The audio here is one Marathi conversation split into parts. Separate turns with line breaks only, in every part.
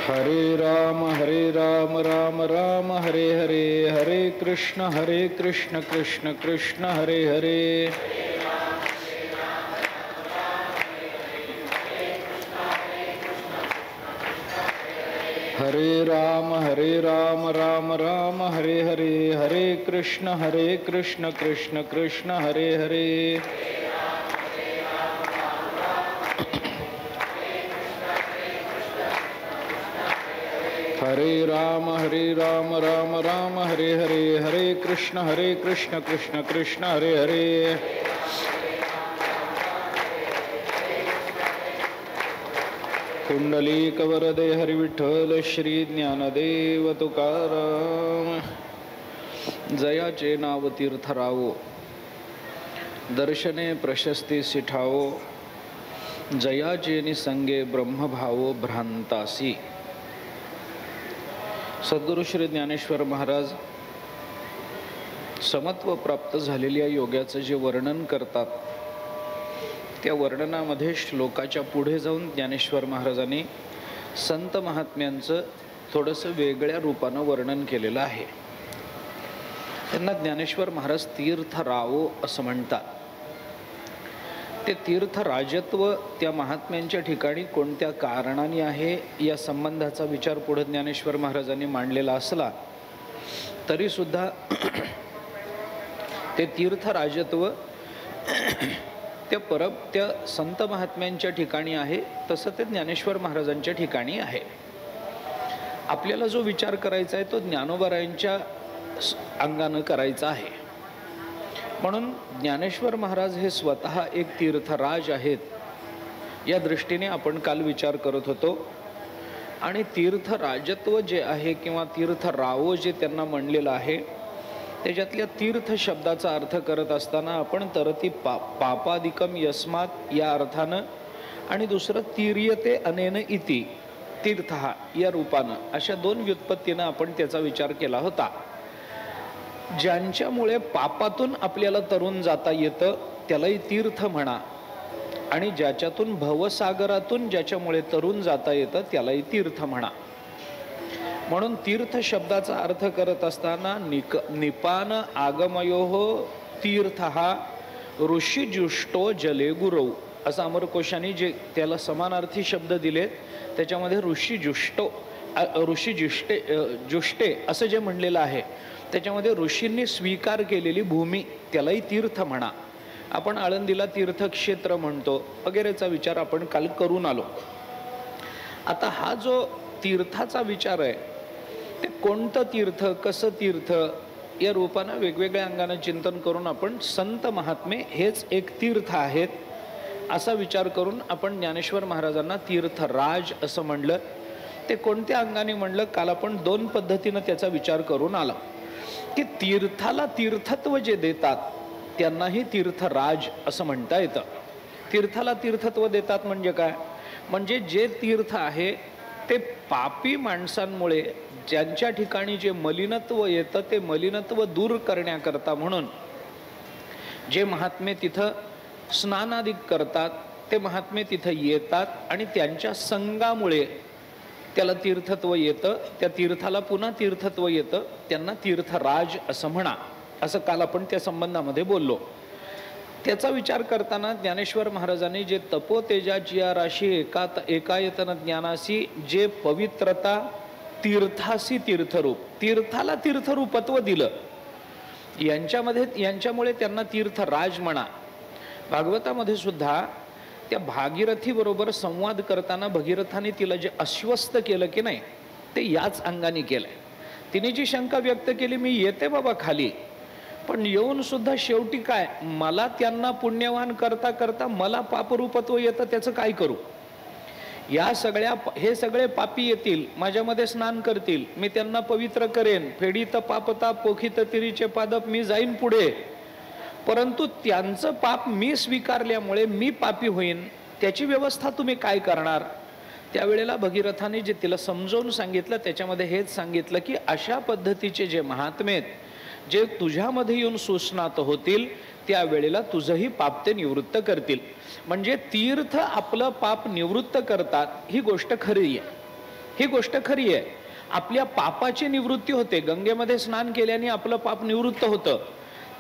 हरे राम राम राम हरे हरे, हरे कृष्ण कृष्ण कृष्ण हरे हरे। हरे राम राम राम हरे हरे, हरे कृष्ण कृष्ण कृष्ण हरे हरे। हरे राम राम राम हरे हरे, हरे कृष्ण कृष्ण कृष्ण हरे हरे। कुंडलीकवरदे हरि विठ्ठल श्री ज्ञानदेव तुकाराम। जयाचे नाव तीर्थरावो, दर्शने प्रशस्ती सिठावो, जयाचे निसंगे ब्रह्मभावो भ्रांतासी। सद्गुरु श्री ज्ञानेश्वर महाराज समत्व प्राप्त झालेल्या योगाचं जे वर्णन करतात, त्या वर्णनामध्ये श्लोकाच्या पुढे जाऊन ज्ञानेश्वर महाराजांनी संत महात्म्यांचं थोडंसं वेगळ्या रूपानं वर्णन केलेलं आहे। त्यांना ज्ञानेश्वर महाराज तीर्थरावो असं म्हणतात। ते तीर्थराजत्व त्या महात्म्यांच्या ठिकाणी कोणत्या कारणाने आहे या संबंधाचा विचार पुढे ज्ञानेश्वर महाराजांनी मांडलेला असला तरी सुद्धा ते तीर्थराजत्व त्या संत महात्म्यांच्या ठिकाणी आहे, तसं ते ज्ञानेश्वर महाराजांच्या ठिकाणी आहे। आपल्याला जो विचार करायचा आहे तो ज्ञानोबारायांच्या अंगानं करायचा आहे। म्हणून ज्ञानेश्वर महाराज हे स्वतः एक तीर्थराज आहेत या दृष्टीने आपण काल विचार करत होतो। आणि तीर्थराजत्व जे आहे किंवा तीर्थरावो जे त्यांना म्हणलेलं आहे, त्याच्यातल्या तीर्थ शब्दाचा अर्थ करत असताना आपण तरती पापादिकम यस्मात या अर्थानं आणि दुसरं तीर्यते अनेन इति तीर्थ या रूपानं, अशा दोन व्युत्पत्तीनं आपण त्याचा विचार केला होता। ज्यांच्यामुळे पापातून आपल्याला तरुण जाता येतं त्यालाही तीर्थ म्हणा, आणि ज्याच्यातून भवसागरातून ज्याच्यामुळे तरुण जाता येतं त्यालाही तीर्थ म्हणा। म्हणून तीर्थ शब्दाचा अर्थ करत असताना निपान आगमयोः तीर्थः ऋषिजुष्टो जले गुरौ असं अमरकोशाने जे त्याला समानार्थी शब्द दिलेत, त्याच्यामध्ये जुष्टे असं जे म्हणलेलं आहे त्याच्यामध्ये ऋषींनी स्वीकार केलेली भूमी त्यालाही तीर्थ म्हणा। आपण आळंदीला तीर्थक्षेत्र म्हणतो वगैरेचा विचार आपण काल करून आलो। आता हा जो तीर्थाचा विचार आहे ते कोणतं तीर्थ, कसं तीर्थ या रूपानं वेगवेगळ्या अंगानं चिंतन करून आपण संत महात्मे हेच एक तीर्थ आहेत असा विचार करून आपण ज्ञानेश्वर महाराजांना तीर्थराज असं म्हणलं। ते कोणत्या अंगाने म्हणलं काल आपण दोन पद्धतीनं त्याचा विचार करून आला की तीर्थाला तीर्थत्व जे देतात त्यांनाही तीर्थराज असं म्हणता येतं। तीर्थाला तीर्थत्व देतात म्हणजे काय, म्हणजे जे तीर्थ आहे ते पापी माणसांमुळे ज्यांच्या ठिकाणी जे मलिनत्व येतं ते मलिनत्व दूर करण्याकरता म्हणून जे महात्मे तिथं स्नानादिक करतात ते महात्मे तिथं येतात आणि त्यांच्या संगामुळे त्याला तीर्थत्व येतं, त्या तीर्थाला पुन्हा तीर्थत्व येतं, त्यांना तीर्थराज असं म्हणा, असं काल आपण त्या संबंधामध्ये बोललो। त्याचा विचार करताना ज्ञानेश्वर महाराजांनी जे तपोतेजाची राशी एकायतन ज्ञानासी जे पवित्रता तीर्थासी तीर्थरूप, तीर्थाला तीर्थरूपत्व दिलं, यांच्यामुळे त्यांना तीर्थराज म्हणा। भागवतामध्ये सुद्धा त्या भागीरथी बरोबर संवाद करताना भगीरथाने तिला जे आश्वस्त केलं की नाही ते याच अंगाने केलंय। तिने जी शंका व्यक्त केली मी येते बाबा खाली, पण येऊन सुद्धा शेवटी काय, मला त्यांना पुण्यवान करता करता मला पापरूपत्व येतं, त्याचं काय करू? हे सगळे पापी येतील, माझ्यामध्ये स्नान करतील, मी त्यांना पवित्र करेन, फेडीत पापता पोखित तिरीचे पादप, मी जाईन पुढे, परंतु त्यांचं पाप मी स्वीकारल्यामुळे मी पापी होईन, त्याची व्यवस्था तुम्ही काय करणार? त्यावेळेला भगीरथाने जे तिला समजावून सांगितलं त्याच्यामध्ये हेच सांगितलं की अशा पद्धतीचे जे महात्मे जे तुझ्यामध्ये येऊन सुस्नात होतील त्यावेळेला तुझंही पाप ते निवृत्त करतील। म्हणजे तीर्थ आपलं पाप निवृत्त करतात ही गोष्ट खरी आहे, ही गोष्ट खरी आहे. आपल्या पापाची निवृत्ती होते. गंगेमध्ये स्नान केल्याने आपलं पाप निवृत्त होतं.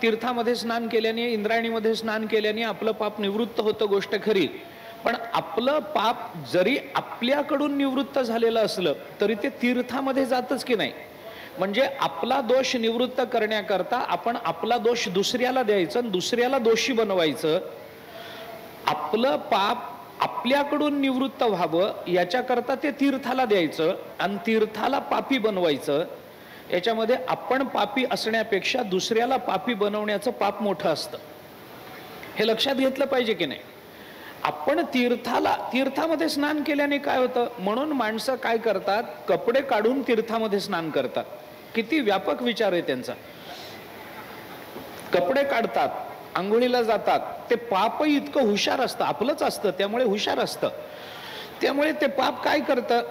तीर्थामध्ये स्नान केल्याने, इंद्रायणीमध्ये स्नान केल्याने आपलं पाप निवृत्त होतं, गोष्ट खरी. पण आपलं पाप जरी आपल्याकडून निवृत्त झालेलं असलं तरी ते तीर्थामध्ये जातच की नाही. म्हणजे आपला दोष निवृत्त करण्याकरता आपण आपला दोष दुसऱ्याला द्यायचं आणि दुसऱ्याला दोषी बनवायचं. आपलं पाप आपल्याकडून निवृत्त व्हावं याच्याकरता ते तीर्थाला द्यायचं आणि तीर्थाला पापी बनवायचं. याच्यामध्ये आपण पापी असण्यापेक्षा दुसऱ्याला पापी बनवण्याचं पाप मोठं असतं. हे लक्षात घेतलं पाहिजे की नाही. आपण तीर्थामध्ये स्नान केल्याने काय होतं, म्हणून माणसं काय करतात, कपडे काढून तीर्थामध्ये स्नान करतात. किती व्यापक विचार आहे त्यांचा. कपडे काढतात, आंघोळीला जातात. ते पापही इतकं हुशार असतं, आपलंच असतं त्यामुळे हुशार असतं. त्यामुळे ते पाप काय करतं,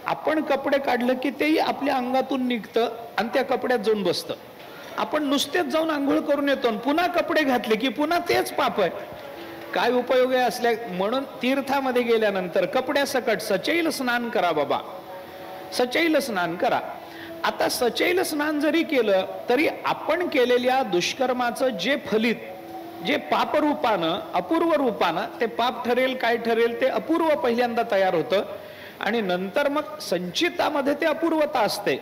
आपण कपडे काढलं की तेही आपल्या अंगातून निघतं आणि त्या कपड्यात जाऊन बसतं. आपण नुसतेच जाऊन आंघोळ करून येतो आणि पुन्हा कपडे घातले की पुन्हा तेच पाप आहे. काय उपयोग आहे असल्या. म्हणून तीर्थामध्ये गेल्यानंतर कपड्यासकट सचैल स्नान करा बाबा, सचैल स्नान करा. आता सचैल स्नान जरी केलं तरी आपण केलेल्या दुष्कर्माचं जे फलित, जे पापरूपानं, अपूर्व रूपानं ते पाप ठरेल, काय ठरेल ते अपूर्व पहिल्यांदा तयार होतं आणि नंतर मग संचितामध्ये ते अपूर्वता असते,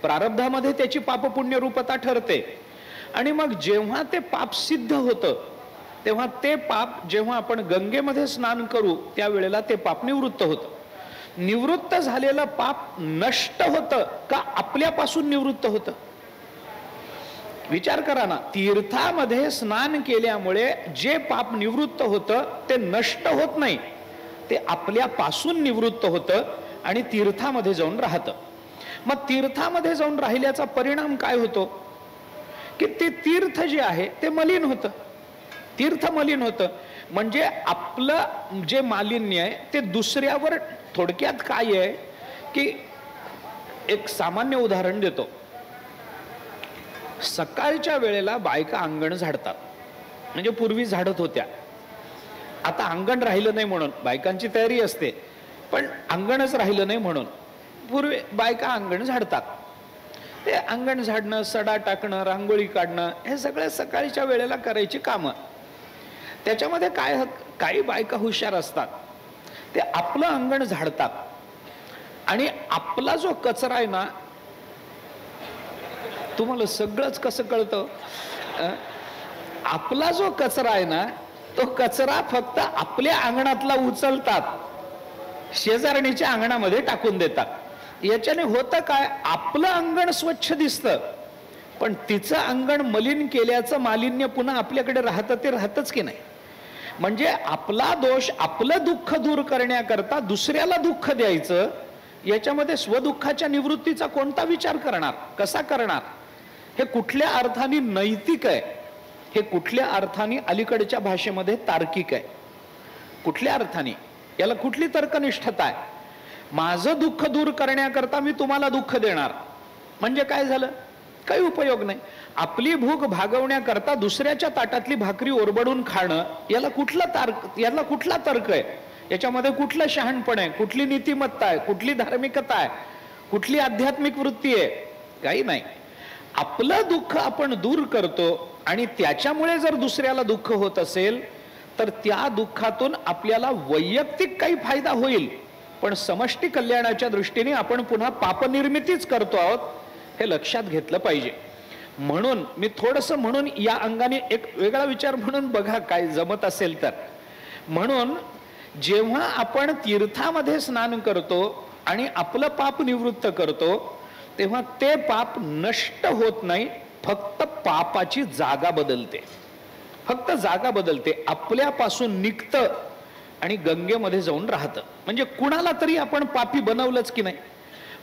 प्रारब्धामध्ये त्याची पापपुण्य रूपता ठरते. आणि मग जेव्हा ते पाप सिद्ध होतं तेव्हा ते पाप, जेव्हा आपण गंगेमध्ये स्नान करू त्यावेळेला ते पाप निवृत्त होतं. निवृत्त झालेलं पाप नष्ट होतं का आपल्यापासून निवृत्त होतं? विचार करा ना. तीर्थामध्ये स्नान केल्यामुळे जे पाप निवृत्त होतं ते नष्ट होत नाही, ते आपल्यापासून निवृत्त होतं आणि तीर्थामध्ये जाऊन राहतं. मग तीर्थामध्ये जाऊन राहिल्याचा परिणाम काय होतो की ते तीर्थ जे आहे ते मलिन होतं. तीर्थ मलिन होतं म्हणजे आपलं जे मालिन्य आहे ते दुसऱ्यावर. थोडक्यात काय आहे की एक सामान्य उदाहरण देतो. सकाळच्या वेळेला बायका अंगण झाडतात, म्हणजे पूर्वी झाडत होत्या. आता अंगण राहिलं नाही म्हणून बायकांची तयारी असते, पण अंगणच राहिलं नाही म्हणून पूर्वी बायका अंगण झाडतात. ते अंगण झाडणं, सडा टाकणं, रांगोळी काढणं हे सगळं सकाळच्या वेळेला करायची कामं. त्याच्यामध्ये काय, काही बायका हुशार असतात, ते आपलं अंगण झाडतात आणि आपला जो कचरा आहे ना, तुम्हाला सगळंच कसं कळतं, आपला जो कचरा आहे ना तो कचरा फक्त आपल्या अंगणातला उचलतात, शेजारणीच्या अंगणामध्ये टाकून देतात. याच्याने होतं काय, आपलं अंगण स्वच्छ दिसतं पण तिचं अंगण मलिन केल्याचं मालिन्य पुन्हा आपल्याकडे राहतं, ते राहतच की नाही. म्हणजे आपला दोष, आपलं दुःख दूर करण्याकरता दुसऱ्याला दुःख द्यायचं. याच्यामध्ये स्वदुःखाच्या निवृत्तीचा कोणता विचार करणार, कसा करणार? हे कुठल्या अर्थाने नैतिक आहे, हे कुठल्या अर्थाने अलीकडच्या भाषेमध्ये तार्किक आहे, कुठल्या अर्थाने, याला कुठली तर्कनिष्ठता आहे? माझं दुःख दूर करण्याकरता मी तुम्हाला दुःख देणार म्हणजे काय झालं? काही उपयोग नाही. आपली भूक भागवण्याकरता दुसऱ्याच्या ताटातली भाकरी ओरबडून खाणं, याला कुठला तर्क आहे? याच्यामध्ये कुठलं शहाणपण आहे, कुठली नीतिमत्ता आहे, कुठली धार्मिकता आहे, कुठली आध्यात्मिक वृत्ती आहे? काही नाही. आपलं दुःख आपण दूर करतो आणि त्याच्यामुळे जर दुसऱ्याला दुःख होत असेल तर त्या दुःखातून आपल्याला वैयक्तिक काही फायदा होईल, पण समष्टी कल्याणाच्या दृष्टीने आपण पुन्हा पापनिर्मितीच करतो आहोत, हे लक्षात घेतलं पाहिजे. म्हणून मी थोडंसं, म्हणून या अंगाने एक वेगळा विचार म्हणून बघा काय जमत असेल तर. म्हणून जेव्हा आपण तीर्थामध्ये स्नान करतो आणि आपलं पाप निवृत्त करतो तेव्हा ते पाप नष्ट होत नाही, फक्त पापाची जागा बदलते, फक्त जागा बदलते, आपल्यापासून निघतं आणि गंगेमध्ये जाऊन राहतं. म्हणजे कुणाला तरी आपण पापी बनवलंच की नाही.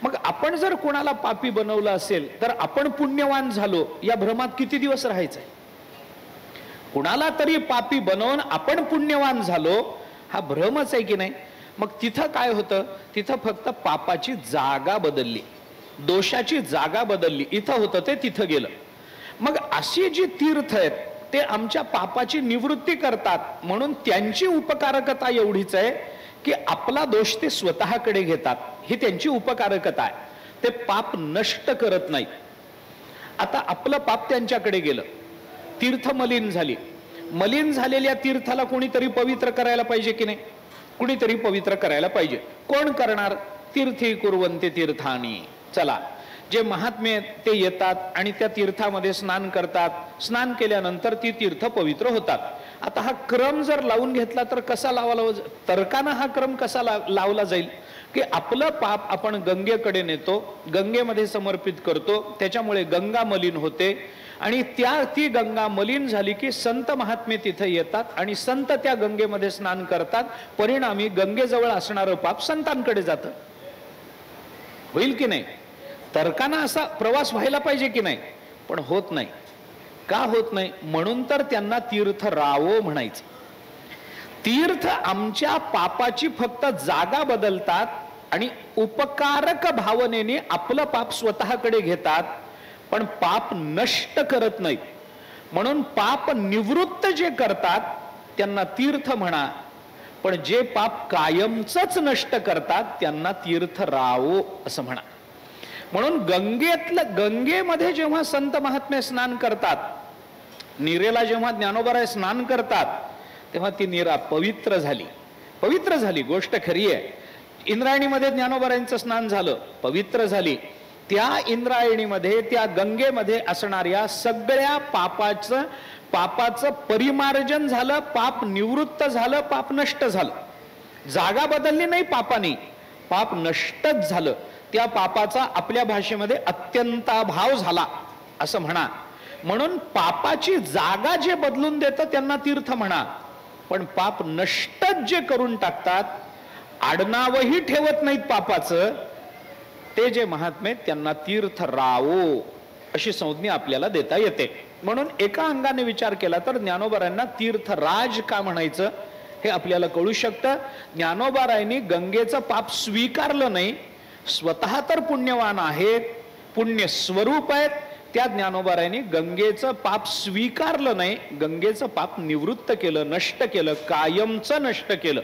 मग आपण जर कुणाला पापी बनवलं असेल तर आपण पुण्यवान झालो या भ्रमात किती दिवस राहायचंय? कुणाला तरी पापी बनवून आपण पुण्यवान झालो हा भ्रमच आहे की नाही. मग तिथं काय होतं, तिथं फक्त पापाची जागा बदलली, दोषाची जागा बदलली. इथं होतं ते तिथं गेलं. मग अशी जी तीर्थ आहेत ते आमच्या पापाची निवृत्ती करतात, म्हणून त्यांची उपकारकता एवढीच आहे की आपला दोष ते स्वतःकडे घेतात, ही त्यांची उपकारकता आहे. ते पाप नष्ट करत नाहीत. आता आपलं पाप त्यांच्याकडे गेलं, तीर्थ मलिन झाली, मलिन झालेल्या तीर्थाला कोणीतरी पवित्र करायला पाहिजे की नाही? कुणीतरी पवित्र करायला पाहिजे. कोण करणार? तीर्थी कुर्वन्ते तीर्थानी. चला, जे महात्मे ते येतात आणि त्या तीर्थामध्ये स्नान करतात. स्नान केल्यानंतर ती तीर्थ पवित्र होतात. आता हा क्रम जर लावून घेतला तर कसा लावाला, तर्कानं हा क्रम कसा लावला जाईल की आपलं पाप आपण गंगेकडे नेतो, गंगेमध्ये समर्पित करतो, त्याच्यामुळे गंगा मलिन होते आणि ती गंगा मलिन झाली की संत महात्मे तिथे येतात आणि संत त्या गंगेमध्ये स्नान करतात. परिणामी गंगेजवळ असणारं पाप संतांकडे जातं. होईल की नाही? तर्कानं असा प्रवास व्हायला पाहिजे की नाही? पण होत नाही. का होत नाही? म्हणून तर त्यांना तीर्थ रावो म्हणायचं. तीर्थ आमच्या पापाची फक्त जागा बदलतात आणि उपकारक भावनेने आपलं पाप स्वतःकडे घेतात, पण पाप नष्ट करत नाहीत. म्हणून पाप निवृत्त जे करतात त्यांना तीर्थ म्हणा, पण जे पाप कायमच नष्ट करतात त्यांना तीर्थ रावो असं म्हणा. म्हणून गंगेमध्ये जेव्हा संत महात्मे स्नान करतात, नीरेला जेव्हा ज्ञानोबाराय स्नान करतात, तेव्हा ती नीरा पवित्र झाली. पवित्र झाली, गोष्ट खरी आहे. इंद्रायणीमध्ये ज्ञानोबारायांचं स्नान झालं, पवित्र झाली. त्या इंद्रायणीमध्ये, त्या गंगेमध्ये असणाऱ्या सगळ्या पापाचं परिमार्जन झालं, पाप निवृत्त झालं, पाप नष्ट झालं. जागा बदलली नाही पापाने, पाप नष्टच झालं. त्या पापाचा आपल्या भाषेमध्ये अत्यंताभाव झाला असं म्हणा. म्हणून पापाची जागा जे बदलून देतं त्यांना तीर्थ म्हणा, पण पाप नष्टच जे करून टाकतात, आडनावही ठेवत नाहीत पापाचं, ते जे महात्मे त्यांना तीर्थ रावो अशी संज्ञा आपल्याला देता येते. म्हणून एका अंगाने विचार केला तर ज्ञानोबारायांना तीर्थराज का म्हणायचं हे आपल्याला कळू शकतं. ज्ञानोबारायांनी गंगेचं पाप स्वीकारलं नाही. स्वतः तर पुण्यवान आहेत, पुण्य स्वरूप आहेत. त्या ज्ञानोबारायांनी गंगेचं पाप स्वीकारलं नाही, गंगेचं पाप निवृत्त केलं, नष्ट केलं, कायमचं नष्ट केलं.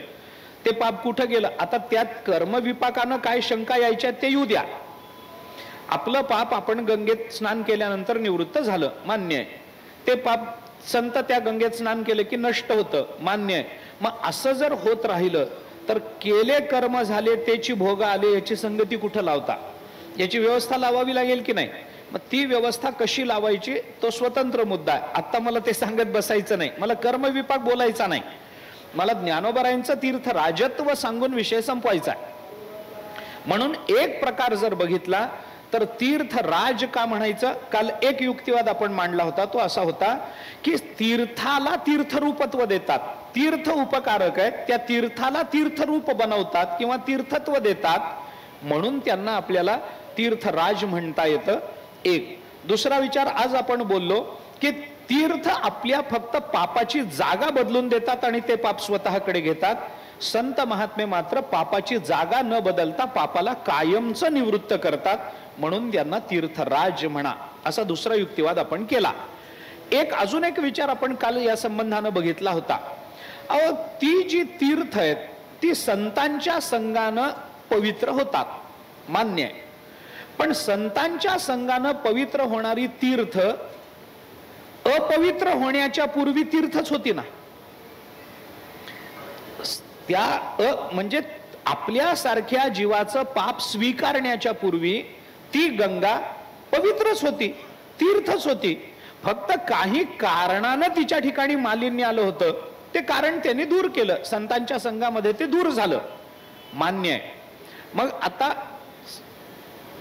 ते पाप कुठं गेलं? आता त्यात कर्मविपाकानं काय शंका यायच्या ते येऊ द्या. आपलं पाप आपण गंगेत स्नान केल्यानंतर निवृत्त झालं, मान्य आहे. ते पाप संत त्या गंगेत स्नान केलं की नष्ट होतं, मान्य आहे. मग असं जर होत राहिलं तर केले कर्म झाले त्याची भोग आले याची संगती कुठं लावता? याची व्यवस्था लावावी लागेल की नाही? मग ती व्यवस्था कशी लावायची तो स्वतंत्र मुद्दा आहे. आता मला ते सांगत बसायचं नाही, मला कर्मविपाक बोलायचा नाही. मला ज्ञानोबारायांचं तीर्थ राजत्व सांगून विषय संपवायचा आहे. म्हणून एक प्रकार जर बघितला तर तीर्थ राज का म्हणायचं? काल एक युक्तिवाद आपण मांडला होता, तो असा होता की तीर्थाला तीर्थरूपत्व देतात, तीर्थ उपकारक आहेत, त्या तीर्थाला तीर्थरूप बनवतात किंवा तीर्थत्व देतात, म्हणून त्यांना आपल्याला तीर्थराज म्हणता येतं. एक दुसरा विचार आज आपण बोललो की तीर्थ आपल्या फक्त पापाची जागा बदलून देतात आणि ते पाप स्वतःकडे घेतात. संत महात्मे मात्र पापाची जागा न बदलता पापाला कायमचं निवृत्त करतात, म्हणून त्यांना तीर्थराज म्हणा. असा दुसरा युक्तिवाद आपण केला. अजून एक विचार आपण काल या संबंधानं बघितला होता. ती जी तीर्थ आहेत ती संतांच्या संगानं पवित्र होतात, मान्य आहे. पण संतांच्या संगानं पवित्र होणारी तीर्थ अपवित्र होण्याच्या पूर्वी तीर्थच होती ना. म्हणजे आपल्यासारख्या जीवाचं पाप स्वीकारण्याच्या पूर्वी ती गंगा पवित्रच होती, तीर्थच होती. फक्त काही कारणानं तिच्या ठिकाणी मालिन्य आलं होतं, ते कारण त्यांनी दूर केलं, संतांच्या संघामध्ये ते दूर झालं, मान्य आहे. मग आता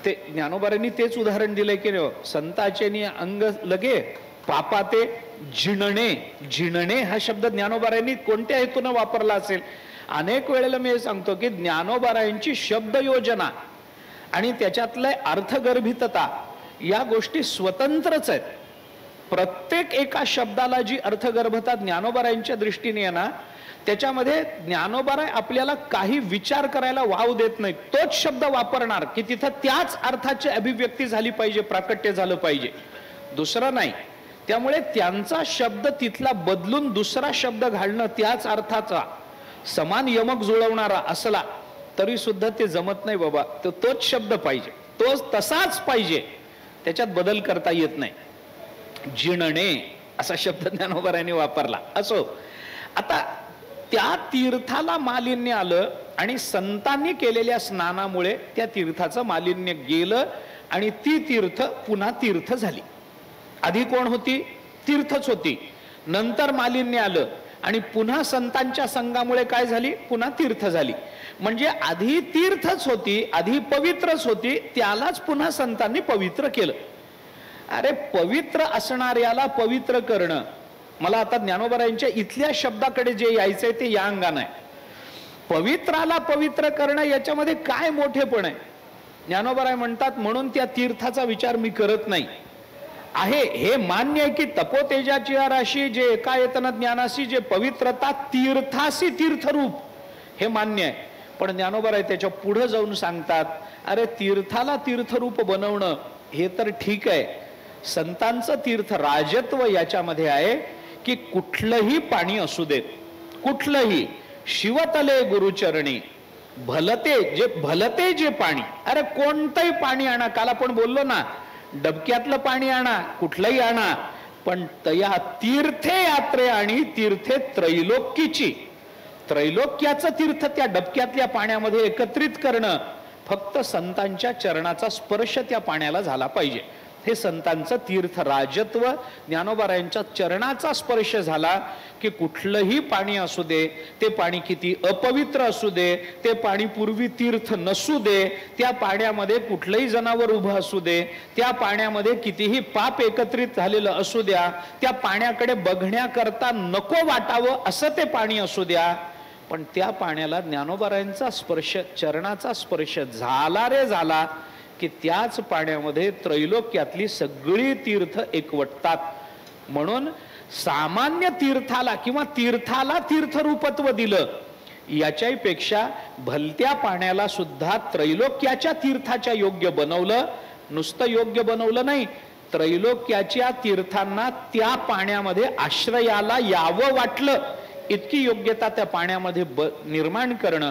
ते ज्ञानोबारांनी तेच उदाहरण दिलंय की संताचे अंग लगे पापा ते झिणणे हा शब्द ज्ञानोबारांनी कोणत्या हेतून वापरला असेल? अनेक वेळेला मी सांगतो की ज्ञानोबारायांची शब्द योजना आणि त्याच्यातलं अर्थगर्भितता या गोष्टी स्वतंत्रच आहेत. प्रत्येक एका शब्दाला जी अर्थगर्भता ज्ञानोबारायांच्या दृष्टीने आहे ना, त्याच्यामध्ये ज्ञानोबाराय आपल्याला काही विचार करायला वाव देत नाही. तोच शब्द वापरणार की तिथं त्याच अर्थाची अभिव्यक्ती झाली पाहिजे, प्राकट्य झालं पाहिजे, दुसरं नाही. त्यामुळे त्यांचा शब्द तिथला बदलून दुसरा शब्द घालणं त्याच अर्थाचा समान यमक जुळवणारा असला तरी सुद्धा ते जमत नाही बाबा. तोच शब्द पाहिजे, तोच तसाच पाहिजे, त्याच्यात बदल करता येत नाही. जिणणे असा शब्द ज्ञानोबारायांनी वापरला. असो, आता त्या तीर्थाला मालिन्य आलं आणि संतांनी केलेल्या स्नानामुळे त्या तीर्थाचं मालिन्य गेलं आणि ती तीर्थ पुन्हा तीर्थ झाली. आधी कोण होती? तीर्थच होती. नंतर मालिन्य आलं आणि पुन्हा संतांच्या संघामुळे काय झाली? पुन्हा तीर्थ झाली. म्हणजे आधी तीर्थच होती, आधी पवित्रच होती, त्यालाच पुन्हा संतांनी पवित्र केलं. अरे पवित्र असणाऱ्याला पवित्र करणं, मला आता ज्ञानोबारायांच्या इथल्या शब्दाकडे जे यायचंय ते या अंगाने आहे. पवित्राला पवित्र करणं याच्यामध्ये काय मोठेपण आहे? ज्ञानोबाराय म्हणतात म्हणून त्या तीर्थाचा विचार मी करत नाही. आहे हे मान्य आहे की तपोतेजाची राशी जे एकायतन ज्ञानाशी जे पवित्रता तीर्थासी तीर्थरूप, हे मान्य आहे. पण ज्ञानोबाराय त्याच्या पुढे जाऊन सांगतात अरे तीर्थाला तीर्थरूप बनवणं हे तर ठीक आहे, संतांचं तीर्थ राजत्व याच्यामध्ये आहे की कुठलंही पाणी असू देत, कुठलंही शिवतले गुरुचरणी भलते जे पाणी, अरे कोणतंही पाणी आणा. काल आपण बोललो ना, डबक्यातलं पाणी आणा, कुठलंही आणा, पण तया तीर्थे यात्रे आणि तीर्थे त्रैलोक्यची, त्रैलोक्याचं तीर्थ त्या डबक्यातल्या पाण्यामध्ये एकत्रित करणं, फक्त संतांच्या चरणाचा स्पर्श त्या पाण्याला झाला पाहिजे. हे संतांचं तीर्थ राजत्व. ज्ञानोबारायांच्या चरणाचा स्पर्श झाला की कुठलंही पाणी असू दे, ते पाणी किती अपवित्र असू दे, ते पाणी पूर्वी तीर्थ नसू दे, त्या पाण्यामध्ये कुठलंही जनावर उभं असू दे, त्या पाण्यामध्ये कितीही पाप एकत्रित झालेलं असू द्या, त्या पाण्याकडे बघण्याकरता नको वाटावं असं ते पाणी असू द्या, पण त्या पाण्याला ज्ञानोबारायांचा स्पर्श, चरणाचा स्पर्श झाला रे झाला की त्याच पाण्यामध्ये त्रैलोक्यातली सगळी तीर्थ एकवटतात. म्हणून सामान्य तीर्थाला किंवा तीर्थाला तीर्थरूपत्व दिलं याच्याही पेक्षा भलत्या पाण्याला सुद्धा त्रैलोक्याच्या तीर्थाच्या योग्य बनवलं. नुसतं योग्य बनवलं नाही, त्रैलोक्याच्या तीर्थांना त्या पाण्यामध्ये आश्रयाला यावं वाटलं, इतकी योग्यता त्या पाण्यामध्ये निर्माण करणं,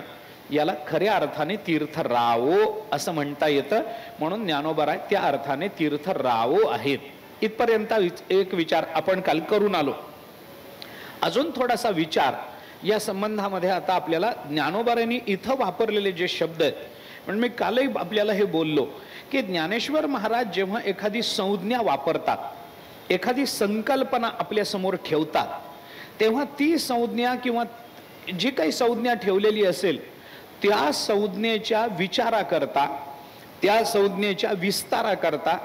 याला खऱ्या अर्थाने तीर्थ रावो असं म्हणता येतं. म्हणून ज्ञानोबाराय त्या अर्थाने तीर्थ रावो आहेत. इथपर्यंत एक विचार आपण काल करून आलो. अजून थोडासा विचार या संबंधामध्ये आता आपल्याला ज्ञानोबारायांनी इथं वापरलेले जे शब्द आहेत, म्हणजे मी कालही आपल्याला हे बोललो की ज्ञानेश्वर महाराज जेव्हा एखादी संज्ञा वापरतात, एखादी संकल्पना आपल्या समोर ठेवतात, तेव्हा ती संज्ञा किंवा जी काही संज्ञा ठेवलेली असेल त्या संज्ञेच्या विचाराकरता, त्या संज्ञेच्या विस्ताराकरता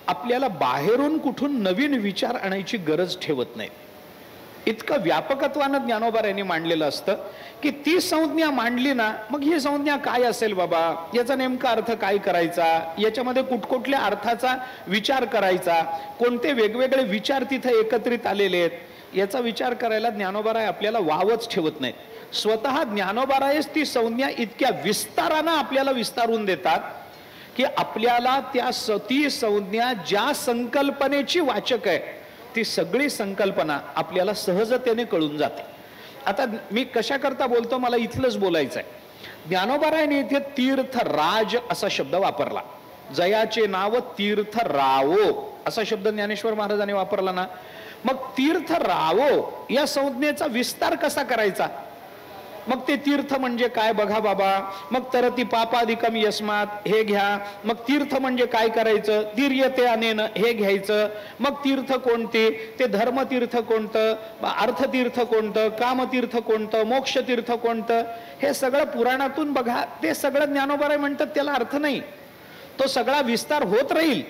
आपल्याला बाहेरून कुठून नवीन विचार आणायची गरज ठेवत नाही. इतकं व्यापकत्वानं ज्ञानोबारायांनी मांडलेलं असतं की ती संज्ञा मांडली ना, मग ही संज्ञा काय असेल बाबा, याचा नेमका अर्थ काय करायचा, याच्यामध्ये कुठकुठल्या अर्थाचा विचार करायचा, कोणते वेगवेगळे विचार तिथे एकत्रित आलेले आहेत, याचा विचार करायला ज्ञानोबाराय आपल्याला वावच ठेवत नाहीत. स्वतः ज्ञानोबारायच ती संज्ञा इतक्या विस्तारानं आपल्याला विस्तारून देतात की आपल्याला ती संज्ञा ज्या संकल्पनेची वाचक आहे ती सगळी संकल्पना आपल्याला सहजतेने कळून जाते. आता मी कशा करता बोलतो, मला इथलंच बोलायचं आहे. ज्ञानोबारायांनी इथे तीर्थराज असा शब्द वापरला. जयाचे नाव तीर्थ रावो असा शब्द ज्ञानेश्वर महाराजांनी वापरला ना, मग तीर्थ रावो या संज्ञेचा विस्तार कसा करायचा? मग ते तीर्थ म्हणजे काय बघा बाबा, मग तर ती पापाधिकम यस्मात हे घ्या. मग तीर्थ म्हणजे काय करायचं? तीर्यते अनेन हे घ्यायचं. मग तीर्थ कोणते? ते धर्मतीर्थ कोणतं, अर्थतीर्थ कोणतं, कामतीर्थ कोणतं, मोक्षतीर्थ कोणतं, हे सगळं पुराणातून बघा. ते सगळं ज्ञानोबाराय म्हणतात त्याला अर्थ नाही, तो सगळा विस्तार होत राहील.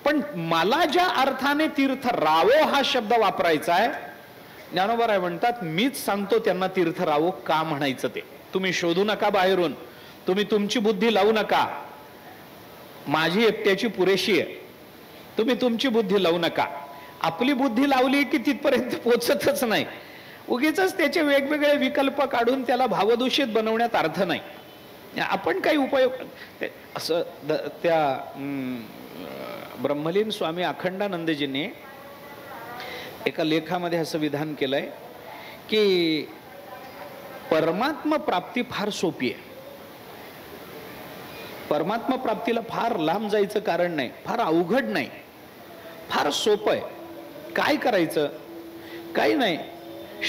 पण मला ज्या अर्थाने तीर्थ रावो हा शब्द वापरायचा आहे, ज्ञानोबाराय म्हणतात मीच सांगतो त्यांना तीर्थ रावो का म्हणायचं ते. तुम्ही शोधू नका बाहेरून, तुम्ही तुमची बुद्धी लावू नका, माझी एकट्याची पुरेशी आहे. तुम्ही तुमची बुद्धी लावू नका. आपली बुद्धी लावली की तिथपर्यंत पोचतच नाही. उगीच त्याचे वेगवेगळे विकल्प काढून त्याला भावदूषित बनवण्यात अर्थ नाही. आपण काही उपयोग असं त्या ब्रह्मलीन स्वामी अखंडानंदजींनी एका लेखामध्ये असं विधान केलंय की परमात्मा प्राप्ती फार सोपी आहे. परमात्मा प्राप्तीला फार लांब जायचं कारण नाही, फार अवघड नाही, फार सोपं आहे. काय करायचं? काही नाही,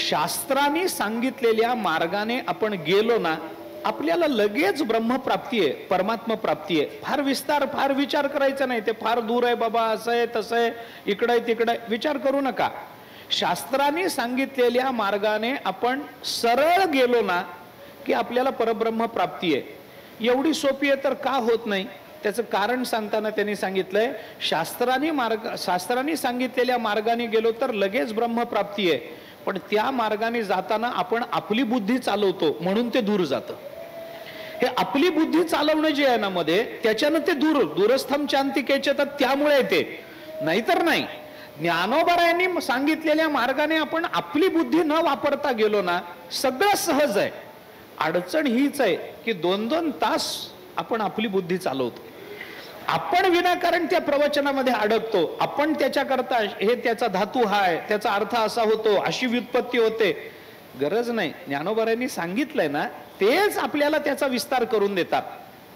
शास्त्राने सांगितलेल्या मार्गाने आपण गेलो ना, आपल्याला लगेच ब्रह्मप्राप्ती आहे, परमात्मा प्राप्ती आहे. फार विस्तार, फार विचार करायचा नाही. ते फार दूर आहे बाबा, असं आहे तसं आहे, इकडं आहे तिकडं आहे, विचार करू नका. शास्त्राने सांगितलेल्या मार्गाने आपण सरळ गेलो ना की आपल्याला परब्रह्म प्राप्ती आहे. एवढी सोपी आहे तर का होत नाही? त्याचं कारण सांगताना त्यांनी सांगितलंय, शास्त्राने सांगितलेल्या मार्गाने गेलो तर लगेच ब्रह्मप्राप्ती आहे, पण त्या मार्गाने जाताना आपण आपली बुद्धी चालवतो म्हणून ते दूर जातं. हे आपली बुद्धी चालवणं जे आहे ना मध्ये, त्याच्यानं ते दूरस्थम चांतिकेचे, तर त्यामुळे ते, नाहीतर नाही. ज्ञानोबरायांनी सांगितलेल्या मार्गाने आपण आपली बुद्धी न वापरता गेलो ना, सगळं सहज आहे. अडचण हीच आहे की 2-2 तास आपण आपली बुद्धी चालवतो. आपण विनाकारण त्या प्रवचनामध्ये अडकतो. आपण त्याच्याकरता हे त्याचा धातू हा आहे, त्याचा अर्थ असा होतो, अशी व्युत्पत्ती होते. गरज नाही. ज्ञानोबरायांनी सांगितलंय ना, तेच आपल्याला त्याचा विस्तार करून देतात.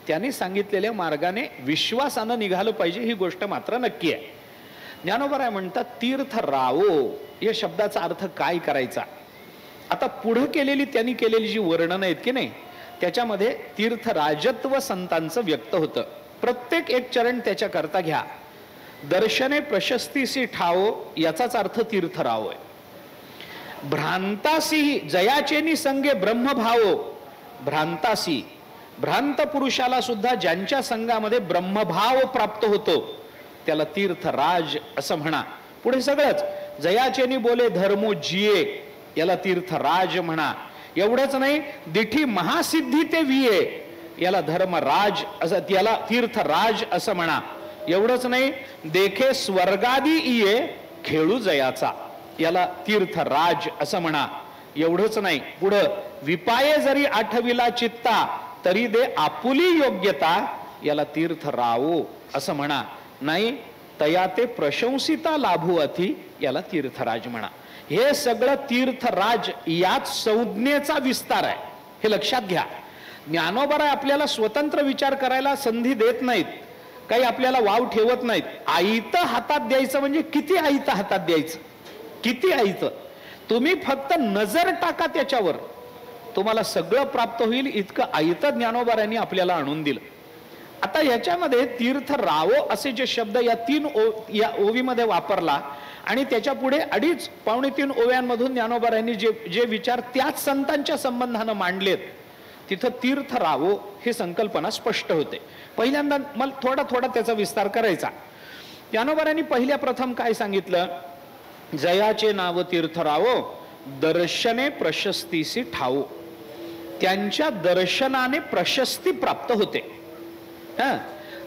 त्यांनी सांगितलेल्या मार्गाने विश्वासानं निघालं पाहिजे, ही गोष्ट मात्र नक्की आहे. ज्ञानोबराय म्हणतात तीर्थ रावो, या शब्दाचा अर्थ काय करायचा? आता पुढे त्यांनी केलेली जी वर्णन आहेत की नाही, त्याच्यामध्ये तीर्थ राजत्व संतांचं व्यक्त होतं. प्रत्येक एक चरण त्याच्याकरता घ्या. दर्शने प्रशस्तीसी ठावो, याचाच अर्थ तीर्थ राव आहे. भ्रांतासी जयाचेनी संगे ब्रह्मभावो, भ्रांतासी, भ्रांत पुरुषाला सुद्धा ज्यांच्या संघामध्ये ब्रह्मभाव प्राप्त होतो त्याला तीर्थराज असं म्हणा. पुढे सगळंच, जयाचेनी बोले धर्मो जिये, याला तीर्थराज म्हणा. एवढंच नाही, दिठी महासिद्धी ते विये, याला धर्मराज असं, याला तीर्थराज असं म्हणा. एवढंच नाही, देखे स्वर्गादी इये खेळू जयाचा, याला तीर्थराज असं म्हणा. एवढंच नाही, पुढं विपाये जरी आठविला चित्ता तरी दे आपुली योग्यता, याला तीर्थरावो असं म्हणा. नाही, तया ते प्रशंसिता लाभू अथी, याला तीर्थराज म्हणा. हे सगळं तीर्थराज याच संज्ञेचा विस्तार आहे, हे लक्षात घ्या. ज्ञानोबराय आपल्याला स्वतंत्र विचार करायला संधी देत नाहीत, काही आपल्याला वाव ठेवत नाहीत. आयतं हातात द्यायचं म्हणजे किती आयतं हातात द्यायचं, किती आयतं. तुम्ही फक्त नजर टाका त्याच्यावर, तुम्हाला सगळं प्राप्त होईल इतकं आयतं ज्ञानोबरायांनी आपल्याला आणून दिलं. आता याच्यामध्ये तीर्थ रावो असे जे शब्द या ओवीमध्ये वापरला आणि त्याच्या पुढे 2.5-3 ओव्यांमधून ज्ञानोबरायांनी जे विचार त्याच संतांच्या संबंधानं मांडलेत, तिथं तीर्थ रावो ही संकल्पना स्पष्ट होते. पहिल्यांदा मला थोडा त्याचा विस्तार करायचा. ज्ञानोबरायांनी प्रथम काय सांगितलं? जयाचे नाव तीर्थ रावो, दर्शने प्रशस्तीसी ठावो. त्यांच्या दर्शनाने प्रशस्ती प्राप्त होते.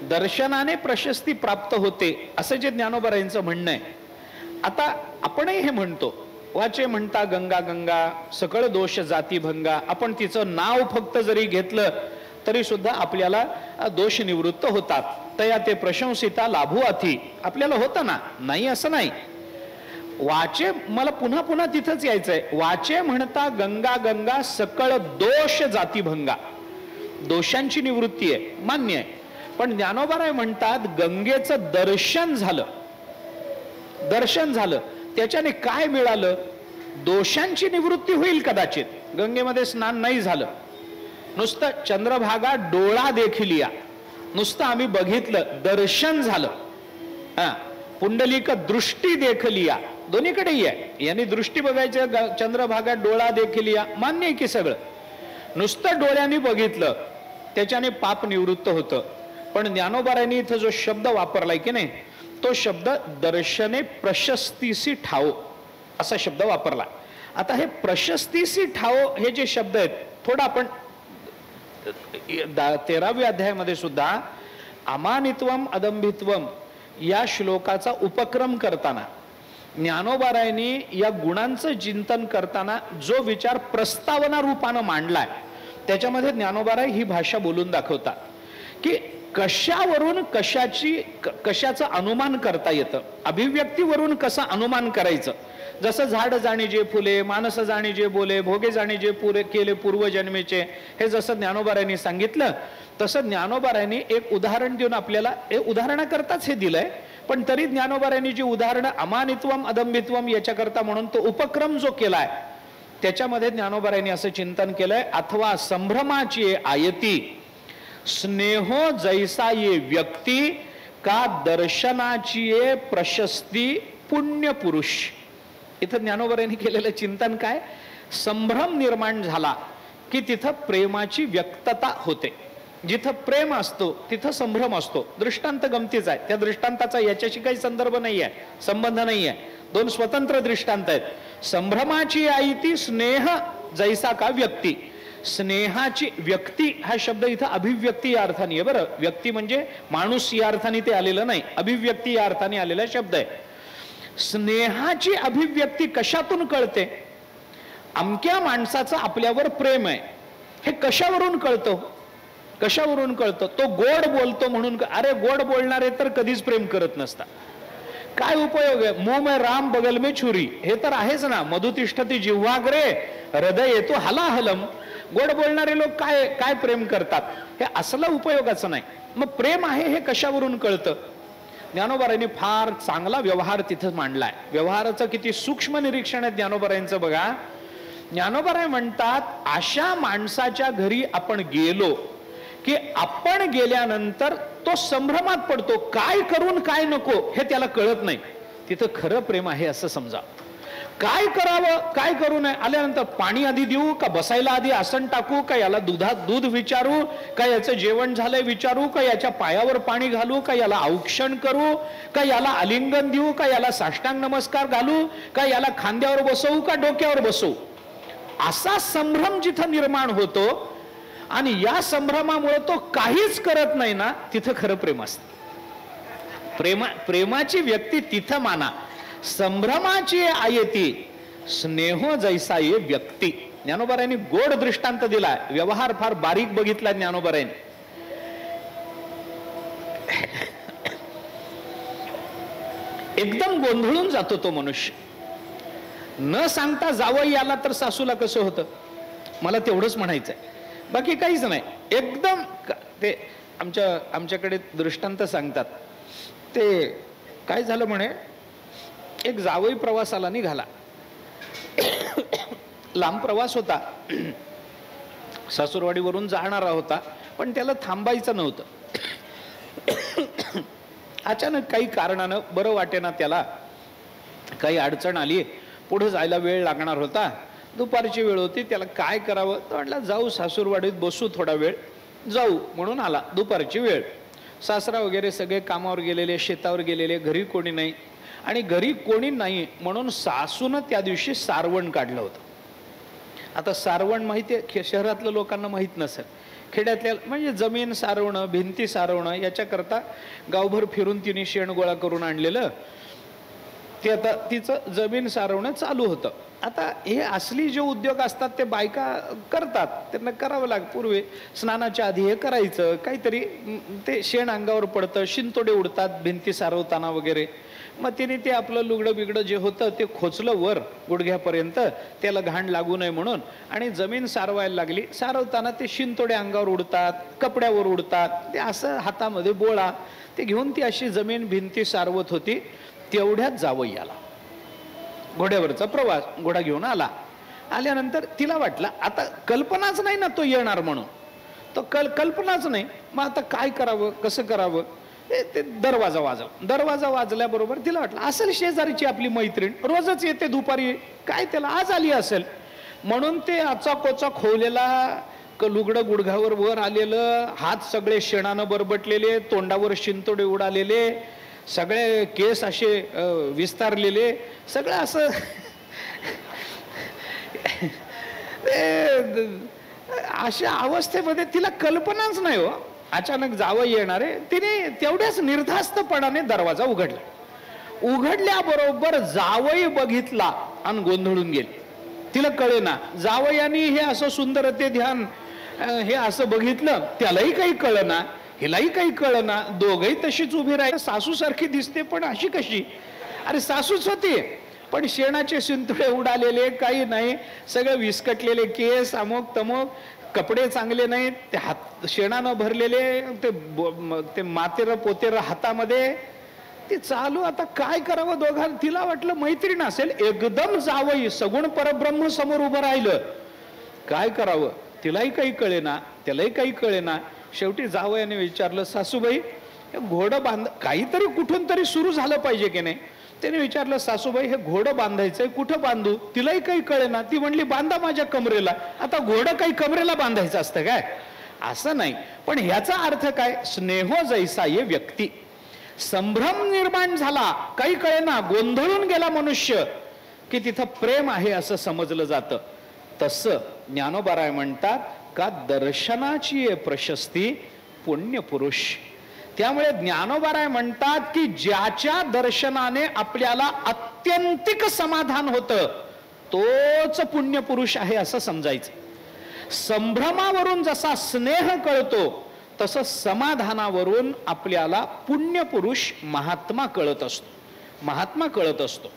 दर्शनाने प्रशस्ती प्राप्त होते असं जे ज्ञानोबरायांचं म्हणणं आहे. आता आपणही हे म्हणतो, वाचे म्हणता गंगा गंगा सकळ दोष जाती भंगा. आपण तिचं नाव फक्त जरी घेतलं तरी सुद्धा आपल्याला दोष निवृत्त होतात. तया ते प्रशंसिता लाभू अथी, आपल्याला होतं ना, नाही असं नाही. वाचे, मला पुन्हा पुन्हा तिथंच यायचंय. वाचे म्हणता गंगा गंगा सकळ दोष जाती भंगा, दोषांची निवृत्ती आहे, मान्य आहे. पण ज्ञानोबराय म्हणतात गंगेचं दर्शन झालं, दर्शन झालं, त्याच्याने काय मिळालं? दोषांची निवृत्ती होईल कदाचित. गंगेमध्ये स्नान नाही झालं, नुसतं चंद्रभागा डोळा देखील या, नुसतं आम्ही बघितलं, दर्शन झालं. पुंडलिक दृष्टी देखली या, दोन्हीकडेही आहे. यांनी दृष्टी बघायचं, चंद्रभागा डोळा देखील या, मान्य आहे की सगळं. नुसतं डोळ्यांनी बघितलं त्याच्याने पाप निवृत्त होतं. पण ज्ञानोबरायांनी इथं जो शब्द वापरलाय की नाही, तो शब्द दर्शने प्रशस्तीसी ठावो असा शब्द वापरला. आता हे प्रशस्तीसी ठावो हे जे शब्द आहेत, थोडं आपण 13व्या अध्यायामध्ये सुद्धा अमानित्वम अदंभित्वम या श्लोकाचा उपक्रम करताना ज्ञानोबरायांनी या गुणांचं चिंतन करताना जो विचार प्रस्तावना रूपानं मांडलाय, त्याच्यामध्ये ज्ञानोबराय ही भाषा बोलून दाखवतात की कशावरून कशाचं अनुमान करता येतं, अभिव्यक्तीवरून कसं अनुमान करायचं. जसं झाड जाणी जे फुले, मानस जाणी जे बोले, भोगे जाणी जे पुरे केले पूर्वजन्मेचे, हे जसं ज्ञानोबारायांनी सांगितलं तसं ज्ञानोबारायांनी एक उदाहरण देऊन आपल्याला उदाहरणाकरताच हे दिलंय, पण तरी ज्ञानोबारायांनी जी उदाहरणं अमानित्वम अदंबित्वम याच्याकरता म्हणून तो उपक्रम जो केलाय त्याच्यामध्ये ज्ञानोबारायांनी असं चिंतन केलंय, अथवा संभ्रमाची आयती स्नेहो जैसा ये व्यक्ती का दर्शनाची प्रशस्ती पुण्य पुरुष. इथं ज्ञानोबारायांनी केलेलं चिंतन काय, संभ्रम निर्माण झाला की तिथं प्रेमाची व्यक्तता होते. जिथं प्रेम असतो तिथं संभ्रम असतो. दृष्टांत गमतीच आहे, त्या दृष्टांताचा याच्याशी काही संदर्भ नाही आहे, संबंध नाही आहे, दोन स्वतंत्र दृष्टांत आहेत. संभ्रमाची आयती स्नेह जैसा का व्यक्ती. स्नेहाची व्यक्ती हा शब्द इथं अभिव्यक्ती या अर्थाने आहे बरं. व्यक्ती म्हणजे माणूस या अर्थाने ते आलेलं नाही, अभिव्यक्ती या अर्थाने आलेला शब्द आहे. स्नेहाची अभिव्यक्ती कशातून कळते, अमक्या माणसाचं आपल्यावर प्रेम आहे हे कशावरून कळतं, कशावरून कळतं, तो गोड बोलतो म्हणून. अरे गोड बोलणारे तर कधीच प्रेम करत नसतात, काय उपयोग आहे. मुंह में राम बगल में छुरी, हे तर आहेच ना. मधुतिष्ठती जिव्हाग्रे हृदय येतो हलाहलम. गोड बोलणारे लोक काय काय प्रेम करतात, हे असलं उपयोगाचं नाही. मग प्रेम आहे हे कशावरून कळतं. ज्ञानोबारायांनी फार चांगला व्यवहार तिथं मांडलाय. व्यवहाराचं किती सूक्ष्म निरीक्षण आहे ज्ञानोबारायांचं बघा. ज्ञानोबाराय म्हणतात, अशा माणसाच्या घरी आपण गेलो की आपण गेल्यानंतर तो संभ्रमात पडतो, काय करून काय नको हे त्याला कळत नाही. तिथं खरं प्रेम आहे असं समजा. काय करावं काय करू नये, आल्यानंतर पाणी आधी देऊ का, बसायला आधी आसन टाकू का, याला दुधात दूध विचारू का, याचं जेवण झालंय विचारू का, याच्या पायावर पाणी घालू का, याला औक्षण करू का, याला आलिंगन देऊ का, याला साष्टांग नमस्कार घालू का, याला खांद्यावर बसवू का डोक्यावर बसवू, असा संभ्रम जिथं निर्माण होतो आणि या संभ्रमामुळे तो काहीच करत नाही ना, तिथं खरं प्रेम असतं. प्रेमाची व्यक्ती तिथं माना. संभ्रमाची आयती स्नेहो जैसा ये व्यक्ती. ज्ञानोबारायांनी गोड दृष्टांत दिला, व्यवहार फार बारीक बघितला ज्ञानोबारायांनी. एकदम गोंधळून जातो तो मनुष्य. न सांगता जावई आला तर सासूला कसं होतं, मला तेवढंच म्हणायचंय, बाकी काहीच नाही. एकदम ते आमच्याकडे दृष्टांत सांगतात. ते काय झालं म्हणे, एक जावई प्रवासाला निघाला, लांब प्रवास होता, सासूरवाडीवरून जाणारा होता, पण त्याला थांबायचं नव्हतं. अचानक काही कारणानं बरं वाटेना त्याला, काही अडचण आली, पुढे जायला वेळ लागणार होता, दुपारची वेळ होती, त्याला काय करावं तर म्हटलं जाऊ सासूरवाडीत बसू थोडा वेळ, जाऊ म्हणून आला. दुपारची वेळ, सासरा वगैरे सगळे कामावर गेलेले, शेतावर गेलेले, घरी कोणी नाही. आणि घरी कोणी नाही म्हणून सासूनं त्या दिवशी सारवण काढलं होतं. आता सारवण माहिती आहे, शहरातल्या लोकांना माहीत नसेल, खेड्यातल्या म्हणजे जमीन सारवणं, भिंती सारवणं याच्याकरता गावभर फिरून तिने शेण गोळा करून आणलेलं ते आता तिचं जमीन सारवणं चालू होतं. आता हे असली जे उद्योग असतात ते बायका करतात, त्यांना करावं लागतं. पूर्वी स्नानाच्या आधी हे करायचं, काहीतरी ते शेण अंगावर पडतं, शिंतोडे उडतात भिंती सारवताना वगैरे. मग तिने ते आपलं लुगडं बिगडं जे होतं ते खोचलं वर गुडघ्यापर्यंत, त्याला घाण लागू नये म्हणून, आणि जमीन सारवायला लागली. सारवताना ते शिंतोडे अंगावर उडतात, कपड्यावर उडतात, ते असं हातामध्ये बोळा ते घेऊन ती अशी जमीन भिंती सारवत होती. तेवढ्यात जावई आला, घोड्यावरचा प्रवास, घोडा घेऊन आला. आल्यानंतर तिला वाटलं आता कल्पनाच नाही ना तो येणार म्हणून, तो कल्पनाच नाही. मग आता काय करावं, कसं करावं, ते दरवाजा वाजला. दरवाजा वाजल्याबरोबर तिला वाटलं असेल शेजारीची आपली मैत्रीण, रोजच येते दुपारी, काय त्याला आज आली असेल म्हणून ते आचाकोचा खोवलेला लुगडं गुडघावर वर आलेलं, हात सगळे शेणानं बरबटलेले, तोंडावर शिंतोडे उडालेले, सगळे केस असे विस्तारलेले, सगळं असं अशा अवस्थेमध्ये तिला कल्पनाच नाही हो अचानक जावं येणार आहे. तिने तेवढ्याच निर्धास्तपणाने दरवाजा उघडला. उघडल्याबरोबर जावई बघितला आणि गोंधळून गेले. तिला कळेना, जावयानी हे असं सुंदर ते ध्यान हे असं बघितलं, त्यालाही काही कळना, हिलाही काही कळना, दोघही तशीच उभी राहिली. सासू सारखी दिसते पण अशी कशी, अरे सासूच होती. पण शेणाचे शिंतोडे उडालेले, काही नाही, सगळे विस्कटलेले केस, अमोक तमोक, कपडे चांगले नाहीत, ते हात शेणानं भरलेले, ते मातेर पोतेर हातामध्ये, ते चालू. आता काय करावं दोघां? तिला वाटलं मैत्रीण असेल, एकदम जावई सगुण परब्रह्म समोर उभं राहिलं, काय करावं? तिलाही काही कळेना, त्यालाही काही कळेना. शेवटी जावयाने विचारलं, सासूबाई घोडं बांध, काहीतरी कुठून तरी सुरू झालं पाहिजे की नाही. त्याने विचारलं, सासूबाई हे घोडं बांधायचंय, कुठं बांधू? तिलाही काही कळेना. ती म्हणली, बांधा माझ्या कमरेला. आता घोडं काही कमरेला बांधायचं असतं काय? असं नाही. पण ह्याचा अर्थ काय? स्नेहो जैसा ये व्यक्ती, संभ्रम निर्माण झाला, काही कळेना, गोंधळून गेला मनुष्य, की तिथं प्रेम आहे असं समजलं जातं. तसं ज्ञानोबाराय म्हणतात का दर्शनाची प्रशस्ती पुण्य पुरुष. त्यामुळे ज्ञानोबाराय म्हणतात की ज्याच्या दर्शनाने आपल्याला अत्यंतिक समाधान होतं तोच पुण्य पुरुष आहे असं समजायचं. संभ्रमावरून जसा स्नेह कळतो तसं समाधानावरून आपल्याला पुण्य पुरुष महात्मा कळत असतो, महात्मा कळत असतो.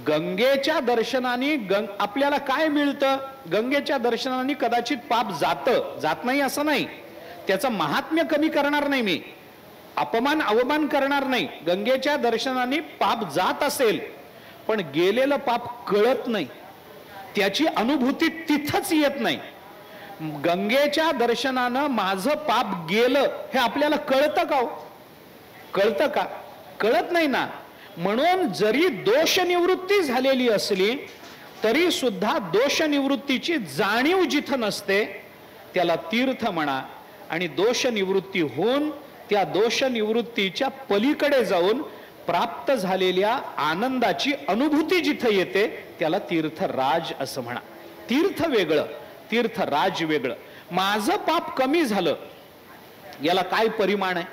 गंगेच्या दर्शनाने आपल्याला काय मिळतं? गंगेच्या दर्शनाने कदाचित पाप जात नाही असं नाही, त्याचं महात्म्य कमी करणार नाही मी, अपमान अवमान करणार नाही. गंगेच्या दर्शनाने पाप जात असेल, पण गेलेलं पाप कळत नाही, त्याची अनुभूती तिथंच येत नाही. गंगेच्या दर्शनानं माझं पाप गेलं हे आपल्याला कळतं का? कळतं का? कळत नाही ना. म्हणून जरी दोष निवृत्ती झालेली असली तरी सुद्धा दोष निवृत्तीची जाणीव जिथं नसते त्याला तीर्थ म्हणा. आणि दोष निवृत्ती होऊन त्या दोष निवृत्तीच्या पलीकडे जाऊन प्राप्त झालेल्या आनंदाची अनुभूती जिथं येते त्याला तीर्थराज असं म्हणा. तीर्थ वेगळं, तीर्थराज वेगळं. माझं पाप कमी झालं, याला काय परिमाण आहे?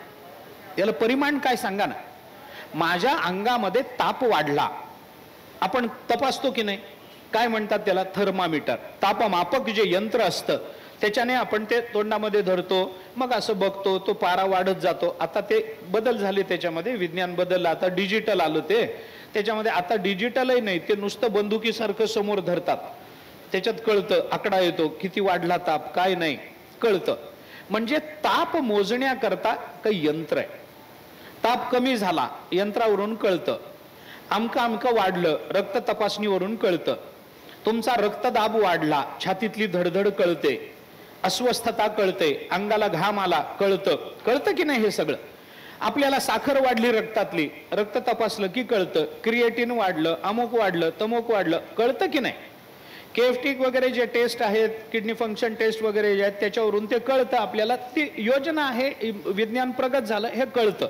याला परिमाण काय सांगा ना. माझ्या अंगामध्ये ताप वाढला, आपण तपासतो की नाही? काय म्हणतात त्याला? थर्मामीटर, तापमापक जे यंत्र असतं त्याच्याने आपण ते तोंडामध्ये धरतो, मग असं बघतो, तो पारा वाढत जातो. आता ते बदल झाले, त्याच्यामध्ये विज्ञान बदललं, आता डिजिटल आलं ते. त्याच्यामध्ये आता डिजिटलही नाही, ते नुसतं बंदुकीसारखं समोर धरतात, त्याच्यात कळतं, आकडा येतो, किती वाढला ताप, काय नाही कळतं. म्हणजे ताप मोजण्याकरता काही यंत्र आहे. ताप कमी झाला यंत्रावरून कळतं, अमकं वाढलं रक्त तपासणीवरून कळतं, तुमचा रक्तदाब वाढला, छातीतली धडधड कळते, अस्वस्थता कळते, अंगाला घाम आला कळतं. कळतं की नाही? हे सगळं आपल्याला साखर वाढली रक्तातली, रक्त तपासलं की कळतं, क्रिएटिन वाढलं, अमुक वाढलं, तमुक वाढलं, कळतं की नाही? केएफटी वगैरे जे टेस्ट आहेत, किडनी फंक्शन टेस्ट वगैरे जे आहेत त्याच्यावरून ते कळतं आपल्याला. ती योजना आहे, विज्ञान प्रगत झालं, हे कळतं.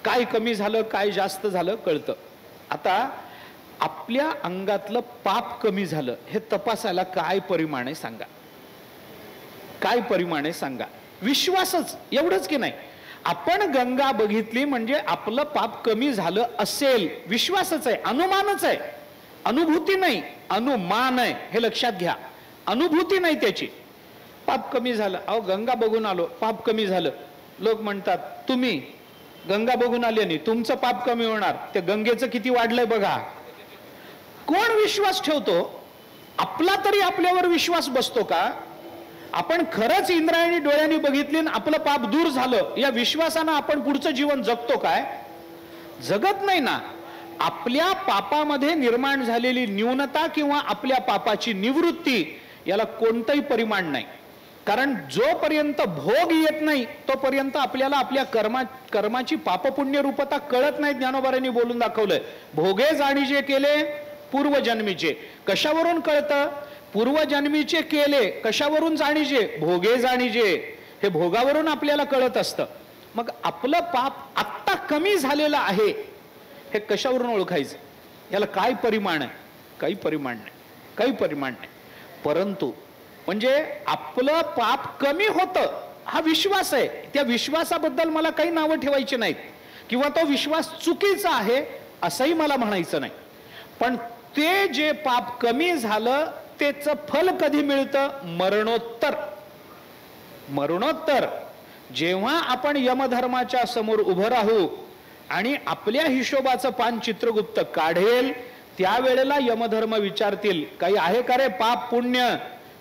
काय कमी झालं, काय जास्त झालं कळतं. आता आपल्या अंगातलं पाप कमी झालं हे तपासायला काय परिमाण आहे सांगा? काय परिमाण आहे सांगा? विश्वासच, एवढंच की नाही? आपण गंगा बघितली म्हणजे आपलं पाप कमी झालं असेल, विश्वासच आहे, अनुमानच आहे, अनुभूती नाही, अनुमान आहे. हे लक्षात घ्या, अनुभूती नाही त्याची. पाप कमी झालं, अहो गंगा बघून आलो, पाप कमी झालं. लोक म्हणतात तुम्ही गंगा बघून आले नाही, तुमचं पाप कमी होणार, ते गंगेचं किती वाढलंय बघा. कोण विश्वास ठेवतो? आपला तरी आपल्यावर विश्वास बसतो का? आपण खरंच इंद्रायणी डोळ्यांनी बघितली आणि आपलं पाप दूर झालं या विश्वासानं आपण पुढचं जीवन जगतो काय? जगत नाही ना. आपल्या पापामध्ये निर्माण झालेली न्यूनता किंवा आपल्या पापाची निवृत्ती याला कोणतंही परिमाण नाही. कारण जोपर्यंत भोग येत नाही तोपर्यंत आपल्याला आपल्या कर्माची पापपुण्य रूपता कळत नाही. ज्ञानोबारांनी बोलून दाखवलंय, भोगे जाणीजे केले पूर्वजन्मीचे. कशावरून कळतं? पूर्वजन्मीचे केले. कशावरून जाणीजे? भोगे जाणीजे. हे भोगावरून आपल्याला कळत असतं. मग आपलं पाप आत्ता कमी झालेलं आहे हे कशावरून ओळखायचं? याला काय परिमाण आहे? काही परिमाण नाही, काही परिमाण नाही. परंतु म्हणजे आपलं पाप कमी होतं हा विश्वास आहे. त्या विश्वासाबद्दल मला काही नावं ठेवायची नाहीत किंवा तो विश्वास चुकीचा आहे असंही मला म्हणायचं नाही. पण ते जे पाप कमी झालं त्याचं फल कधी मिळतं? मरणोत्तर. मरणोत्तर जेव्हा आपण यमधर्माच्या समोर उभं राहू आणि आपल्या हिशोबाचं पान चित्रगुप्त काढेल त्यावेळेला यमधर्म विचारतील काही आहे का रे पाप पुण्य,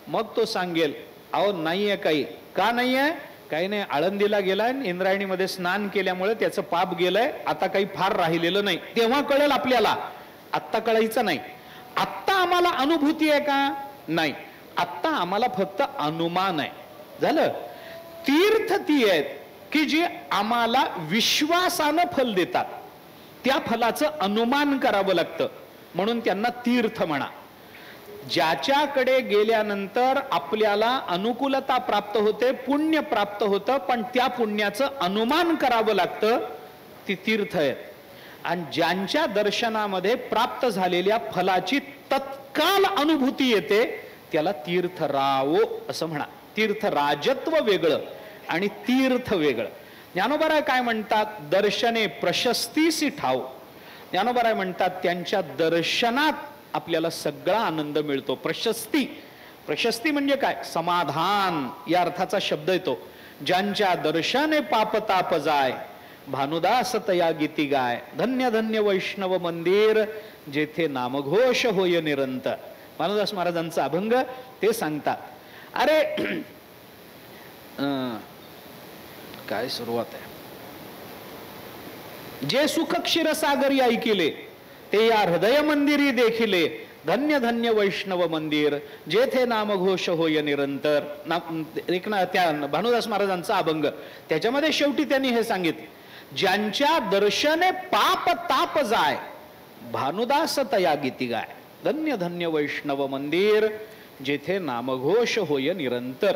मग तो सांगेल अहो नाहीये काही. का नाहीये? काही नाही, आळंदीला गेलाय, इंद्रायणीमध्ये स्नान केल्यामुळे त्याचं पाप गेलंय, आता काही फार राहिलेलं नाही. तेव्हा कळेल आपल्याला, आत्ता कळायचं नाही. आत्ता आम्हाला अनुभूती आहे का? नाही, आत्ता आम्हाला फक्त अनुमान आहे. झालं. तीर्थ ती आहेत की जी आम्हाला विश्वासानं फल देतात, त्या फलाचं अनुमान करावं लागतं, म्हणून त्यांना तीर्थ म्हणा. ज्याच्याकडे गेल्यानंतर आपल्याला अनुकूलता प्राप्त होते, पुण्य प्राप्त होतं, पण त्या पुण्याचं अनुमान करावं लागतं, ती तीर्थ आहे. आणि ज्यांच्या दर्शनामध्ये प्राप्त झालेल्या फलाची तत्काल अनुभूती येते त्याला तीर्थरावो असं म्हणा. तीर्थराजत्व वेगळं आणि तीर्थ वेगळं. ज्ञानोबराय काय म्हणतात? दर्शने प्रशस्तीसी ठाव. ज्ञानोबराय म्हणतात त्यांच्या दर्शनात आपल्याला सगळा आनंद मिळतो. प्रशस्ती, प्रशस्ती म्हणजे काय? समाधान या अर्थाचा शब्द येतो. ज्यांच्या दर्शने पापताप जाय, भानुदास तया गीती गाय, धन्य धन्य वैष्णव मंदिर, जेथे नामघोष होय निरंतर. भानुदास महाराजांचा अभंग ते सांगतात. अरे काय सुरुवात आहे? जे सुख क्षीरसागरी ऐकिले, ते या हृदय मंदिरी देखिले, धन्य धन्य वैष्णव मंदिर, जेथे नामघोष होय निरंतर. त्या भानुदास महाराजांचा अभंग, त्याच्यामध्ये शेवटी त्यांनी हे सांगितलं, ज्यांच्या दर्शने पाप ताप जाय, भानुदास तया गीती गाय, धन्य धन्य वैष्णव मंदिर, जेथे नामघोष होय निरंतर.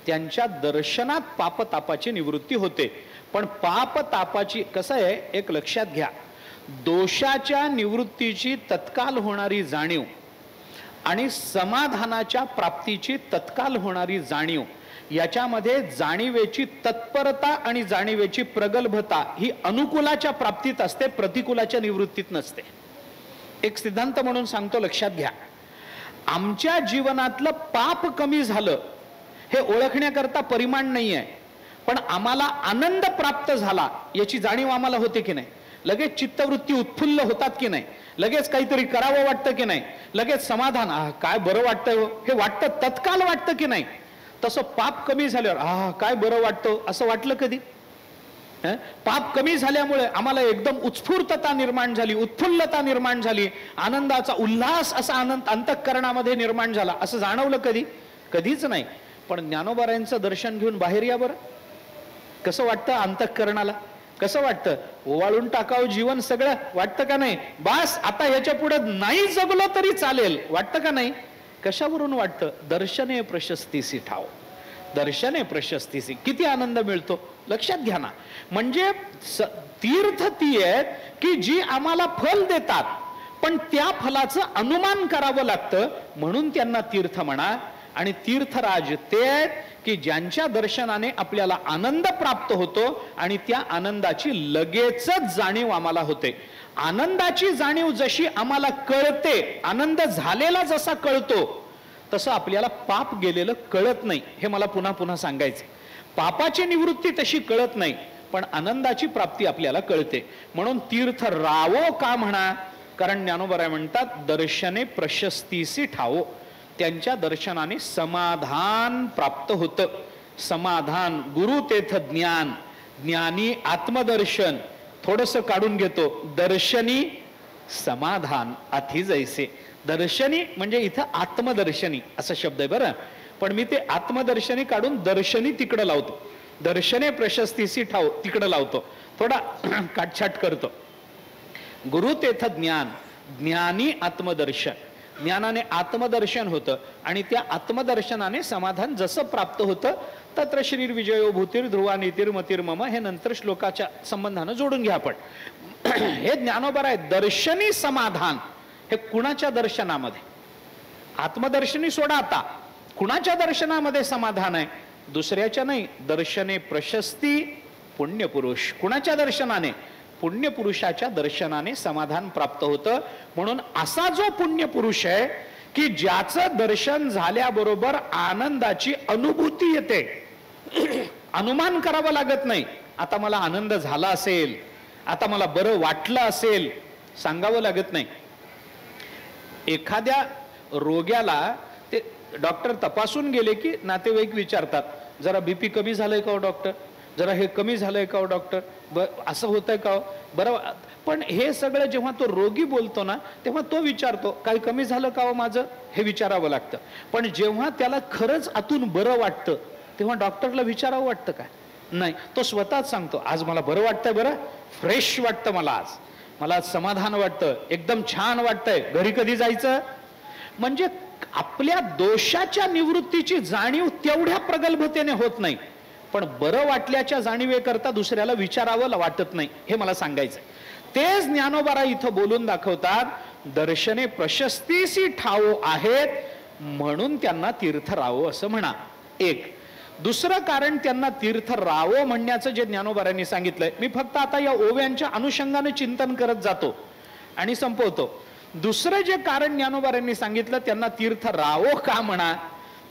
त्यांच्या दर्शनात पापतापाची निवृत्ती होते. पण पापतापाची कसं आहे, एक लक्षात घ्या, दोषाच्या निवृत्तीची तत्काल होणारी जाणीव आणि समाधानाच्या प्राप्तीची तत्काल होणारी जाणीव, याच्यामध्ये जाणीवेची तत्परता आणि जाणीवेची प्रगल्भता ही अनुकूलाच्या प्राप्तीत असते, प्रतिकूलाच्या निवृत्तीत नसते. एक सिद्धांत म्हणून सांगतो, लक्षात घ्या. आमच्या जीवनातलं पाप कमी झालं हे ओळखण्याकरता परिमाण नाही आहे, पण आम्हाला आनंद प्राप्त झाला याची जाणीव आम्हाला होते की नाही? लगेच चित्तवृत्ती उत्फुल्ल होतात की नाही? लगेच काहीतरी करावं वाटतं की नाही? लगेच समाधान, काय बरं वाटतं हे वाटतं, तत्काल वाटतं की नाही? तसं पाप कमी झाल्यावर काय बरं वाटतं असं वाटलं कधी? पाप कमी झाल्यामुळे आम्हाला एकदम उत्स्फूर्तता निर्माण झाली, उत्फुल्लता निर्माण झाली, आनंदाचा उल्हास असा आनंद अंतःकरणामध्ये निर्माण झाला असं जाणवलं कधी? कधीच नाही. पण ज्ञानोबारायांचं दर्शन घेऊन बाहेर या बरं, कसं वाटतं अंतःकरणाला? कसं वाटतं? ओवाळून टाकावं जीवन सगळं, वाटतं का नाही? बास आता ह्याच्या पुढे नाही जगलो तरी चालेल, वाटतं का नाही? कशावरून वाटतं? दर्शने प्रशस्तीसी ठाव. दर्शने प्रशस्तीसी, किती आनंद मिळतो लक्षात घ्या ना. म्हणजे तीर्थ ती आहेत की जी आम्हाला फल देतात, पण त्या फलाचं अनुमान करावं लागतं, म्हणून त्यांना तीर्थ म्हणा. आणि तीर्थराज ते आहेत की ज्यांच्या दर्शनाने आपल्याला आनंद प्राप्त होतो आणि त्या आनंदाची लगेचच जाणीव आम्हाला होते. आनंदाची जाणीव जशी आम्हाला कळते, आनंद झालेला जसा कळतो, तसं आपल्याला पाप गेलेलं कळत नाही. हे मला पुन्हा पुन्हा सांगायचं. पापाची निवृत्ती तशी कळत नाही, पण आनंदाची प्राप्ती आपल्याला कळते. म्हणून तीर्थ रावो का म्हणा? कारण ज्ञानोबराय म्हणतात दर्शने प्रशस्तीसी ठावो. त्यांच्या दर्शनाने समाधान प्राप्त होतं. समाधान, गुरु तेथ ज्ञान, ज्ञानी आत्मदर्शन. थोडस काढून घेतो, दर्शनी समाधान अथी जैसे. दर्शनी म्हणजे इथं आत्मदर्शनी असा शब्द आहे बरं, पण मी ते आत्मदर्शनी काढून दर्शनी तिकडं लावतो. दर्शने प्रशस्तीसी ठाव तिकडं लावतो, थोडा काटछाट करतो. गुरु तेथ ज्ञान, ज्ञानी आत्मदर्शन. ज्ञानाने आत्मदर्शन होतं आणि त्या आत्मदर्शनाने समाधान जसं प्राप्त होतं, तत्र शरीर विजयो भूतीर ध्रुवा नीतीर मतीर मम. हे नंतर श्लोकाच्या संबंधानं जोडून घ्या आपण. हे ज्ञानोबर आहे. दर्शनी समाधान हे कुणाच्या दर्शनामध्ये? आत्मदर्शनी सोडा आता, कुणाच्या दर्शनामध्ये समाधान आहे? दुसऱ्याच्या नाही. दर्शने प्रशस्ती पुण्यपुरुष. कुणाच्या दर्शनाने? पुण्यपुरुषाच्या दर्शनाने समाधान प्राप्त होतं. म्हणून असा जो पुण्यपुरुष आहे की ज्याचं दर्शन झाल्याबरोबर आनंदाची अनुभूती येते, अनुमान करावं लागत नाही. आता मला आनंद झाला असेल, आता मला बरं वाटलं असेल, सांगावं लागत नाही. एखाद्या रोग्याला ते डॉक्टर तपासून गेले की नातेवाईक विचारतात, जरा बीपी कमी झालंय का हो डॉक्टर, जरा हे कमी झालंय का हो डॉक्टर, असं होतंय का हो बरं. पण हे सगळं जेव्हा तो रोगी बोलतो ना तेव्हा तो विचारतो काही कमी झालं का हो माझं, हे विचारावं लागतं. पण जेव्हा त्याला खरंच आतून बरं वाटतं तेव्हा डॉक्टरला विचारावं वाटतं का, नाही. तो स्वतःच सांगतो, आज मला बरं वाटतंय, बरं फ्रेश वाटतं मला आज समाधान वाटतं, एकदम छान वाटतंय, घरी कधी जायचं. म्हणजे आपल्या दोषाच्या निवृत्तीची जाणीव तेवढ्या प्रगल्भतेने होत नाही, पण बरं वाटल्याच्या जाणीवेकरता दुसऱ्याला विचारावं वाटत नाही, हे मला सांगायचंय. तेच ज्ञानोबा इथं बोलून दाखवतात, दर्शने प्रशस्तीसी ठावो आहेत म्हणून त्यांना तीर्थ रावो असं म्हणा. एक दुसरं कारण त्यांना तीर्थ रावो म्हणण्याचं जे ज्ञानोबारांनी सांगितलंय, मी फक्त आता या ओव्यांच्या अनुषंगाने चिंतन करत जातो आणि संपवतो. दुसरं जे कारण ज्ञानोबारांनी सांगितलं त्यांना तीर्थ रावो का म्हणा,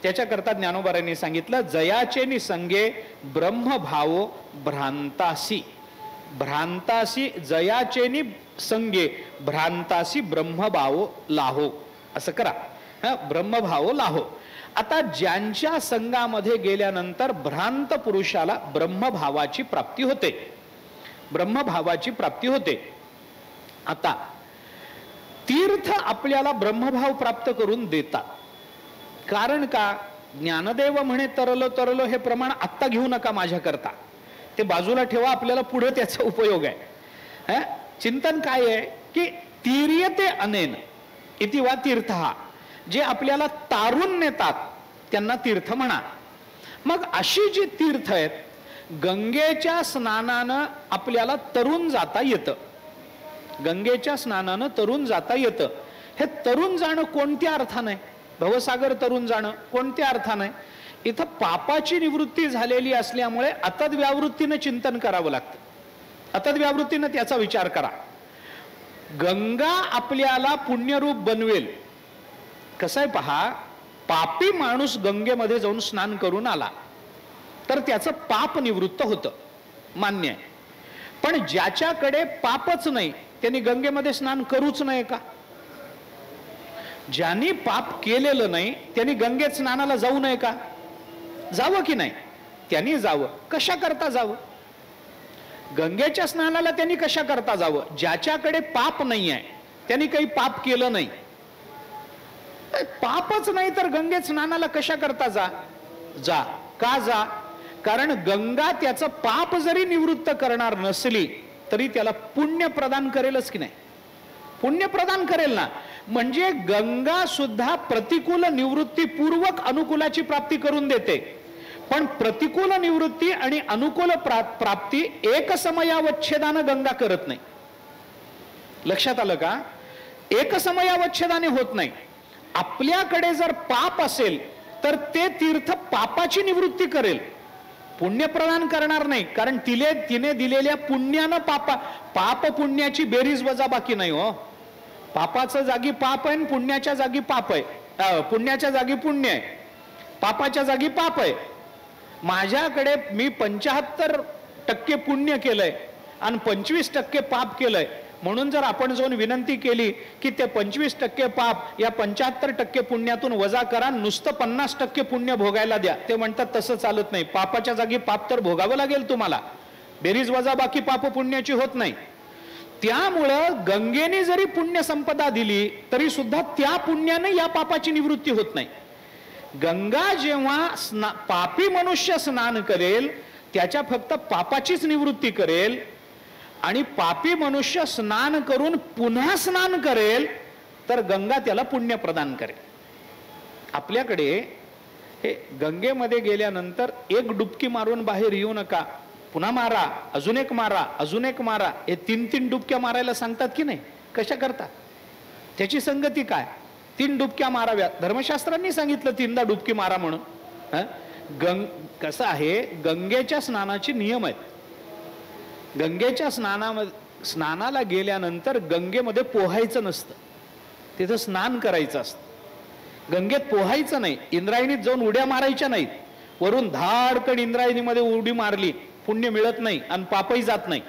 त्याच्याकरता ज्ञानोबारांनी सांगितलं, जयाचे नि संगे ब्रह्मभावो भ्रांतासी, भ्रांतासी जयाचे नि संगे भ्रांतासी ब्रह्मभावो लाहो, असं करा, ब्रह्मभावो लाहो. आता ज्यांच्या संघामध्ये गेल्यानंतर भ्रांत पुरुषाला ब्रह्मभावाची प्राप्ती होते, ब्रह्मभावाची प्राप्ती होते. आता तीर्थ आपल्याला ब्रह्मभाव प्राप्त करून देतात. कारण का, ज्ञानदेव म्हणे तरलो तरलो हे प्रमाण आत्ता घेऊ नका माझ्याकरता, ते बाजूला ठेवा, आपल्याला पुढे त्याचा उपयोग आहे. चिंतन काय आहे की तीर्यते अनेन इति वा तीर्थ, जे आपल्याला तारून नेतात त्यांना तीर्थ म्हणा. मग अशी जी तीर्थ आहेत, गंगेच्या स्नानानं आपल्याला तरुण जाता येतं, गंगेच्या स्नानानं तरुण जाता येतं. हे तरुण जाणं कोणत्या अर्थाने, भवसागर तरुण जाणं कोणत्या अर्थाने, इथं पापाची निवृत्ती झालेली असल्यामुळे अतद व्यावृत्तीनं चिंतन करावं लागतं, अतद व्यावृत्तीनं त्याचा विचार करा. गंगा आपल्याला पुण्यरूप बनवेल. कसं आहे पहा, पापी माणूस गंगेमध्ये जाऊन स्नान करून आला तर त्याचं पाप निवृत्त होतं, मान्य आहे. पण ज्याच्याकडे पापच नाही त्यांनी गंगेमध्ये स्नान करूच नये का? ज्यांनी पाप केलेलं नाही त्यांनी गंगेत स्नानाला जाऊ नये का? जावं की नाही? त्यांनी जावं. कशा करता जावं? गंगेच्या स्नानाला त्यांनी कशा करता जावं? ज्याच्याकडे पाप नाही आहे, त्यांनी काही पाप केलं नाही, पापच नाही तर गंगेत स्नानाला कशा करता जा. का जा? कारण गंगा त्याचं पाप जरी निवृत्त करणार नसली तरी त्याला पुण्य प्रदान करेलच की नाही? पुण्य प्रदान करेल ना. म्हणजे गंगा सुद्धा प्रतिकूल निवृत्तीपूर्वक अनुकूलाची प्राप्ती करून देते, पण प्रतिकूल निवृत्ती आणि अनुकूल प्राप्ती एक समयावच्छेदानं गंगा करत नाही. लक्षात आलं का? एक समयावच्छेदाने होत नाही. आपल्याकडे जर पाप असेल तर ते तीर्थ पापाची निवृत्ती करेल, पुण्य प्रदान करणार नाही. कारण तिने दिलेल्या पुण्यानं पाप पुण्याची बेरीज वजाबाकी नाही हो. पापाच्या जागी पाप आहे, पुण्याच्या जागी पाप आहे, पुण्याच्या जागी पुण्य आहे, पापाच्या जागी पाप आहे. माझ्याकडे मी 75% पुण्य केलंय आणि 25% पाप केलंय, म्हणून जर आपण जाऊन विनंती केली की ते 25% पाप या 75% पुण्यातून वजा करा, नुसतं 50% पुण्य भोगायला द्या, ते म्हणतात तसं चालत नाही. पापाच्या जागी पाप तर भोगावं लागेल तुम्हाला, बेरीज वजा बाकी पाप पुण्याची होत नाही. त्यामुळं गंगेने जरी पुण्य संपदा दिली तरी सुद्धा त्या पुण्याने या पापाची निवृत्ती होत नाही. गंगा जेव्हा पापी मनुष्य स्नान करेल त्याच्या फक्त पापाचीच निवृत्ती करेल, आणि पापी मनुष्य स्नान करून पुन्हा स्नान करेल तर गंगा त्याला पुण्य प्रदान करेल. आपल्याकडे हे गंगेमध्ये गेल्यानंतर एक डुबकी मारून बाहेर येऊ नका, पुन्हा मारा, अजून एक मारा, अजून एक मारा, हे 3-3 डुबक्या मारायला सांगतात की नाही? कशा करता? त्याची संगती काय? 3 डुबक्या माराव्या. धर्मशास्त्रांनी सांगितलं 3दा डुबकी मारा म्हणून. कसं आहे, गंगेच्या स्नानाचे नियम आहेत. गंगेच्या स्नानाला गेल्यानंतर गंगेमध्ये पोहायचं नसतं, तिथं स्नान करायचं असतं. गंगेत पोहायचं नाही, इंद्रायणीत जाऊन उड्या मारायच्या नाहीत. वरून धाडकन इंद्रायणीमध्ये उडी मारली पुण्य मिळत नाही आणि पापही जात नाही,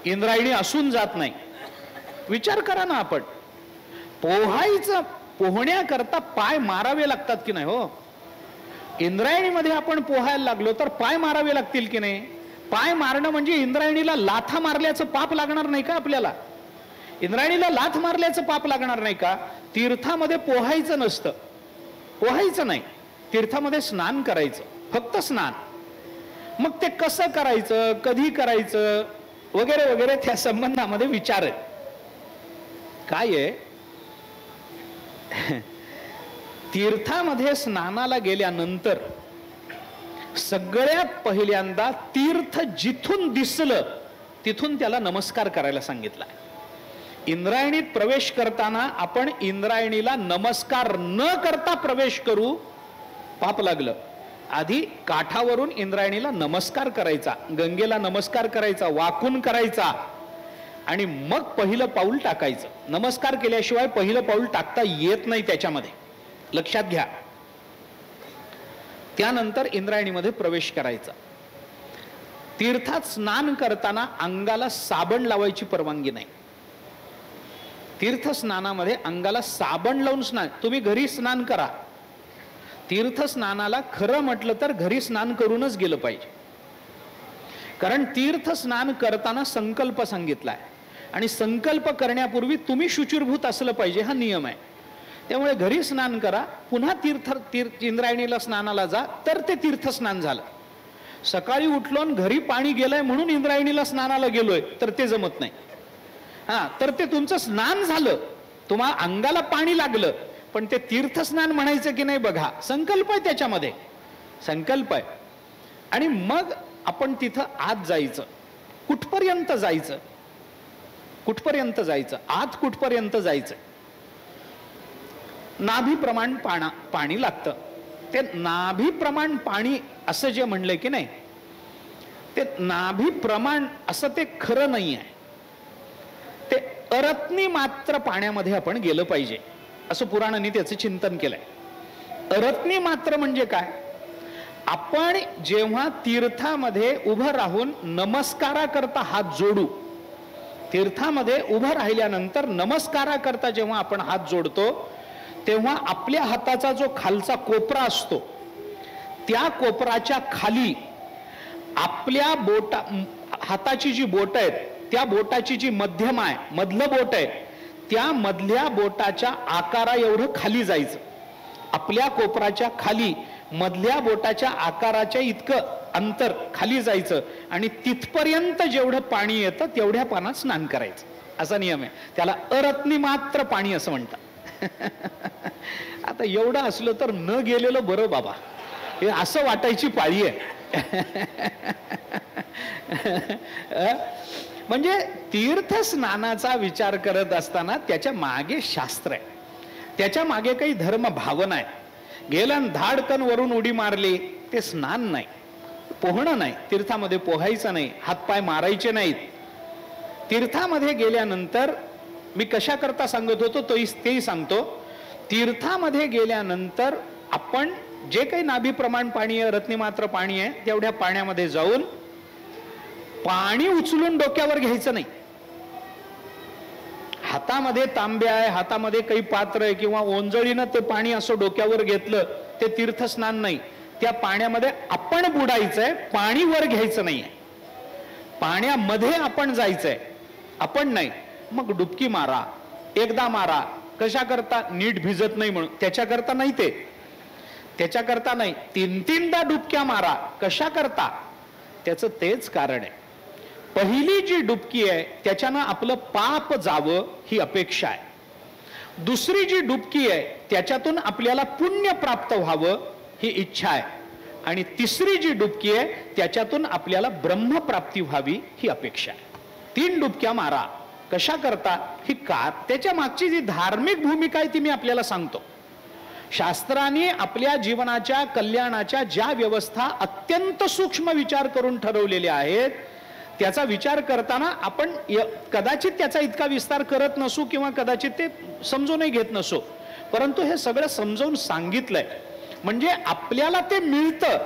इंद्रायणी असून जात नाही. विचार करा ना आपण. पोहण्याकरता पाय मारावे लागतात की नाही हो? इंद्रायणीमध्ये आपण पोहायला लागलो तर पाय मारावे लागतील की नाही? पाय मारणं म्हणजे इंद्रायणीला लाथा मारल्याचं पाप लागणार नाही का आपल्याला? इंद्रायणीला लाथ मारल्याचं पाप लागणार नाही का? तीर्थामध्ये पोहायचं नसतं, पोहायचं नाही, तीर्थामध्ये स्नान करायचं, फक्त स्नान. मग ते कसं करायचं, कधी करायचं वगैरे वगैरे त्या संबंधामध्ये विचार आहे. काय आहे, तीर्थामध्ये स्नानाला गेल्यानंतर सगळ्यात पहिल्यांदा तीर्थ जिथून दिसलं तिथून त्याला नमस्कार करायला सांगितला. इंद्रायणीत प्रवेश करताना आपण इंद्रायणीला नमस्कार न करता प्रवेश करू, पाप लागलं. आधी काठावरून इंद्रायणीला नमस्कार करायचा, गंगेला नमस्कार करायचा, वाकून करायचा, आणि मग पहिलं पाऊल टाकायचं. नमस्कार केल्याशिवाय पहिलं पाऊल टाकता येत नाही त्याच्यामध्ये, लक्षात घ्या. त्यानंतर इंद्रायणीमध्ये प्रवेश करायचा. तीर्थात स्नान करताना अंगाला साबण लावायची परवानगी नाही. तीर्थ स्नानामध्ये अंगाला साबण लावून स्नान, तुम्ही घरी स्नान करा. तीर्थ स्नानाला खरं म्हटलं तर घरी स्नान करूनच गेलं पाहिजे, कारण तीर्थ स्नान करताना संकल्प सांगितलाय आणि संकल्प करण्यापूर्वी तुम्ही शुचिर्भूत असलं पाहिजे, हा नियम आहे. त्यामुळे घरी स्नान करा, पुन्हा इंद्रायणीला स्नानाला जा, तर ते तीर्थ स्नान झालं. सकाळी उठलो घरी पाणी गेलंय म्हणून इंद्रायणीला स्नानाला गेलोय तर ते जमत नाही. तर ते तुमचं स्नान झालं, तुम्हाला अंगाला पाणी लागलं, पण ते तीर्थ स्नान म्हणायचं की नाही बघा. संकल्प आहे त्याच्यामध्ये, संकल्प आहे. आणि मग आपण तिथं आत जायचं. कुठपर्यंत जायचं, कुठपर्यंत जायचं, आत कुठपर्यंत जायचं? नाभीप्रमाण पाणी लागतं. ते नाभीप्रमाण पाणी असं जे म्हणलंय की नाही, ते नाभीप्रमाण असं ते खरं नाही आहे. ते अरत्नी मात्र पाण्यामध्ये आपण गेलं पाहिजे असं पुराणांनी त्याचं चिंतन केलंय. अरत्नी मात्र म्हणजे काय? आपण जेव्हा तीर्थामध्ये उभं राहून नमस्काराकरता हात जोडू, तीर्थामध्ये उभं राहिल्यानंतर नमस्काराकरता जेव्हा आपण हात जोडतो तेव्हा आपल्या हाताचा जो खालचा कोपरा असतो त्या कोपराच्या खाली आपल्या हाताची जी बोट आहेत त्या बोटाची जी मध्यम आहे, मधलं बोट आहे, त्या मधल्या बोटाच्या आकारा एवढं खाली जायचं. आपल्या कोपराच्या खाली मधल्या बोटाच्या आकाराच्या इतकं अंतर खाली जायचं आणि तिथपर्यंत जेवढं पाणी येतं तेवढ्या पाण्यात स्नान करायचं, असा नियम आहे. त्याला अरत्नी मात्र पाणी असं म्हणतात. आता एवढं असलं तर न गेलेलं बरं बाबा, हे असं वाटायची पाळी आहे. म्हणजे तीर्थ स्नानाचा विचार करत असताना त्याच्या मागे शास्त्र आहे, त्याच्या मागे काही धर्म भावना आहे. गेलं धाडकन वरून उडी मारली, ते स्नान नाही, पोहणं नाही. तीर्थामध्ये पोहायचं नाही, हातपाय मारायचे नाहीत. तीर्थामध्ये गेल्यानंतर मी कशा करता सांगत होतो तेही सांगतो. तीर्थामध्ये गेल्यानंतर आपण जे काही नाभीप्रमाण पाणी आहे, रत्नीमात्र पाणी आहे, तेवढ्या पाण्यामध्ये जाऊन पाणी उचलून डोक्यावर घ्यायचं नाही. हातामध्ये तांब्या आहे, हातामध्ये काही पात्र आहे किंवा ओंजळीनं ते पाणी असं डोक्यावर घेतलं, ते तीर्थस्नान नाही. त्या पाण्यामध्ये आपण बुडायचंय, पाणी वर घ्यायचं नाहीये. पाण्यामध्ये आपण जायचंय, आपण नाही. मग डुबकी मारा, एकदा मारा. कशा करता? नीट भिजत नाही म्हणून, त्याच्याकरता नाही. त्याच्याकरता नाही. 3-3दा डुबक्या मारा. कशा करता? त्याचं तेच कारण आहे. पहिली जी डुबकी आहे त्याच्यानं आपलं पाप जावं ही अपेक्षा आहे. दुसरी जी डुबकी आहे त्याच्यातून आपल्याला पुण्य प्राप्त व्हावं ही इच्छा आहे. आणि तिसरी जी डुबकी आहे त्याच्यातून आपल्याला ब्रह्मप्राप्ती व्हावी ही अपेक्षा आहे. 3 डुबक्या मारा. कशा करता? ही त्याच्या मागची जी धार्मिक भूमिका आहे ती मी आपल्याला सांगतो. शास्त्राने आपल्या जीवनाच्या कल्याणाच्या ज्या व्यवस्था अत्यंत सूक्ष्म विचार करून ठरवलेल्या आहेत, त्याचा विचार करताना आपण कदाचित त्याचा इतका विस्तार करत नसू किंवा कदाचित ते समजूनही घेत नसू, परंतु हे सगळं समजावून सांगितलंय म्हणजे आपल्याला ते मिळतं.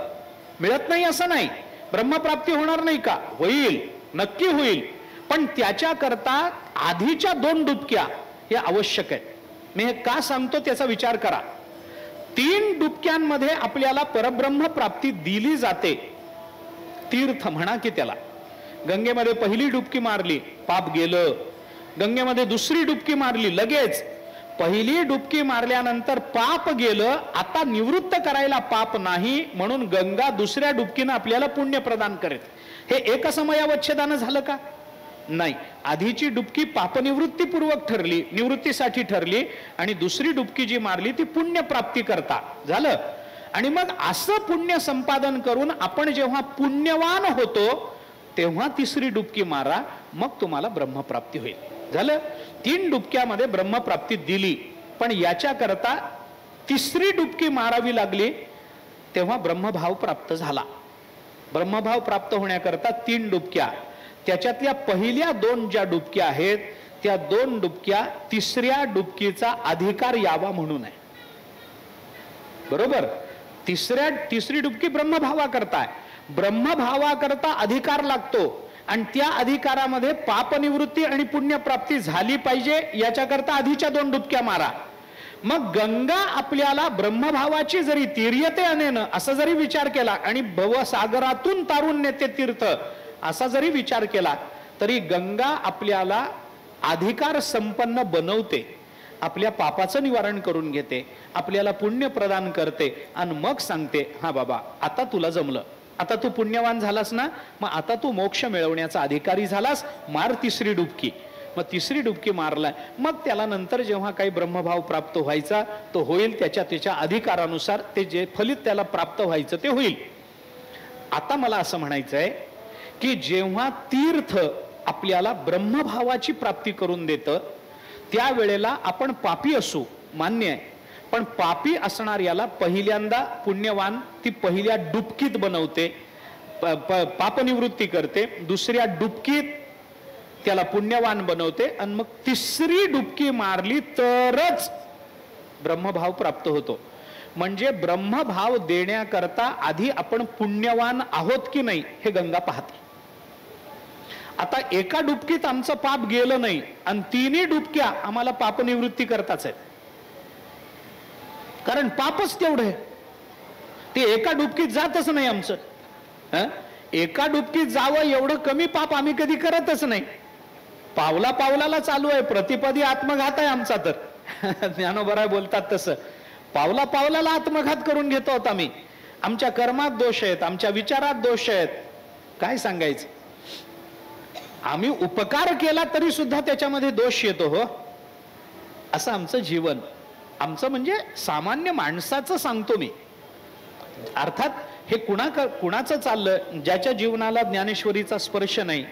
मिळत नाही असं नाही. ब्रह्मप्राप्ती होणार नाही का? होईल, नक्की होईल. पण त्याच्या करता आधीच्या 2 डुबक्या हे आवश्यक आहेत. मी हे का सांगतो त्याचा विचार करा. 3 डुबक्यांमध्ये आपल्याला परब्रह्म प्राप्ती दिली जाते. तीर्थ म्हणा की त्याला. गंगेमध्ये पहिली डुबकी मारली, पाप गेलं. गंगेमध्ये दुसरी डुबकी मारली, लगेच. पहिली डुबकी मारल्यानंतर पाप गेलं, आता निवृत्त करायला पाप नाही, म्हणून गंगा दुसऱ्या डुबकीनं आपल्याला पुण्य प्रदान करेल. हे एकसमयावच्छेदानं झालं का? नाही. आधीची डुबकी पापनिवृत्तीपूर्वक ठरली, निवृत्तीसाठी ठरली, आणि दुसरी डुबकी जी मारली ती पुण्य प्राप्ती करता झालं. आणि मग असं पुण्य संपादन करून आपण जेव्हा पुण्यवान होतो तेव्हा तिसरी डुबकी मारा, मग तुम्हाला ब्रह्मप्राप्ती होईल. झालं. 3 डुबक्यामध्ये ब्रह्मप्राप्ती दिली, पण याच्याकरता तिसरी डुबकी मारावी लागली, तेव्हा ब्रह्मभाव प्राप्त झाला. ब्रह्मभाव प्राप्त होण्याकरता 3 डुबक्या, त्याच्यातल्या पहिल्या 2 ज्या डुबक्या आहेत त्या 2 डुबक्या तिसऱ्या डुबकीचा अधिकार यावा म्हणून आहे. बरोबर. तिसरी डुबकी ब्रह्मभावाकरता, ब्रह्मभावाकरता अधिकार लागतो, आणि त्या अधिकारामध्ये पापनिवृत्ती आणि पुण्यप्राप्ती झाली पाहिजे, याच्याकरता आधीच्या 2 डुबक्या मारा. मग गंगा आपल्याला ब्रह्मभावाची जरी तीर्यते अनेनं असा जरी विचार केला, आणि भवसागरातून तारून नेते तीर्थ असा जरी विचार केला, तरी गंगा आपल्याला अधिकार संपन्न बनवते, आपल्या पापाचं निवारण करून घेते, आपल्याला पुण्य प्रदान करते, आणि मग सांगते, हा बाबा आता तुला जमलं, आता तू पुण्यवान झालास ना, मग आता तू मोक्ष मिळवण्याचा अधिकारी झालास, मार तिसरी डुबकी. मग तिसरी डुबकी मारलाय, मग त्याला नंतर जेव्हा काही ब्रह्मभाव प्राप्त व्हायचा तो होईल, त्याच्या अधिकारानुसार ते जे फलित त्याला प्राप्त व्हायचं ते होईल. आता मला असं म्हणायचं आहे की जेव्हा तीर्थ आपल्याला ब्रह्मभावाची प्राप्ती करून देतं, त्यावेळेला आपण पापी असू, मान्य आहे, पण पापी असणार याला पहिल्यांदा पुण्यवान ती पहिल्या डुबकीत बनवते, पापनिवृत्ती करते, दुसऱ्या डुबकीत त्याला पुण्यवान बनवते, आणि मग तिसरी डुबकी मारली तरच ब्रह्मभाव प्राप्त होतो. म्हणजे ब्रह्मभाव देण्याकरता आधी आपण पुण्यवान आहोत की नाही हे गंगा पाहते. आता एका डुबकीत आमचं पाप गेलं नाही, आणि 3 डुबक्या आम्हाला पापनिवृत्ती करताच आहेत, कारण पापच तेवढं आहे. ते एका डुबकीत जातच नाही आमचं. एका डुबकीत जावं एवढं कमी पाप आम्ही कधी करतच नाही. पावला पावलाला चालू आहे, प्रतिपदी आत्मघात आहे आमचा. तर ज्ञानोबराय बोलतात तसं पावला पावलाला आत्मघात करून घेतो आहोत आम्ही. आमच्या कर्मात दोष आहेत, आमच्या विचारात दोष आहेत. काय सांगायचं, आम्ही उपकार केला तरी सुद्धा त्याच्यामध्ये दोष येतो. हो, असं आमचं जीवन, आमचं म्हणजे सामान्य माणसाचं सांगतो मी. अर्थात हे कुणाचं चाललं, ज्याच्या जीवनाला ज्ञानेश्वरीचा स्पर्श नाही,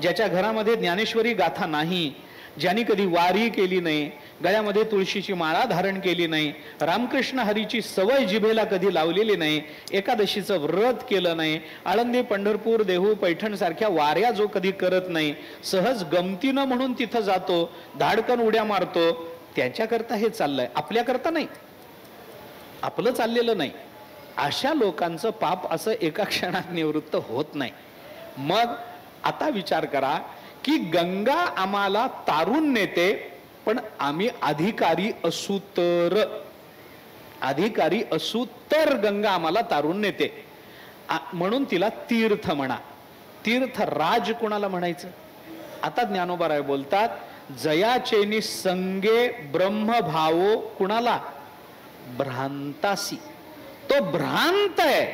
ज्याच्या घरामध्ये ज्ञानेश्वरी गाथा नाही, ज्यांनी कधी वारी केली नाही, गळ्यामध्ये तुळशीची माळा धारण केली नाही, रामकृष्ण हरीची सवय जिभेला कधी लावलेली नाही, एकादशीचं व्रत केलं नाही, आळंदी पंढरपूर देहू पैठण सारख्या वाऱ्या जो कधी करत नाही, सहज गमतीनं म्हणून तिथं जातो, धाडकन उड्या मारतो, त्याच्याकरता हे चाललंय, आपल्याकरता नाही, आपलं चाललेलं नाही. अशा लोकांचं पाप असं एका क्षणात निवृत्त होत नाही. मग आता विचार करा की गंगा आम्हाला तारून नेते, पण आम्ही अधिकारी असू तर गंगा आम्हाला तारून नेते, म्हणून तिला तीर्थ म्हणा. तीर्थ राज कोणाला म्हणायचं? आता ज्ञानोबाराय बोलतात, जयाचेनी संगे ब्रह्मभावो कुणाला? भ्रांतासी. तो भ्रांत आहे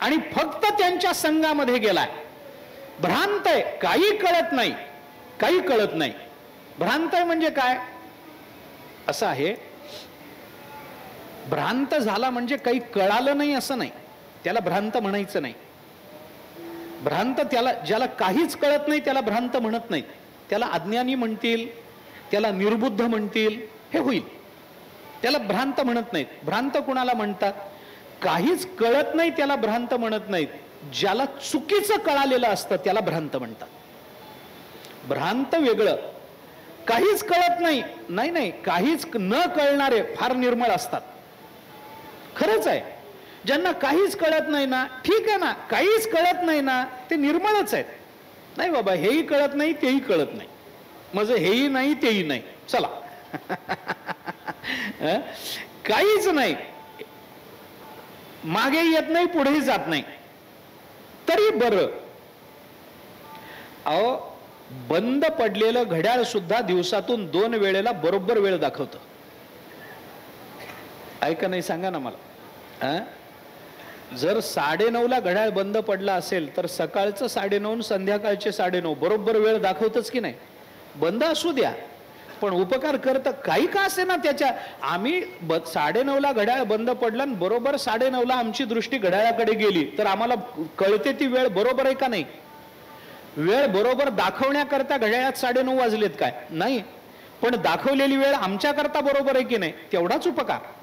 आणि फक्त त्यांच्या संघामध्ये गेलाय. भ्रांत आहे, काही कळत नाही, काही कळत नाही. भ्रांत आहे म्हणजे काय? असं आहे, भ्रांत झाला म्हणजे काही कळालं नाही असं नाही, त्याला भ्रांत म्हणायचं नाही. भ्रांत त्याला, ज्याला काहीच कळत नाही त्याला भ्रांत म्हणत नाहीत, त्याला अज्ञानी म्हणतील, त्याला निर्बुद्ध म्हणतील, हे होईल, त्याला भ्रांत म्हणत नाहीत. भ्रांत कुणाला म्हणतात? काहीच कळत नाही त्याला भ्रांत म्हणत नाहीत, ज्याला चुकीचं कळालेलं असतं त्याला भ्रांत म्हणतात. भ्रांत वेगळं, काहीच कळत नाही, नाही नाही, काहीच न कळणारे फार निर्मळ असतात. खरंच आहे, ज्यांना काहीच कळत नाही ना, ठीक आहे ना, काहीच कळत नाही ना, ते निर्मळच आहेत. नाही बाबा, हेही कळत नाही तेही कळत नाही, माझं हेही नाही तेही नाही, चला काहीच नाही, मागे येत नाही, पुढेही जात नाही, तरी बरं. अहो, बंद पडलेलं घड्याळ सुद्धा दिवसातून 2 वेळेला बरोबर वेळ दाखवतं. ऐका नाही, सांगा ना मला. जर 9:30ला घड्याळ बंद पडला असेल तर सकाळचं 9:30 संध्याकाळचे 9:30 बरोबर वेळ दाखवतच की नाही? बंद असू द्या, पण उपकार करत काही का असे ना त्याच्या. आम्ही 9:30ला घड्याळ बंद पडला आणि बरोबर 9:30ला आमची दृष्टी घड्याळाकडे गेली तर आम्हाला कळते ती वेळ बरोबर आहे का नाही? वेळ बरोबर दाखवण्याकरता घड्याळात 9:30 वाजलेत काय? नाही, पण दाखवलेली वेळ आमच्याकरता बरोबर आहे की नाही? तेवढाच उपकार.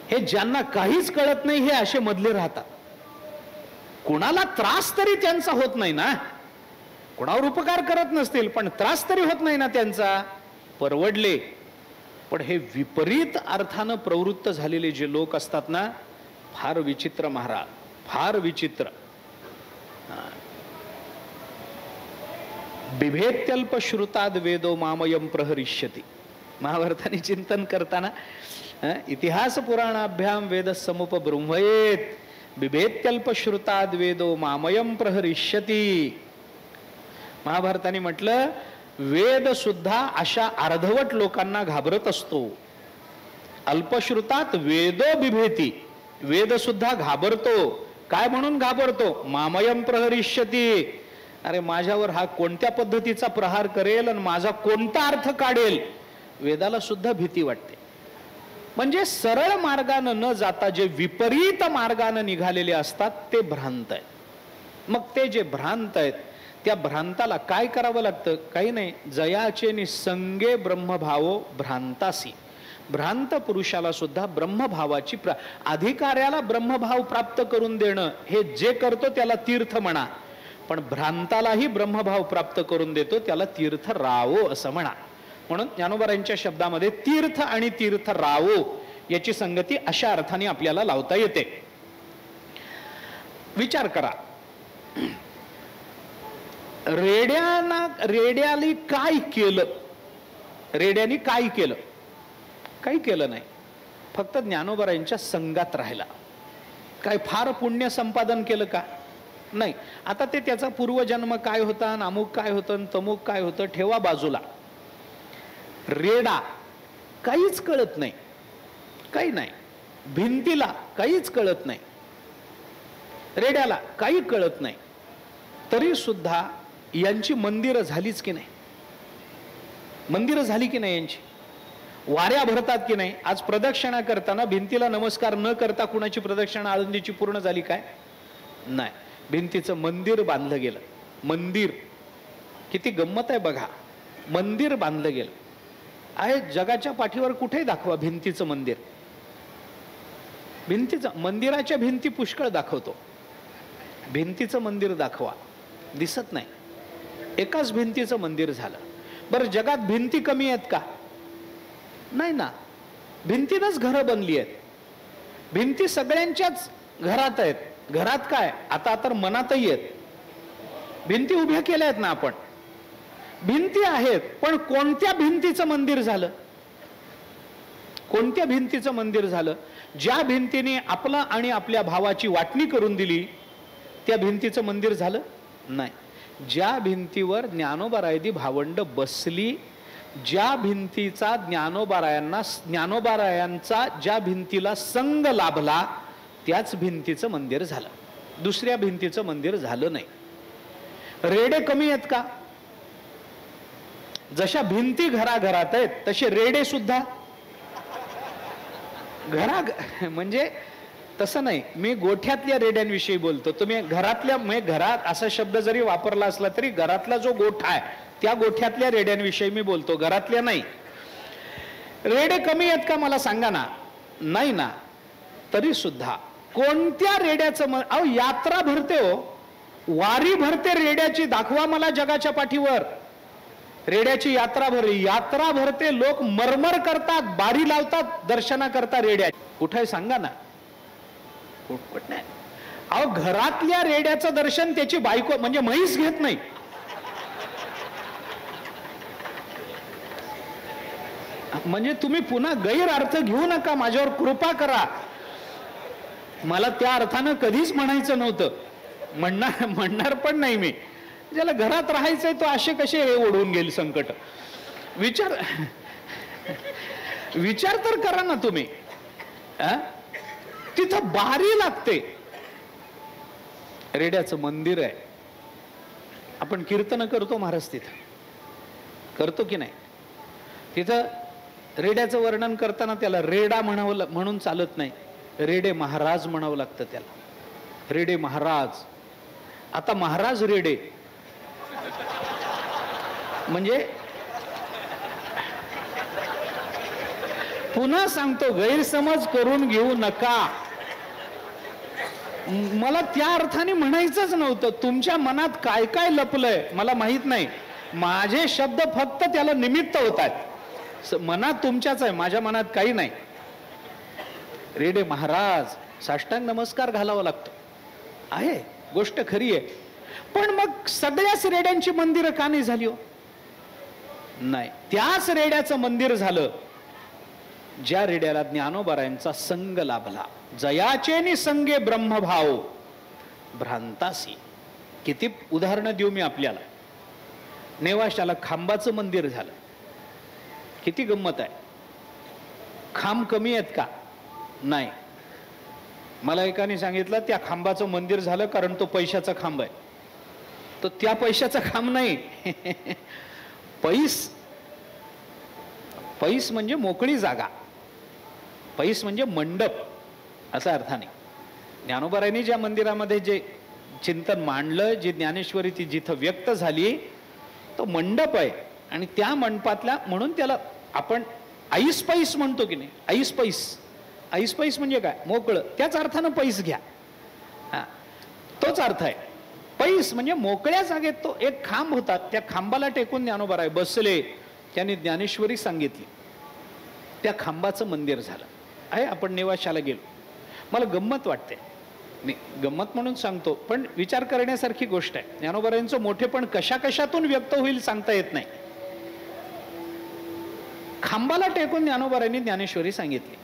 हे ज्यांना काहीच कळत नाही हे असे मधले राहतात. कुणाला त्रास तरी त्यांचा होत नाही ना, कुणावर उपकार करत नसतील पण त्रास तरी होत नाही ना त्यांचा, परवडले. पण हे विपरीत अर्थानं प्रवृत्त झालेले जे लोक असतात ना, फार विचित्र महाराज, फार विचित्र. बिभेत्यल्प श्रुताद वेदो मामयम प्रहरिष्यति. महाभारताने चिंतन करताना इतिहास पुराणाभ्याम वेद समुपब्रह्मयेत बिभेत्यल्प श्रुताद वेदो मामयम प्रहरिष्यति. महाभारताने म्हटलं वेद सुद्धा अशा अर्धवट लोकांना घाबरत असतो. अल्पश्रुतात वेदो बिभेती, वेद सुद्धा घाबरतो. काय म्हणून घाबरतो? मामयम प्रहरिष्यति. अरे माझ्यावर हा कोणत्या पद्धतीचा प्रहार करेल आणि माझा कोणता अर्थ काढेल, वेदाला सुद्धा भीती वाटते. म्हणजे सरळ मार्गानं न जाता जे विपरीत मार्गानं निघालेले असतात ते भ्रांत आहेत. मग ते जे भ्रांत आहेत त्या भ्रांताला काय करावं लागतं? काही नाही, जयाचे निसंगे ब्रह्मभावो भ्रांतासी. भ्रांत पुरुषाला सुद्धा ब्रह्मभावाची अधिकाऱ्याला ब्रह्मभाव प्राप्त करून देणं हे जे करतो त्याला तीर्थ म्हणा, पण भ्रांतालाही ब्रह्मभाव प्राप्त करून देतो त्याला तीर्थ रावो असं म्हणा. म्हणून ज्ञानोबारांच्या शब्दामध्ये तीर्थ आणि तीर्थ रावो याची संगती अशा अर्थाने आपल्याला लावता येते. विचार करा, रेड्याने काय केलं? रेड्याने काय केलं? काही केलं नाही, फक्त ज्ञानोबारांच्या संगात राहिला. काय फार पुण्य संपादन केलं का? नाही. आता ते त्याचा पूर्वजन्म काय होता, अमुक काय होतं, तमुक काय होतं ठेवा बाजूला. रेडा काहीच कळत नाही, काही नाही. भिंतीला काहीच कळत नाही, रेड्याला काही कळत नाही, तरी सुद्धा यांची मंदिरं झालीच की नाही? मंदिरं झाली की नाही यांची? वाऱ्या भरतात की नाही? आज प्रदक्षिणा करताना भिंतीला नमस्कार न करता कुणाची प्रदक्षिणा आळंदीची पूर्ण झाली काय? नाही. भिंतीचं मंदिर बांधलं गेलं. मंदिर किती गंमत आहे बघा. मंदिर बांधलं गेलं आहे. जगाच्या पाठीवर कुठेही दाखवा भिंतीचं मंदिर. भिंतीचं मंदिराच्या भिंती पुष्कळ दाखवतो, भिंतीचं मंदिर दाखवा, दिसत नाही. एकाच भिंतीचं मंदिर झालं. बरं, जगात भिंती कमी आहेत का? नाही ना. भिंतीनंच घरं बनली आहेत. भिंती सगळ्यांच्याच घरात आहेत. घरात काय, आता तर मनातही आहेत. भिंती उभ्या केल्या आहेत ना आपण, भिंती आहेत, पण कोणत्या भिंतीचं मंदिर झालं? कोणत्या भिंतीचं मंदिर झालं? ज्या भिंतीने आपला आणि आपल्या भावाची वाटणी करून दिली त्या भिंतीचं मंदिर झालं? नाही. ज्या भिंतीवर ज्ञानोबारायदी भावंड बसली, ज्या भिंतीचा ज्ञानोबारायांचा ज्या भिंतीला संग लाभला त्याच भिंतीचं मंदिर झालं, दुसऱ्या भिंतीचं मंदिर झालं नाही. रेडे कमी आहेत का? जशा भिंती घराघरात आहेत तसे रेडे सुद्धा म्हणजे तसं नाही, मी गोठ्यातल्या रेड्यांविषयी बोलतो. तुम्ही घरातल्या, म्हणजे घरात असा शब्द जरी वापरला असला तरी घरातला जो गोठा आहे त्या गोठ्यातल्या रेड्यांविषयी मी बोलतो, घरातल्या नाही. रेडे कमी आहेत का मला सांगा ना? नाही ना. तरी सुद्धा कोणत्या रेड्याचं अहो यात्रा भरते, हो वारी भरते रेड्याची, दाखवा मला जगाच्या पाठीवर. रेड्याची यात्रा भरते, लोक मरमर करतात, बारी लावतात दर्शना करता रेड्या. कुठे सांगा ना? कुठं नाही. अहो घरातल्या रेड्याचं दर्शन त्याची बायको म्हणजे म्हैस घेत नाही. म्हणजे तुम्ही पुन्हा गैरअर्थ घेऊ नका, माझ्यावर कृपा करा. मला त्या अर्थानं कधीच म्हणायचं नव्हतं, म्हणणार पण नाही मी. ज्याला घरात राहायचंय तो असे कसे हे ओढून गेले संकट. विचार तर करा ना तुम्ही. तिथं बारी लागते. रेड्याचं मंदिर आहे. आपण कीर्तन करतो महाराज, तिथं करतो की नाही? तिथं रेड्याचं वर्णन करताना त्याला रेडा म्हणून चालत नाही, रेडे महाराज म्हणावं लागतं त्याला. रेडे महाराज. आता महाराज रेडे म्हणजे, पुन्हा सांगतो, गैरसमज करून घेऊ नका. मला त्या अर्थाने म्हणायचंच नव्हतं. तुमच्या मनात काय काय लपलंय मला माहित नाही. माझे शब्द फक्त त्याला निमित्त होतात. मनात तुमच्याच आहे, माझ्या मनात काही नाही. रेडे महाराज, साष्टांग नमस्कार घालावा लागतो, आहे गोष्ट खरी आहे. पण मग सगळ्याच रेड्यांची मंदिरं का नाही झाली हो? नाही, त्याच रेड्याचं मंदिर झालं ज्या रेड्याला ज्ञानोबारायांचा संग लाभला. जयाचे नि संगे ब्रह्मभाव भ्रांतासी. किती उदाहरणं देऊ मी आपल्याला. नेवाशाला खांबाचं मंदिर झालं. किती गंमत आहे. खांब कमी आहेत का? नाही. मला एकाने सांगितलं त्या खांबाचं मंदिर झालं कारण तो पैशाचा खांब आहे. तर त्या पैशाचा खांब नाही. पैस म्हणजे मोकळी जागा, पैस म्हणजे मंडप असा अर्थाने. ज्ञानोबारायांनी ज्या मंदिरामध्ये जे चिंतन मांडलं, जी ज्ञानेश्वरी ती जिथं व्यक्त झाली, तो मंडप आहे. आणि त्या मंडपातल्या, म्हणून त्याला आपण ऐस पैस म्हणतो की नाही. ऐस पैस, ऐस पैस म्हणजे काय? मोकळं. त्याच अर्थानं पैस घ्या, तोच अर्थ आहे. पैस म्हणजे मोकळ्या जागेत तो एक खांब होता, त्या खांबाला टेकून ज्ञानोबाराय बसले, त्यांनी ज्ञानेश्वरी सांगितली, त्या खांबाचं मंदिर झालं आहे. आपण नेवाशाला गेलो. मला गंमत वाटते, मी गंमत म्हणून सांगतो, पण विचार करण्यासारखी गोष्ट आहे. ज्ञानोबारायांचं मोठेपण कशा कशातून व्यक्त होईल सांगता येत नाही. खांबाला टेकून ज्ञानोबारायांनी ज्ञानेश्वरी सांगितली.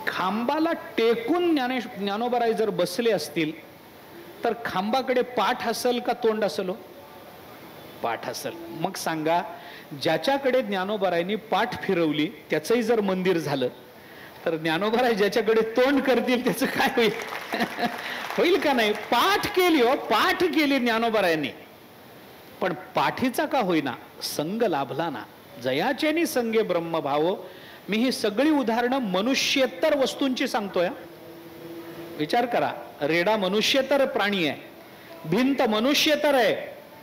खांबाला टेकून ज्ञानोबाराय जर बसले असतील तर खांबाकडे पाठ असेल का तोंड असेल हो? पाठ असेल. मग सांगा, ज्याच्याकडे ज्ञानोबारायांनी पाठ फिरवली त्याचंही जर मंदिर झालं तर ज्ञानोबाराय ज्याच्याकडे तोंड करतील त्याचं काय होईल? होईल का नाही? पाठ केली हो, पाठ केली ज्ञानोबारायांनी, पण पाठीचा का होईना संग लाभला ना. जयाचेनी संगे ब्रह्मभाव. मी ही सगळी उदाहरणं मनुष्येतर वस्तूंची सांगतोय. विचार करा, रेडा मनुष्येतर प्राणी आहे, भिंत मनुष्येतर आहे,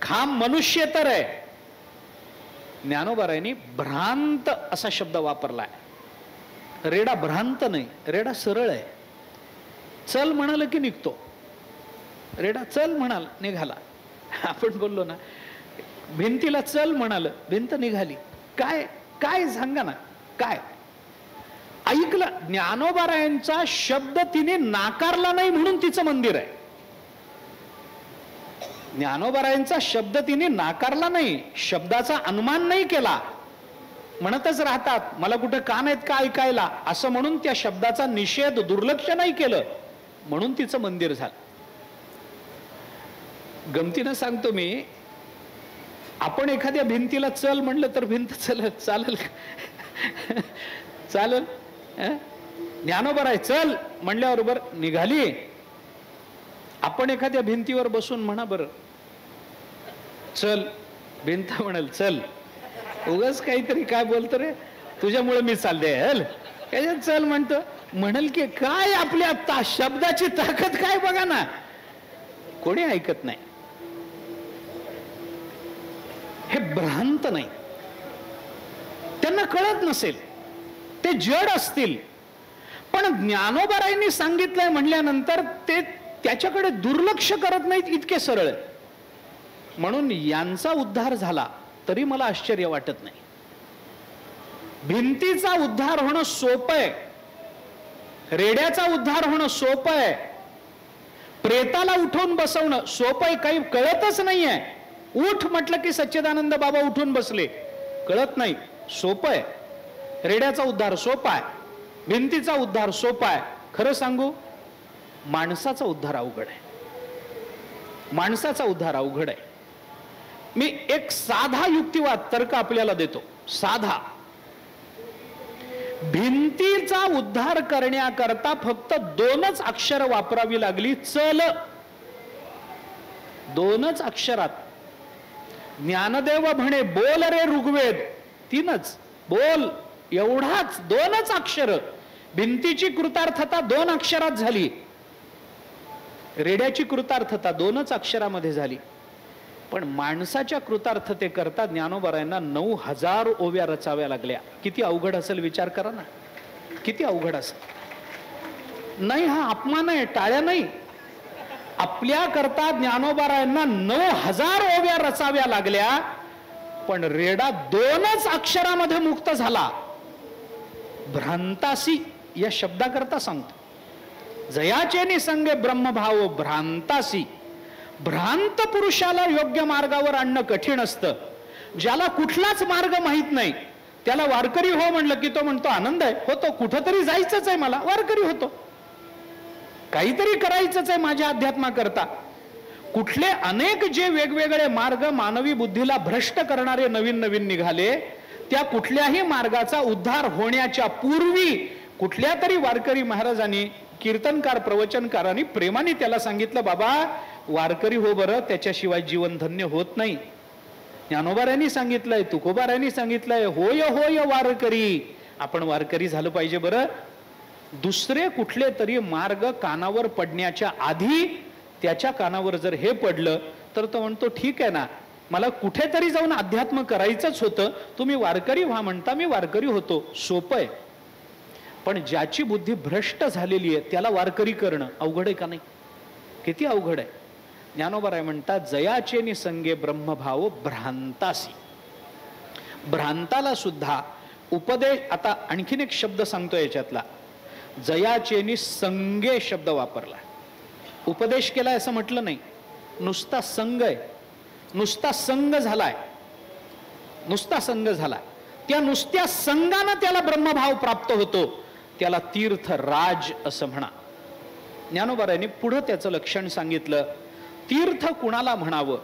खांब मनुष्येतर आहे. ज्ञानोबारायांनी भ्रांत असा शब्द वापरलाय. रेडा भ्रांत नाही, रेडा सरळ आहे. चल म्हणाल की निघतो. रेडा चल म्हणाल निघाला. आपण बोललो ना, भिंतीला चल म्हणाल, भिंत निघाली. काय काय सांगा ना, काय ऐकलं? ज्ञानोबारायांचा शब्द तिने नाकारला नाही म्हणून तिचं मंदिर आहे. ज्ञानोबारायांचा शब्द तिने नाकारला नाही, शब्दाचा अनुमान नाही केला. म्हणतच राहतात, मला कुठं कान आहेत का ऐकायला, असं म्हणून त्या शब्दाचा निषेध, दुर्लक्ष नाही केलं म्हणून तिचं मंदिर झालं. गमतीनं सांगतो मी, आपण एखाद्या भिंतीला चल म्हणलं तर भिंत चालेल चालेल? ज्ञानोबाराय चल म्हणल्याबरोबर निघाली. आपण एखाद्या भिंतीवर बसून म्हणा बरं चल, भिंत म्हणाल चल. उगाच काहीतरी काय बोलतो रे, तुझ्यामुळे मी चालले हल, त्याच्यात चल म्हणतो. म्हणाल की काय आपल्या शब्दाची ताकद काय बघा ना. कोणी ऐकत नाही. हे भ्रांत नाही, त्यांना कळत नसेल, ते जड असतील. पण ज्ञानोबारायांनी सांगितलंय म्हणल्यानंतर ते त्याच्याकडे दुर्लक्ष करत नाहीत, इतके सरळ. म्हणून यांचा उद्धार झाला तरी मला आश्चर्य वाटत नाही. भिंतीचा उद्धार होणं सोपं आहे, रेड्याचा उद्धार होणं सोपं आहे, प्रेताला उठवून बसवणं सोपं आहे. काही कळतच नाहीये. उठ म्हटलं की सच्चिदानंद बाबा उठून बसले, कळत नाही, सोपं आहे. रेड्याचा उद्धार सोपा आहे, भिंतीचा उद्धार सोपा आहे. खरं सांगू, माणसाचा उद्धार अवघड आहे. माणसाचा उद्धार अवघड आहे. मी एक साधा युक्तिवाद तर्क आपल्याला देतो, साधा. भिंतीचा उद्धार करण्याकरता फक्त 2च अक्षर वापरावी लागली. चल, 2च अक्षरात. ज्ञानदेव म्हणे बोल रे ऋग्वेद, 3च बोल, एवढाच 2च अक्षर. भिंतीची कृतार्थता 2 अक्षरात झाली, रेड्याची कृतार्थता 2च अक्षरामध्ये झाली. पण माणसाच्या कृतार्थते करता ज्ञानोबारायांना 9000 ओव्या रचाव्या लागल्या. किती अवघड असेल विचार करा ना, किती अवघड असेल. नाही, हा अपमान आहे, टाळ्या नाही. आपल्या करता ज्ञानोबारायांना 9000 ओव्या रचाव्या लागल्या, पण रेडा 2च अक्षरामध्ये मुक्त झाला. भ्रांतासी या शब्दाकरता सांगतो. जयाचे निसंगे ब्रह्मभाव भ्रांतासी. भ्रांत पुरुषाला योग्य मार्गावर आणणं कठीण असतं. ज्याला कुठलाच मार्ग माहित नाही त्याला वारकरी हो म्हणलं की तो म्हणतो आनंद आहे, होतो, कुठंतरी जायचंच आहे मला, वारकरी होतो. काहीतरी करायचंच आहे माझ्या अध्यात्माकरता. कुठले अनेक जे वेगवेगळे मार्ग मानवी बुद्धीला भ्रष्ट करणारे नवीन नवीन निघाले, त्या कुठल्याही मार्गाचा उद्धार होण्याच्या पूर्वी कुठल्या तरी वारकरी महाराजांनी, कीर्तनकार प्रवचनकारांनी प्रेमाने त्याला सांगितलं, बाबा वारकरी हो बरं, त्याच्याशिवाय जीवन धन्य होत नाही. ज्ञानोबारायांनी सांगितलंय, तुकोबारायांनी सांगितलंय, होय होय वारकरी, आपण वारकरी झालं पाहिजे बरं. दुसरे कुठले तरी मार्ग कानावर पडण्याच्या आधी त्याच्या कानावर जर हे पडलं तर तो म्हणतो ठीक आहे ना, मला कुठेतरी जाऊन अध्यात्म करायचंच होतं, तुम्ही वारकरी व्हा म्हणता, मी वारकरी होतो. सोपं आहे. पण ज्याची बुद्धी भ्रष्ट झालेली आहे त्याला वारकरी करणं अवघड आहे का नाही? किती अवघड आहे. ज्ञानोबाराय म्हणतात, जयाचे निसंगे ब्रह्मभाव भ्रांतासी. भ्रांताला सुद्धा उपदेश. आता आणखीन एक शब्द सांगतो याच्यातला, जयाचे निसंगे शब्द वापरला. उपदेश केलाय असं म्हटलं नाही, नुसता संग आहे, नुसता संग झालाय, नुसता संग झालाय. त्या नुसत्या संगानं त्याला ब्रह्मभाव प्राप्त होतो, त्याला तीर्थराज असं म्हणा. ज्ञानोबारायांनी पुढं त्याचं लक्षण सांगितलं. तीर्थ कुणाला म्हणावं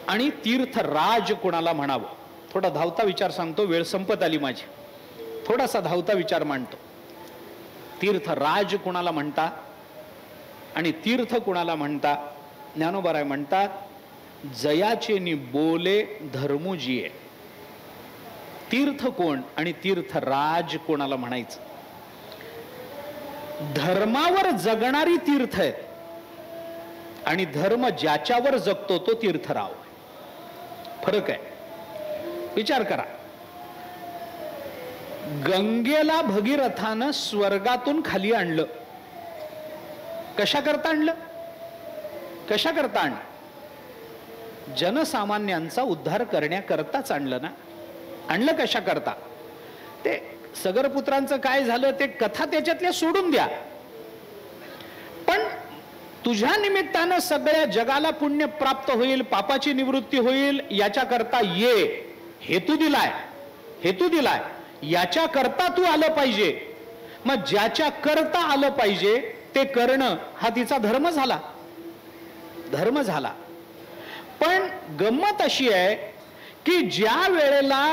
आणि तीर्थराज कुणाला म्हणावं. थोडा धावता विचार सांगतो, वेळ संपत आली माझी. थोडासा धावता विचार मांडतो. तीर्थराज कुणाला म्हणता आणि तीर्थ कुणाला म्हणता? ज्ञानोबाराय म्हणतात, जयाचे नि बोले धर्मुजिये. तीर्थ कोण आणि तीर्थराज कोणाला म्हणायचं? धर्मावर जगणारी तीर्थ आहेत आणि धर्म ज्याच्यावर जगतो तो तीर्थराव. फरक आहे, विचार करा. गंगेला भगीरथानं स्वर्गातून खाली आणलं. कशा करता आणलं? कशा करता आणलं? जनसामान्यांचा उद्धार करण्याकरताच आणलं ना. आणलं कशा करता? ते सगरपुत्रांचं काय झालं ते कथा त्याच्यातल्या सोडून द्या, पण तुझ्या निमित्तानं सगळ्या जगाला पुण्य प्राप्त होईल, पापाची निवृत्ती होईल, याच्या करता ये. हेतू दिलाय, हेतू दिलाय, याच्या करता तू आलं पाहिजे. मग ज्याच्या करता आलं पाहिजे ते करणं हा तिचा धर्म झाला, धर्म झाला. पण गंमत अशी आहे की ज्या वेळेला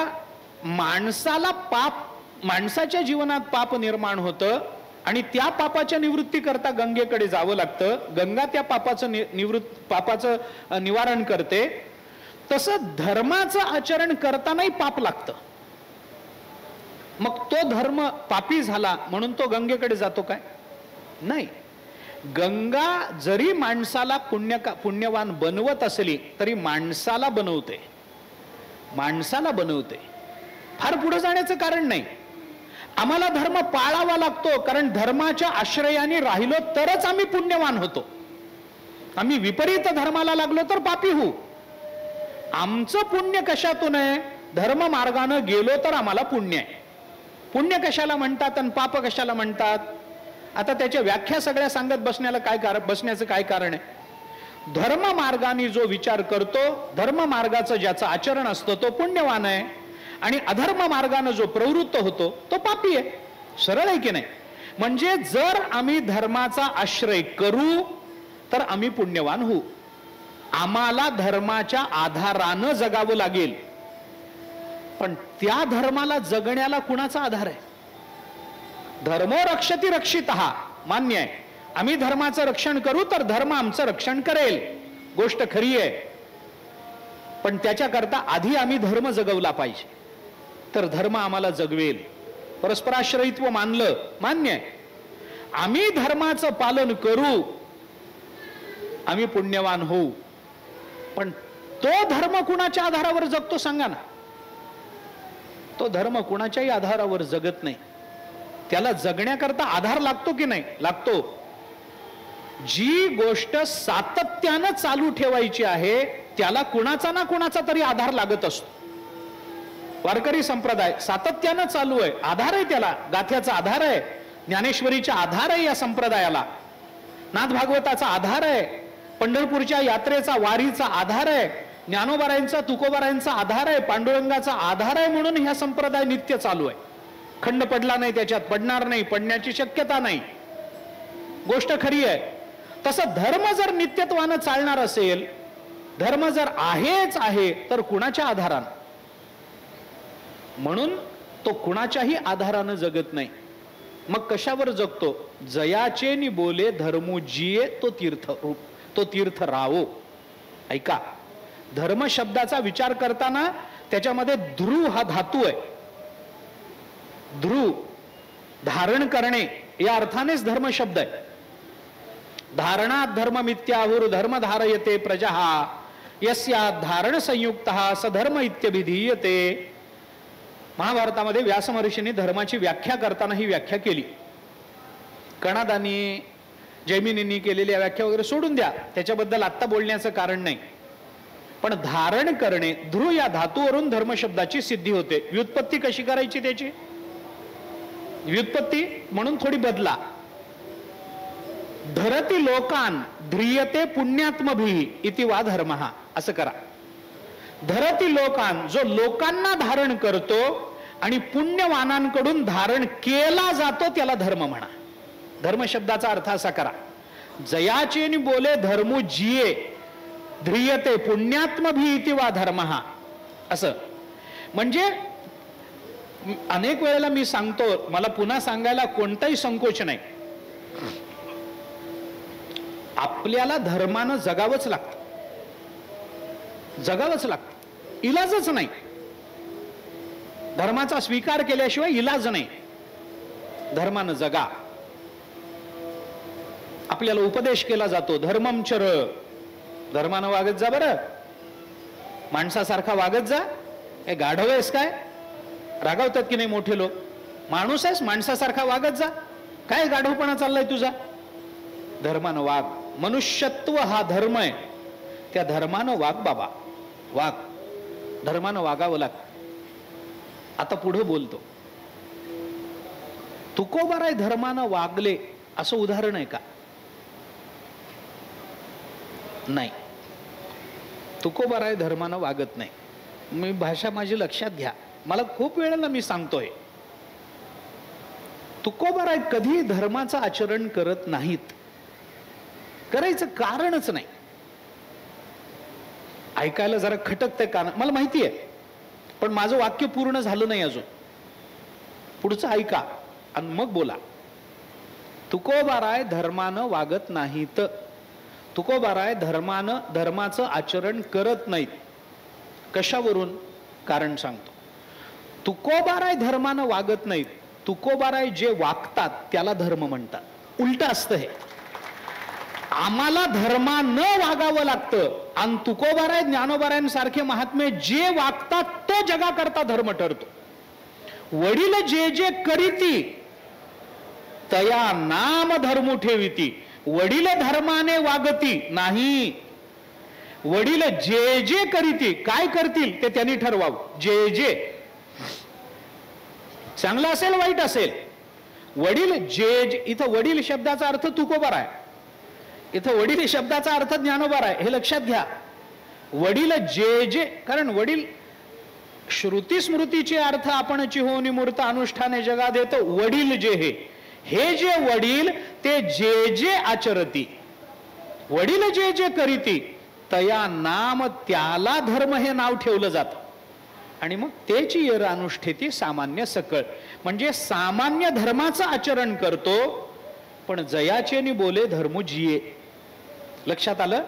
माणसाला पाप, माणसाच्या जीवनात पाप निर्माण होतं आणि त्या पापाच्या निवृत्ती करता गंगेकडे जावं लागतं, गंगा त्या पापाचं पापाचं निवारण करते, तसं धर्माचं आचरण करतानाही पाप लागतं. मग तो धर्म पापी झाला म्हणून तो गंगेकडे जातो काय? नाही. गंगा जरी माणसाला पुण्यवान बनवत असली तरी माणसाला बनवते, माणसाला बनवते. फार पुढे जाण्याचं कारण नाही. आम्हाला धर्म पाळावा लागतो, कारण धर्माच्या आश्रयाने राहिलो तरच आम्ही पुण्यवान होतो. आम्ही विपरीत धर्माला लागलो तर पापी होऊ. आमचं पुण्य कशातून आहे? धर्म मार्गाने गेलो तर आम्हाला पुण्य आहे. पुण्य कशाला म्हणतात आणि पाप कशाला म्हणतात? आता त्याच्या व्याख्या सगळ्या सांगत बसण्याचं काय कारण आहे? धर्म मार्गाने जो विचार करतो, धर्म मार्गाचं ज्याचं आचरण असतं तो पुण्यवान आहे. आणि अधर्म मार्गाने जो प्रवृत्त होतो तो पापी आहे. सरळ आहे की नाही? म्हणजे जर आम्ही धर्माचा आश्रय करू तर आम्ही पुण्यवान होऊ. आम्हाला धर्माच्या आधारानं जगावं लागेल, पण त्या धर्माला जगण्याला कुणाचा आधार आहे? धर्मो रक्षति रक्षितः, मान्य आहे. आम्ही धर्माचं रक्षण करू तर धर्म आमचं रक्षण करेल, गोष्ट खरी आहे. पण त्याच्याकरता आधी आम्ही धर्म जगवला पाहिजे, तर धर्म आम्हाला जगवेल. परस्पराश्रयित्व मानलं, मान्य आहे. आम्ही धर्माचं पालन करू, आम्ही पुण्यवान होऊ. पण तो धर्म कुणाच्या आधारावर जगतो सांगा ना? तो धर्म कुणाच्याही आधारावर जगत नाही. त्याला जगण्याकरता आधार लागतो की नाही? लागतो. जी गोष्ट सातत्यानं चालू ठेवायची आहे त्याला कुणाचा ना कुणाचा तरी आधार लागत असतो. वारकरी संप्रदाय सातत्यानं चालू आहे, आधार आहे त्याला. गाथ्याचा आधार आहे, ज्ञानेश्वरीचा आधार आहे या संप्रदायाला, नाथ भागवताचा आधार आहे, पंढरपूरच्या यात्रेचा वारीचा आधार आहे, ज्ञानोबारायांचा तुकोबारायांचा आधार आहे, पांडुरंगाचा आधार आहे. म्हणून ह्या संप्रदाय नित्य चालू आहे. खंड पडला नाही, त्याच्यात पडणार नाही, पडण्याची शक्यता नाही, गोष्ट खरी आहे. तसं धर्म जर नित्यत्वानं चालणार असेल, धर्म जर आहेच आहे, तर कुणाच्या आधारानं? म्हणून तो कुणाच्याही आधारानं जगत नाही. मग कशावर जगतो? जयाचे नि बोले धर्मो जिये तो तीर्थ रावो. ऐका, धर्म शब्दाचा विचार करताना त्याच्यामध्ये ध्रुव हा धातू आहे. ध्रुव धारण करणे या अर्थानेच धर्म शब्द आहे. धारणात धर्म मित्याहुर धर्म धारयते प्रजा यस्या धारण संयुक्त सधर्म इत्यभिधीयते. महाभारतामध्ये व्यास महर्षींनी धर्माची व्याख्या करताना ही व्याख्या केली. कणादानी जैमिनींनी केलेल्या व्याख्या वगैरे सोडून द्या, त्याच्याबद्दल आत्ता बोलण्याचं कारण नाही. पण धारण करणे, ध्रुव या धातूवरून धर्म शब्दाची सिद्धी होते. व्युत्पत्ती कशी करायची त्याची? व्युत्पत्ती म्हणून थोडी बदला. धरती लोकान ध्रियते पुण्यात्मभी इति वा धर्म, असं करा. धरती लोकान, जो लोकांना धारण करतो आणि पुण्यवानांकडून धारण केला जातो त्याला धर्म म्हणा. धर्म शब्दाचा अर्थ असा करा, जयाचे नि बोले धर्मो जिये ध्रियते पुण्यात्मभी इति वा धर्म, असं. म्हणजे अनेक वेळेला मी सांगतो, मला पुन्हा सांगायला कोणताही संकोच नाही. आपल्याला धर्मानं जगावंच लागतं, जगावंच लागतं, इलाजच नाही. धर्माचा स्वीकार केल्याशिवाय इलाज नाही. धर्मानं जगा. आपल्याला उपदेश केला जातो, धर्मम चर, धर्मानं वागत जा, बरं माणसासारखा वागत जा. हे गाढव आहेस काय? रागावतात की नाही मोठे लोक? माणूस आहेस, माणसासारखा वागत जा. काय गाढवपणा चाललाय तुझा? धर्मानं वाग. मनुष्यत्व हा धर्म आहे, त्या धर्मानं वाग बाबा, वाग. धर्मानं वागावं लागतं. आता पुढे बोलतो. तुकोबाराय धर्मानं वागले असं उदाहरण आहे का? नाही. तुकोबाराय धर्मानं वागत नाही. मी भाषा माझी लक्षात घ्या, मला खूप वेळेला मी सांगतोय, तुकोबाराय कधी धर्माचं आचरण करत नाहीत. करायचं कारणच नाही. ऐकायला जरा खटकतंय कान, मला माहिती आहे, पण माझं वाक्य पूर्ण झालं नाही अजून. पुढचं ऐका आणि मग बोला. तुकोबाराय धर्मानं वागत नाहीत. तुकोबाराय धर्माचं आचरण करत नाहीत. कशावरून? कारण सांगतो. तुकोबाराय धर्मानं वागत नाहीत. तुकोबाराय जे वागतात त्याला धर्म म्हणतात. उलट असतं हे. आम्हाला धर्मानं वागावं लागतं आणि तुकोबाराय ज्ञानोबारायांसारखे महात्मे जे वागतात तो जगाकरता धर्म ठरतो. वडील जे जे करीती तया नाम धर्म ठेविती. वडील धर्माने वागती नाही. वडील जे जे करीती, काय करतील ते त्यांनी ठरवावं. जे जे चांगलं असेल वाईट असेल, वडील जे, इथं वडील शब्दाचा अर्थ तुकोबाराय, इथं वडील शब्दाचा अर्थ ज्ञानोबाराय, हे लक्षात घ्या. वडील जे जे, कारण वडील श्रुती स्मृतीचे अर्थ आपणची होऊन मूर्त अनुष्ठाने जगात येतो. वडील जे हे जे वडील ते जे जे आचरती, वडील जे जे करीती तया नाम, त्याला धर्म हे नाव ठेवलं जातं. आणि मग तेची यर अनुष्ठिती सामान्य सकळ, म्हणजे सामान्य धर्माचं आचरण करतो पण जयाचे बोले धर्मू जिये. लक्षात आलं?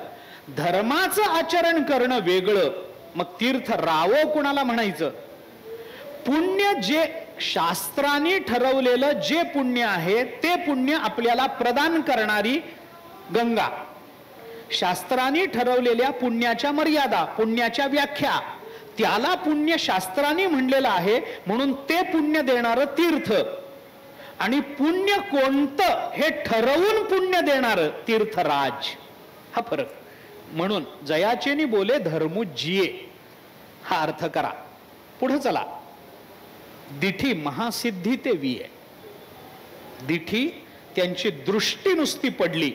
धर्माचं आचरण करणं वेगळं. मग तीर्थ रावो कुणाला म्हणायचं? पुण्य जे शास्त्राने ठरवलेलं जे पुण्य आहे ते पुण्य आपल्याला प्रदान करणारी गंगा, शास्त्राने ठरवलेल्या पुण्याच्या मर्यादा, पुण्याच्या व्याख्या, त्याला पुण्य शास्त्राने म्हणलेलं आहे म्हणून ते पुण्य देणारं तीर्थ, आणि पुण्य कोणतं हे ठरवून पुण्य देणारं तीर्थराज. हा फरक. म्हणून जयाचेनी बोले धर्मू जिये हा अर्थ करा. पुढे चला. दिठी महासिद्धी ते विये. दिठी त्यांची दृष्टी नुसती पडली,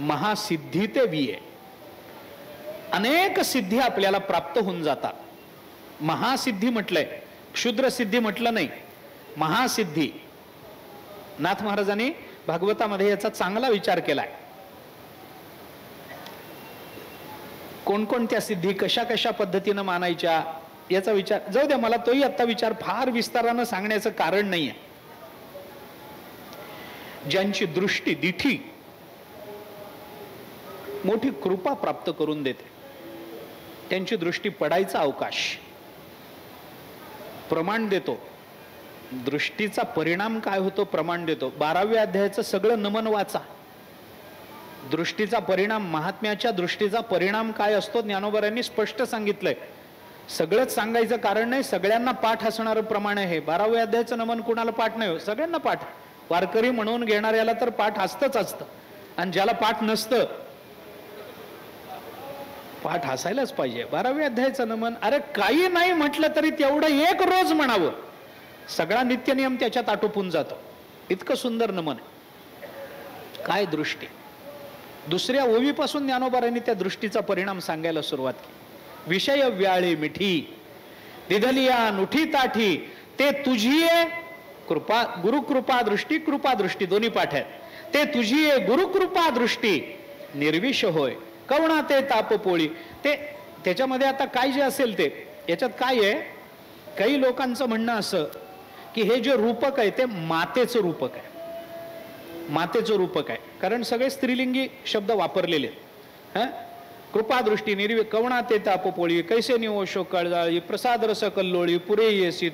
महासिद्धी ते विये. अनेक सिद्धी आपल्याला प्राप्त होऊन जातात. महासिद्धी म्हटलंय, क्षुद्र सिद्धी म्हटलं नाही, महासिद्धी. नाथ महाराजांनी भागवतामध्ये याचा चांगला विचार केलाय. कोणकोणत्या सिद्धी कशा कशा पद्धतीनं मानायच्या याचा विचार जाऊ द्या, मला तोही आता विचार फार विस्तारानं सांगण्याचं कारण नाहीये. ज्यांची दृष्टी दिठी मोठी कृपा प्राप्त करून देते, त्यांची दृष्टी पडायचा अवकाश प्रमाण देतो. दृष्टीचा परिणाम काय होतो प्रमाण देतो. 12व्या अध्यायाचं सगळं नमन वाचा. दृष्टीचा परिणाम, महात्म्याच्या दृष्टीचा परिणाम काय असतो ज्ञानोबरांनी स्पष्ट सांगितलंय. सगळंच सांगायचं कारण नाही, सगळ्यांना पाठ असणारं प्रमाण आहे. 12व्या अध्यायाचं नमन कुणाला पाठ नाही, सगळ्यांना पाठ. वारकरी म्हणून घेणाऱ्याला तर पाठ असतंच असतं, आणि ज्याला पाठ नसतं पाठ असायलाच पाहिजे. 12व्या अध्यायाचं नमन, अरे काही नाही म्हटलं तरी तेवढं एक रोज म्हणावं, सगळा नित्यनियम त्याच्यात आटोपून जातो. इतकं सुंदर नमन. काय दृष्टी. दुसऱ्या ओवीपासून ज्ञानोबारांनी त्या दृष्टीचा परिणाम सांगायला सुरुवात केली. विषय व्याळे मिठी दिधलिया नुठी ताठी ते तुझी कृपा, गुरुकृपा दृष्टी, कृपा दृष्टी दोन्ही पाठ आहेत. ते तुझी गुरुकृपा दृष्टी निर्विष होय कवणा ते तापपोळी. ते त्याच्यामध्ये आता काय जे असेल ते याच्यात काय आहे, काही लोकांचं म्हणणं असं की हे जे रूपक आहे ते मातेचं रूपक आहे, मातेचं रूपक आहे, कारण सगळे स्त्रीलिंगी शब्द वापरलेले. कृपादृष्टी निर्वि कवणा ते तापपोळी कैसे निवोशो कळजाळी प्रसाद रस कल्लोळी पुरे येसी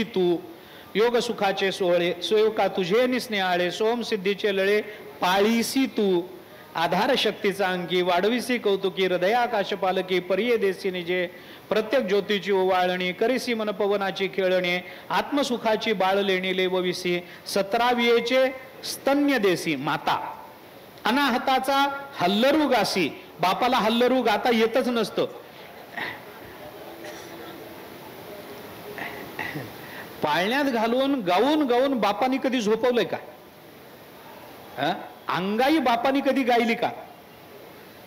तू योग सुखाचे सोहळे सोयका तुझे निस्नेहाळे सोम सिद्धीचे लळे पाळीसी तू आधार शक्तीचा अंकी वाढविसी कौतुकी हृदयाकाश पालकी परिये देसी निजे प्रत्येक ज्योतीची ओवाळणी करीसी मन पवनाची खेळणे आत्मसुखाची बाळ लेणी लेवविसी 17वीचे स्तन्य देसी माता अनाहताचा हल्लरू गासी. बापाला हल्लरू गाता येतच नसतं. पाळण्यात घालून गाऊन गाऊन बापानी कधी झोपवलंय का? अंगाई बापानी कधी गायली का?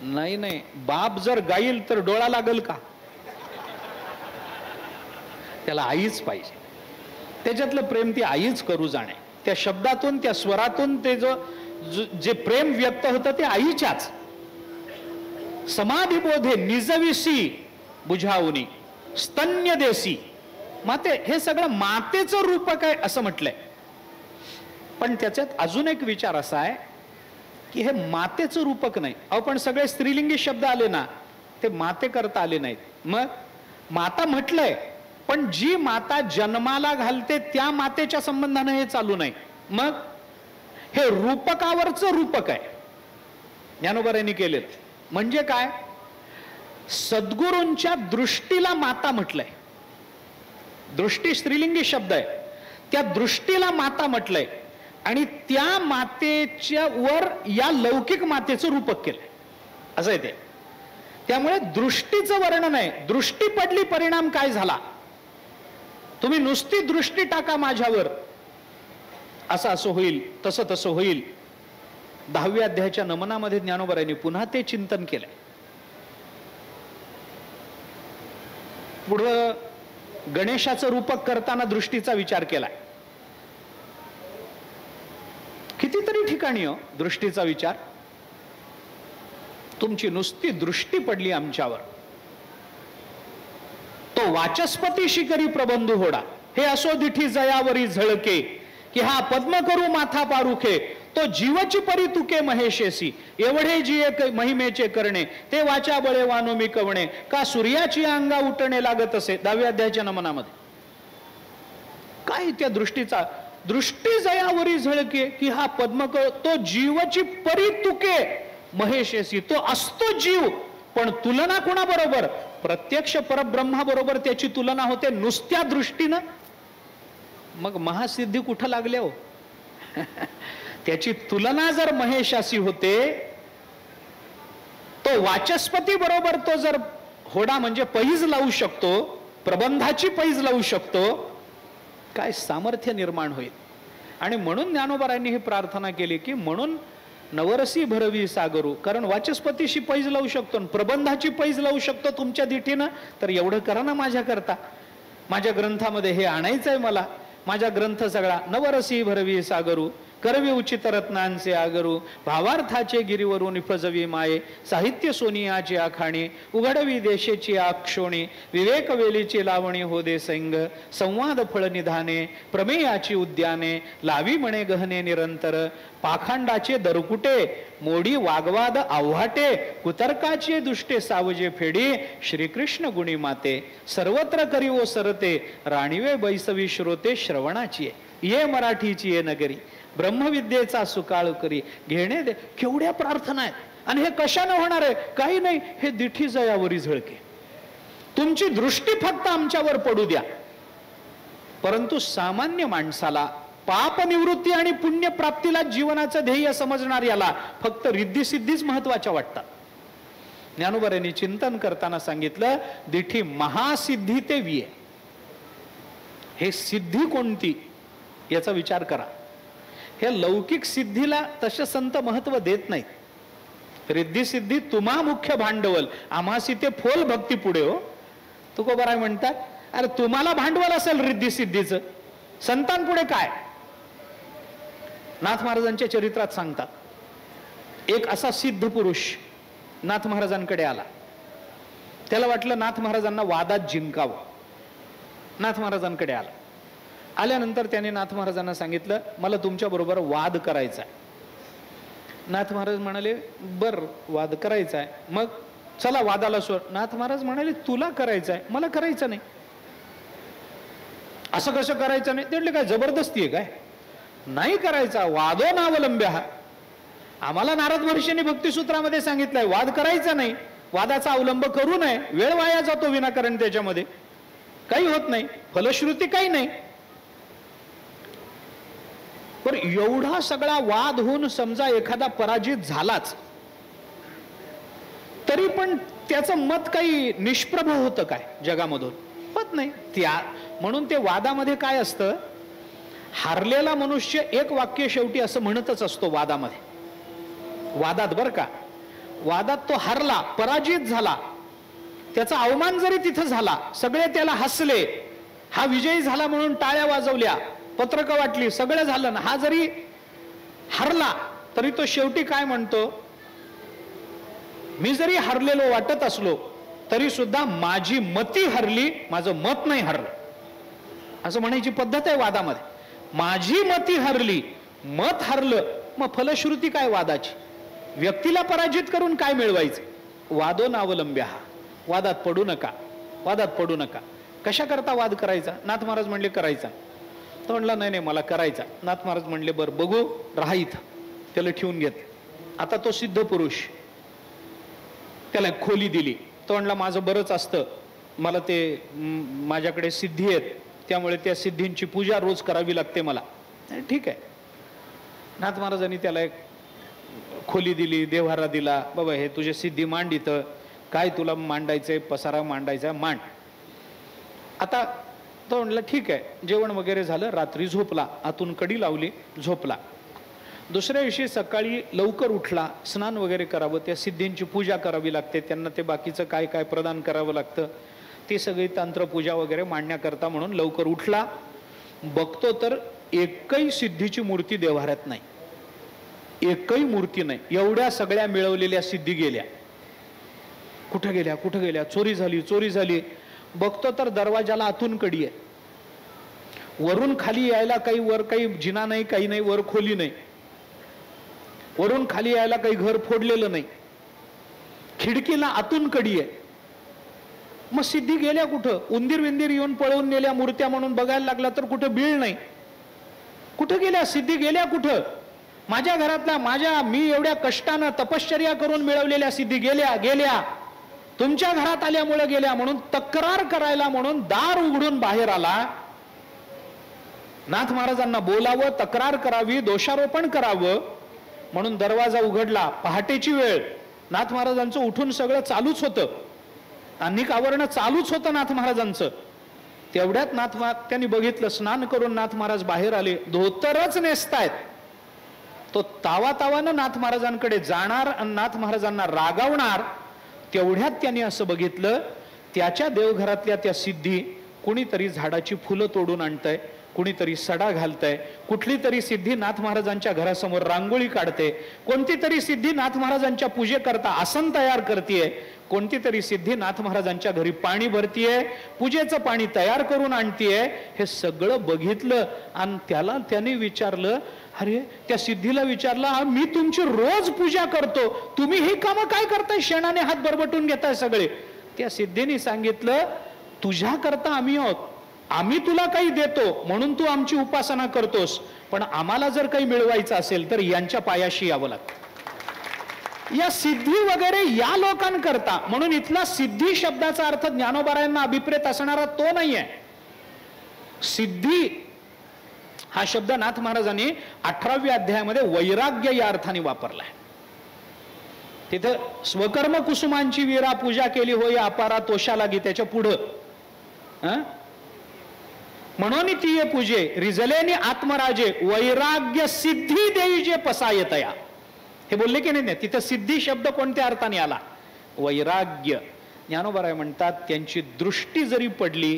नाही नाही. बाप जर गाईल तर डोळा लागल का? त्याला आईच पाहिजे. त्याच्यातलं प्रेम ती आईच करू जाणे. त्या शब्दातून त्या स्वरातून ते जे प्रेम व्यक्त होतं ते आईच्याच. समाधी बोधे निजविसी बुझावनी स्तन्य देसी माते, हे सगळं मातेचं रूपक आहे असं म्हटलंय. पण त्याच्यात अजून एक विचार असा आहे की हे मातेचं रूपक नाही. अहो पण सगळे स्त्रीलिंगी शब्द आले ना, ते माते करता आले नाहीत. मग माता म्हटलंय, पण जी माता जन्माला घालते त्या मातेच्या संबंधाने हे चालू नाही. मग हे रूपकावरचं रूपक आहे ज्ञानोबारांनी केलेलं. म्हणजे काय? सद्गुरूंच्या दृष्टीला माता म्हटलंय. दृष्टी स्त्रीलिंगी शब्द आहे, त्या दृष्टीला माता म्हटलंय, आणि त्या मातेच्या वर या लौकिक मातेचं रूपक केलंय असं आहे ते. त्यामुळे दृष्टीचं वर्णन आहे. दृष्टी पडली, परिणाम काय झाला? तुम्ही नुसती दृष्टी टाका माझ्यावर, असं असं होईल, तसं तसं होईल. 10व्या अध्यायाच्या नमनामध्ये ज्ञानोबारांनी पुन्हा ते चिंतन केलंय. पुढं गणेशाचं रूपक करताना दृष्टीचा विचार केलाय. कितीतरी ठिकाणी दृष्टीचा विचार. तुमची नुसती दृष्टी पडली आमच्यावर, तो वाचस्पती शिकरी प्रबंध होडा, हे असो दिठी जयावरी झळके, की हा पद्म करू माथा पारुखे, तो जीवची परी तुके महेशेसी, एवढे जिये महिमेचे करणे, ते वाचा बळे वानो मी कवणे, का सूर्याची अंगा उठणे लागत असे. 10व्या अध्यायाच्या नमनामध्ये काय त्या दृष्टीचा, दृष्टी जयावरी झळके, की हा पद्म तो जीवची परी तुके महेशेसी, तो असतो जीव, पण तुलना कोणाबरोबर? प्रत्यक्ष परब्रह्मा बरोबर त्याची तुलना होते नुसत्या दृष्टीनं. मग महासिद्धी कुठं लागले हो? त्याची तुलना जर महेशाशी होते, तो वाचस्पती बरोबर तो जर होडा म्हणजे पैज लावू शकतो, प्रबंधाची पैज लावू शकतो, काय सामर्थ्य निर्माण होईल. आणि म्हणून ज्ञानोबारायांनी ही प्रार्थना केली की म्हणून नवरसी भरवी सागरू, कारण वाचस्पतीशी पैज लावू शकतो, प्रबंधाची पैज लावू शकतो तुमच्या दिठीनं, तर एवढं करा ना माझ्या करता. माझ्या ग्रंथामध्ये हे आणायचंय मला. माझा ग्रंथ सगळा नवरसी भरवी सागरू, करवी उचित रत्नांचे आगरू, भावार्थाचे गिरीवरून निफजवी माये, साहित्य सोनियाचे आखाणे, उघडवी देशेची आक्षोणी, विवेक वेलीची लावणी हो दे सैंग, संवाद फळ निधाने, प्रमेयाची उद्याने, लावी म्हणे गहने निरंतर, पाखंडाचे दरकुटे, मोडी वागवाद आव्हाटे, कुतर्काचे दुष्टे सावजे फेडी, श्रीकृष्ण गुणी माते, सर्वत्र करी ओ सरते, राणीवे बैसवी श्रोते श्रवणाची ये मराठीची ये नगरी, ब्रह्मविद्येचा सुकाळ करी घेणे दे. केवढ्या प्रार्थना आहेत. आणि हे कशाने होणार आहे? काही नाही, हे दिठी जयावरी झळके. तुमची दृष्टी फक्त आमच्यावर पडू द्या. परंतु सामान्य माणसाला पाप निवृत्ती आणि पुण्य प्राप्तीला जीवनाचं ध्येय समजणार याला फक्त रिद्धी सिद्धीच महत्वाच्या वाटतात. ज्ञानोबारांनी चिंतन करताना सांगितलं, दिठी महासिद्धी ते विये. हे सिद्धी कोणती याचा विचार करा. हे लौकिक सिद्धीला तसे संत महत्व देत नाहीत. रिद्धी सिद्धी तुम्हा मुख्य भांडवल, आम्हासी ते फोल भक्ती पुढे हो. तुकोबाराय म्हणतात, अरे तुम्हाला भांडवल असेल रिद्धी सिद्धीचं, संतांपुढे काय? नाथ महाराजांच्या चरित्रात सांगतात, एक असा सिद्ध पुरुष नाथ महाराजांकडे आला. त्याला वाटलं नाथ महाराजांना वादात जिंकावं. नाथ महाराजांकडे आला. आल्यानंतर त्याने नाथ महाराजांना सांगितलं, मला तुमच्या बरोबर वाद करायचा आहे. नाथ महाराज म्हणाले, बर वाद करायचा आहे, मग चला वादाला सोड. नाथ महाराज म्हणाले, तुला करायचं आहे, मला करायचं नाही. असं कसं करायचं नाही? ते म्हटले, काय जबरदस्ती आहे काय? नाही करायचा. वादो नावलंब्या. आम्हाला नारद महर्षींनी भक्तिसूत्रामध्ये सांगितलंय वाद करायचा नाही, वादाचा अवलंब करू नये, वेळ वाया जातो विनाकारण, त्याच्यामध्ये काही होत नाही, फलश्रुती काही नाही. पण एवढा सगळा वाद होऊन समजा एखादा पराजित झालाच, तरी पण त्याचं मत काही निष्प्रभ होतं काय जगामधून? होत नाही. त्या म्हणून ते वादामध्ये काय असतं, हारलेला मनुष्य एक वाक्य शेवटी असं म्हणतच असतो वादामध्ये. वादात बर का, वादात तो हारला, पराजित झाला, त्याचा अवमान जरी तिथं झाला, सगळे त्याला हसले, हा विजयी झाला म्हणून टाळ्या वाजवल्या, पत्रकं वाटली, सगळं झालं ना, हा जरी हरला तरी तो शेवटी काय म्हणतो, मी जरी हरलेलो वाटत असलो तरी सुद्धा माझी मती हरली, माझं मत नाही हरलं, असं म्हणायची पद्धत आहे वादामध्ये. माझी मती हरली, मत हरलं, मग फलश्रुती काय वादाची? व्यक्तीला पराजित करून काय मिळवायचं? वादो नावलंब्या. वादात पडू नका, वादात पडू नका. कशा करता वाद करायचा? नाथ महाराज म्हणले करायचा. तो म्हणला नाही नाही मला करायचा. नाथ महाराज म्हणले बर बघू, राहा इथं. त्याला ठेवून घेत. आता तो सिद्ध पुरुष, त्याला खोली दिली. तो म्हणला माझं बरंच असतं, मला ते माझ्याकडे सिद्धी आहेत, त्यामुळे त्या सिद्धींची पूजा रोज करावी लागते मला. ठीक आहे. नाथ महाराजांनी त्याला एक खोली दिली, देव्हारा दिला. बाबा हे तुझे सिद्धी मांड, इथं काय तुला मांडायचंय, पसारा मांडायचा मांड. आता तो म्हणला ठीक आहे. जेवण वगैरे झालं, रात्री झोपला, आतून कडी लावली, झोपला. दुसऱ्या दिवशी सकाळी लवकर उठला, स्नान वगैरे करावं, त्या सिद्धींची पूजा करावी लागते, त्यांना ते बाकीचं काय काय प्रदान करावं लागतं. ती सगळी तंत्रपूजा वगैरे मांडण्याकरता म्हणून लवकर उठला. बघतो तर एकही सिद्धीची मूर्ती देव्हाऱ्यात नाही, एकही मूर्ती नाही. एवढ्या सगळ्या मिळवलेल्या सिद्धी गेल्या. कुठे गेल्या, कुठे गेल्या? चोरी झाली, चोरी झाली. बघतो तर दरवाजाला आतून कडी आहे. वरून खाली यायला काही वर काही जिना नाही, काही नाही, वर खोली नाही. वरून खाली यायला काही घर फोडलेलं नाही. खिडकीला आतून कडी आहे. मग सिद्धी गेल्या कुठं? उंदीर विंदीर येऊन पळवून नेल्या मूर्त्या म्हणून बघायला लागला तर कुठं बीळ नाही. कुठं गेल्या सिद्धी? गेल्या कुठं? माझ्या घरातल्या मी एवढ्या कष्टानं तपश्चर्या करून मिळवलेल्या सिद्धी गेल्या. गेल्या तुमच्या घरात आल्यामुळे गेल्या. म्हणून तक्रार करायला म्हणून दार उघडून बाहेर आला. नाथ महाराजांना बोलावं, तक्रार करावी, दोषारोपण करावं म्हणून दरवाजा उघडला. पहाटेची वेळ. नाथ महाराजांचं उठून सगळं चालूच होतं, अनेक आवरणं चालूच होतं नाथ महाराजांचं. तेवढ्यात त्यांनी बघितलं, स्नान करून नाथ महाराज बाहेर आले. धोतरच नेसतायत. तो तावातावानं नाथ महाराजांकडे जाणार आणि नाथ महाराजांना रागावणार. तेवढ्यात त्यांनी असं बघितलं, त्याच्या देवघरातल्या त्या सिद्धी कुणीतरी झाडाची फुलं तोडून आणतंय, कुणीतरी सडा घालतंय, कुठली तरी सिद्धी नाथ महाराजांच्या घरासमोर रांगोळी काढते, कोणती तरी सिद्धी नाथ महाराजांच्या पूजेकरता आसन तयार करतेय, कोणती तरी सिद्धी नाथ महाराजांच्या घरी पाणी भरतीये, पूजेचं पाणी तयार करून आणतीये. हे सगळं बघितलं आणि त्याने विचारलं, अरे त्या सिद्धीला विचारलं, मी तुमची रोज पूजा करतो, तुम्ही ही कामं काय करताय? शेणाने हात बरबटून घेताय सगळे. त्या सिद्धीने सांगितलं, तुझ्या करता आम्ही आहोत, आम्ही तुला काही देतो म्हणून तू आमची उपासना करतोस, पण आम्हाला जर काही मिळवायचं असेल तर यांच्या पायाशी यावं लागतं. या सिद्धी वगैरे या लोकांकरता. म्हणून इथला सिद्धी शब्दाचा अर्थ ज्ञानोबारायांना अभिप्रेत असणारा तो नाहीये. सिद्धी हा शब्द नाथ महाराजांनी 18व्या अध्यायामध्ये वैराग्य या अर्थाने वापरलाय. तिथं स्वकर्म कुसुमांची वीरा पूजा केली होय अपारा तोषा लागी, त्याच्या पुढं म्हणून ती ये पूजे रिजलेनी आत्मराजे वैराग्य सिद्धी देई जे पसायतया. हे बोलले की नाही? तिथं सिद्धी शब्द कोणत्या अर्थाने आला? वैराग्य. ज्ञानोबराय म्हणतात, त्यांची दृष्टी जरी पडली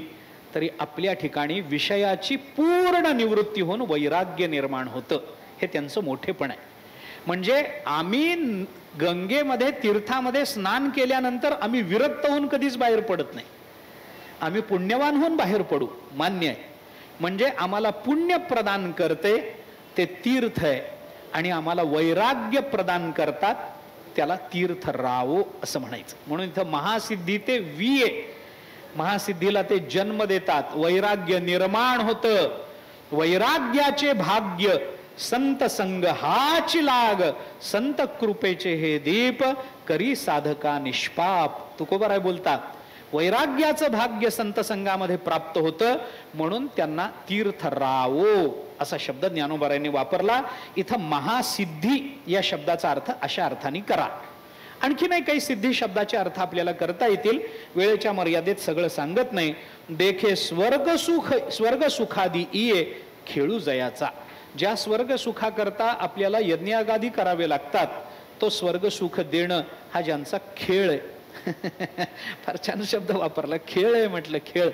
तरी आपल्या ठिकाणी विषयाची पूर्ण निवृत्ती होऊन वैराग्य निर्माण होतं. हे त्यांचं मोठेपण आहे. म्हणजे आम्ही गंगेमध्ये तीर्थामध्ये स्नान केल्यानंतर आम्ही विरक्त होऊन कधीच बाहेर पडत नाही. आम्ही पुण्यवान होऊन बाहेर पडू, मान्य आहे. म्हणजे आम्हाला पुण्य प्रदान करते ते तीर्थ आहे आणि आम्हाला वैराग्य प्रदान करतात त्याला तीर्थ रावो असं म्हणायचं. म्हणून इथं महासिद्धी ते विये, महासिद्धीला ते जन्म देतात, वैराग्य निर्माण होतं. वैराग्याचे भाग्य संत संग हाची लाग, संत कृपेचे हे दीप करी साधका निष्पाप. तुकोबाराय बोलतात, वैराग्याचं भाग्य संत संघामध्ये प्राप्त होतं म्हणून त्यांना तीर्थ रावो असा शब्द ज्ञानोबारायांनी वापरला. इथं महासिद्धी या शब्दाचा अर्थ अशा अर्थाने करा. आणखी नाही काही सिद्धी शब्दाचे अर्थ आपल्याला करता येतील, वेळेच्या मर्यादेत सगळं सांगत नाही. देखे स्वर्ग सुखादी इये खेळू जयाचा. ज्या स्वर्ग सुखाकरता आपल्याला यज्ञागादी करावे लागतात तो स्वर्ग सुख देणं हा ज्यांचा खेळ आहे. फार छान शब्द वापरला, खेळ आहे म्हटलं. खेळ,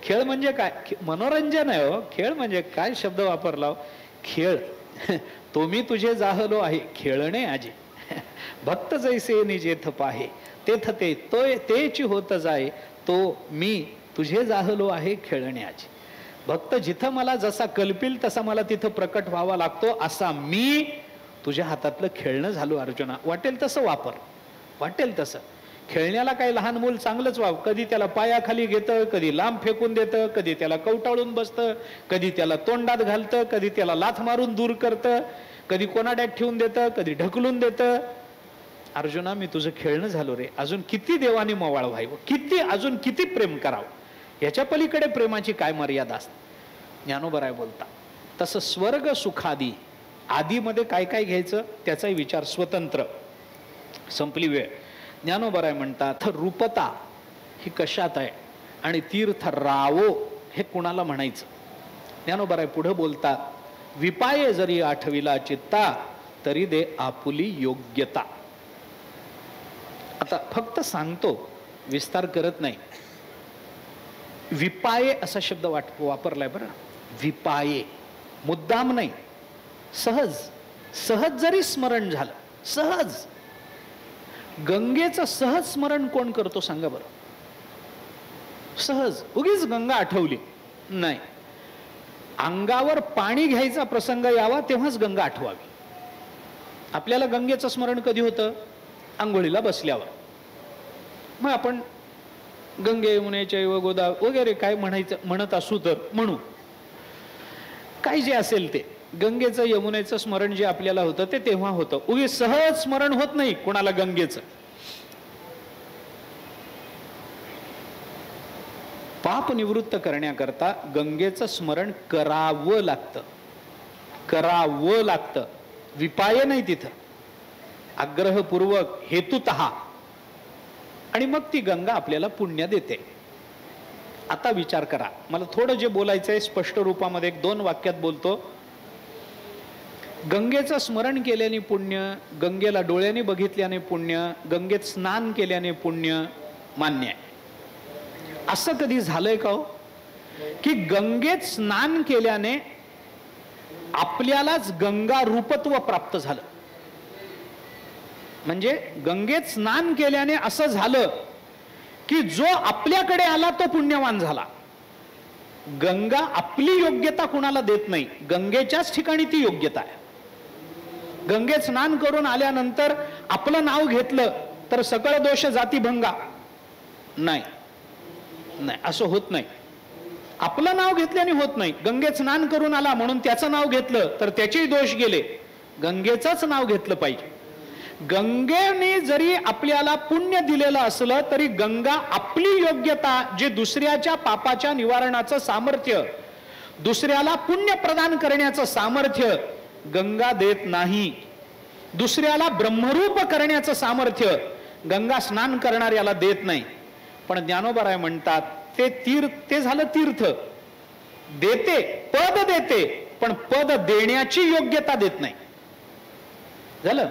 खेळ म्हणजे काय? मनोरंजन आहे हो. खेळ म्हणजे काय शब्द वापरला? खेळ. तो मी तुझे जाहलो आहे खेळणे आजी, भक्त जैसे निजेथ पाहे तेथ ते तेची होत जाय, तो मी तुझे जाहलो आहे खेळणे आजी. भक्त जिथं मला जसा कल्पिल तसा मला तिथं प्रकट व्हावा लागतो, असा मी तुझ्या हातातलं खेळणं झालो अर्जुना. वाटेल तसं वापर, वाटेल तसं. खेळण्याला काही लहान मूल चांगलंच व्हावं, कधी त्याला पायाखाली घेतं, कधी लांब फेकून देतं, कधी त्याला कवटाळून बसतं, कधी त्याला तोंडात घालतं, कधी त्याला लाथ मारून दूर करतं, कधी कोणाड्यात ठेवून देतं, कधी ढकलून देतं. अर्जुना मी तुझं खेळणं झालो रे. अजून किती देवाने मवाळ व्हावं, किती अजून किती प्रेम करावं, याच्या पलीकडे प्रेमाची काय मर्यादा असते. ज्ञानोबराय बोलता तसं स्वर्ग सुखादी आदीमध्ये काय काय घ्यायचं त्याचाही विचार स्वतंत्र. संपली वेळ. ज्ञानोबराय म्हणतात रूपता ही कशात आहे आणि तीर्थ रावो हे कुणाला म्हणायचं. ज्ञानोबराय पुढे बोलतात, विपाये जरी आठविला चित्ता तरी दे आपुली योग्यता. आता फक्त सांगतो, विस्तार करत नाही. विपाये असा शब्द वापरलाय बरं. विपाये, मुद्दाम नाही, सहज. सहज जरी स्मरण झालं, सहज. गंगेचं सहज स्मरण कोण करतो सांगा बरं? सहज, उगीच गंगा आठवली नाही. अंगावर पाणी घ्यायचा प्रसंग यावा तेव्हाच गंगा आठवावी. आपल्याला गंगेचं स्मरण कधी होतं? आंघोळीला बसल्यावर. मग आपण गंगे यमुनेच्या व गोदा वगैरे काय म्हणत असू तर म्हणू, काय जे असेल ते. गंगेचं यमुनेचं स्मरण जे आपल्याला होतं ते तेव्हा होतं. उगीच सहज स्मरण होत नाही कोणाला गंगेचं. पाप निवृत्त करण्याकरता गंगेचं स्मरण करावं लागतं, करावं लागतं. विपाय नाही तिथं, आग्रहपूर्वक हेतुतः. आणि मग ती गंगा आपल्याला पुण्य देते. आता विचार करा, मला थोडं जे बोलायचंय स्पष्ट रूपामध्ये 1-2 वाक्यात बोलतो. गंगेचं स्मरण केल्याने पुण्य, गंगेला डोळ्याने बघितल्याने पुण्य, गंगेत स्नान केल्याने पुण्य, मान्य आहे. असं कधी झालंय का हो की गंगेत स्नान केल्याने आपल्यालाच गंगा रूपत्व प्राप्त झालं? म्हणजे गंगेत स्नान केल्याने असं झालं की जो आपल्याकडे आला तो पुण्यवान झाला. गंगा आपली योग्यता कुणाला देत नाही, गंगेच्याच ठिकाणी ती योग्यता आहे. गंगेत स्नान करून आल्यानंतर आपलं नाव घेतलं तर सकळ दोष जातीभंगा नाही, नाही, असं होत नाही. आपलं नाव घेतल्याने होत नाही. गंगेत स्नान करून आला म्हणून त्याचं नाव घेतलं तर त्याचेही दोष गेले. गंगेचंच नाव घेतलं पाहिजे. गंगेने जरी आपल्याला पुण्य दिलेलं असलं तरी गंगा आपली योग्यता, जे दुसऱ्याच्या पापाच्या निवारणाचं सामर्थ्य, दुसऱ्याला पुण्य प्रदान करण्याचं सामर्थ्य गंगा देत नाही. दुसऱ्याला ब्रह्मरूप करण्याचं सामर्थ्य गंगा स्नान करणाऱ्याला देत नाही. पण ज्ञानोबराय म्हणतात ते झालं तीर्थ. देते, पद देते, पण पद देण्याची योग्यता देत नाही. झालं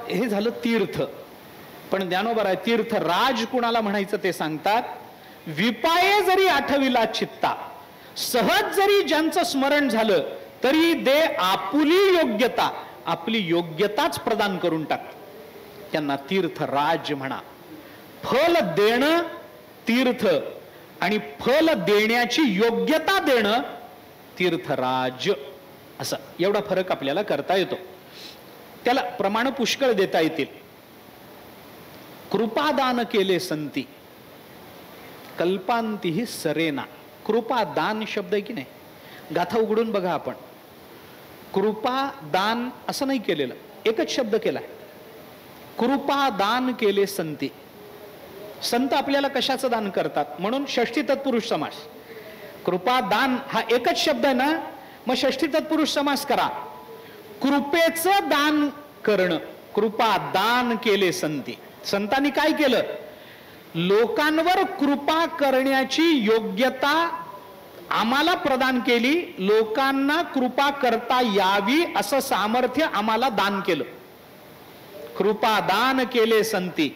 हे झालं तीर्थ. पण ज्ञानोबराय तीर्थ राज कुणाला म्हणायचं ते सांगतात. विपाये जरी आठविला चित्ता, सहज जरी ज्यांचं स्मरण झालं तरी दे आपुली योग्यता, आपली योग्यताच प्रदान करून टाकत. त्यांना तीर्थ राज म्हणा. फल देणं तीर्थ आणि फल देण्याची योग्यता देणं तीर्थराज, असं एवढा फरक आपल्याला करता येतो. त्याला प्रमाण पुष्कळ देता येतील. कृपादान केले संती कल्पांतीही सरेना. कृपादान शब्द आहे की नाही, गाथा उघडून बघा आपण. कृपादान असं नाही केलेलं, एकच शब्द केला. कृपादान केले संती. संत आपल्याला कशाचं दान करतात म्हणून षष्ठी तत्पुरुष समास. कृपादान हा एकच शब्द आहे ना, मग षष्ठी तत्पुरुष समास करा. कृपेचं दान करणं, कृपादान केले संती. संतांनी काय केलं? लोकांवर कृपा करण्याची योग्यता आम्हाला प्रदान केली. लोकांना कृपा करता यावी असं सामर्थ्य आम्हाला दान केलं. कृपादान केले संती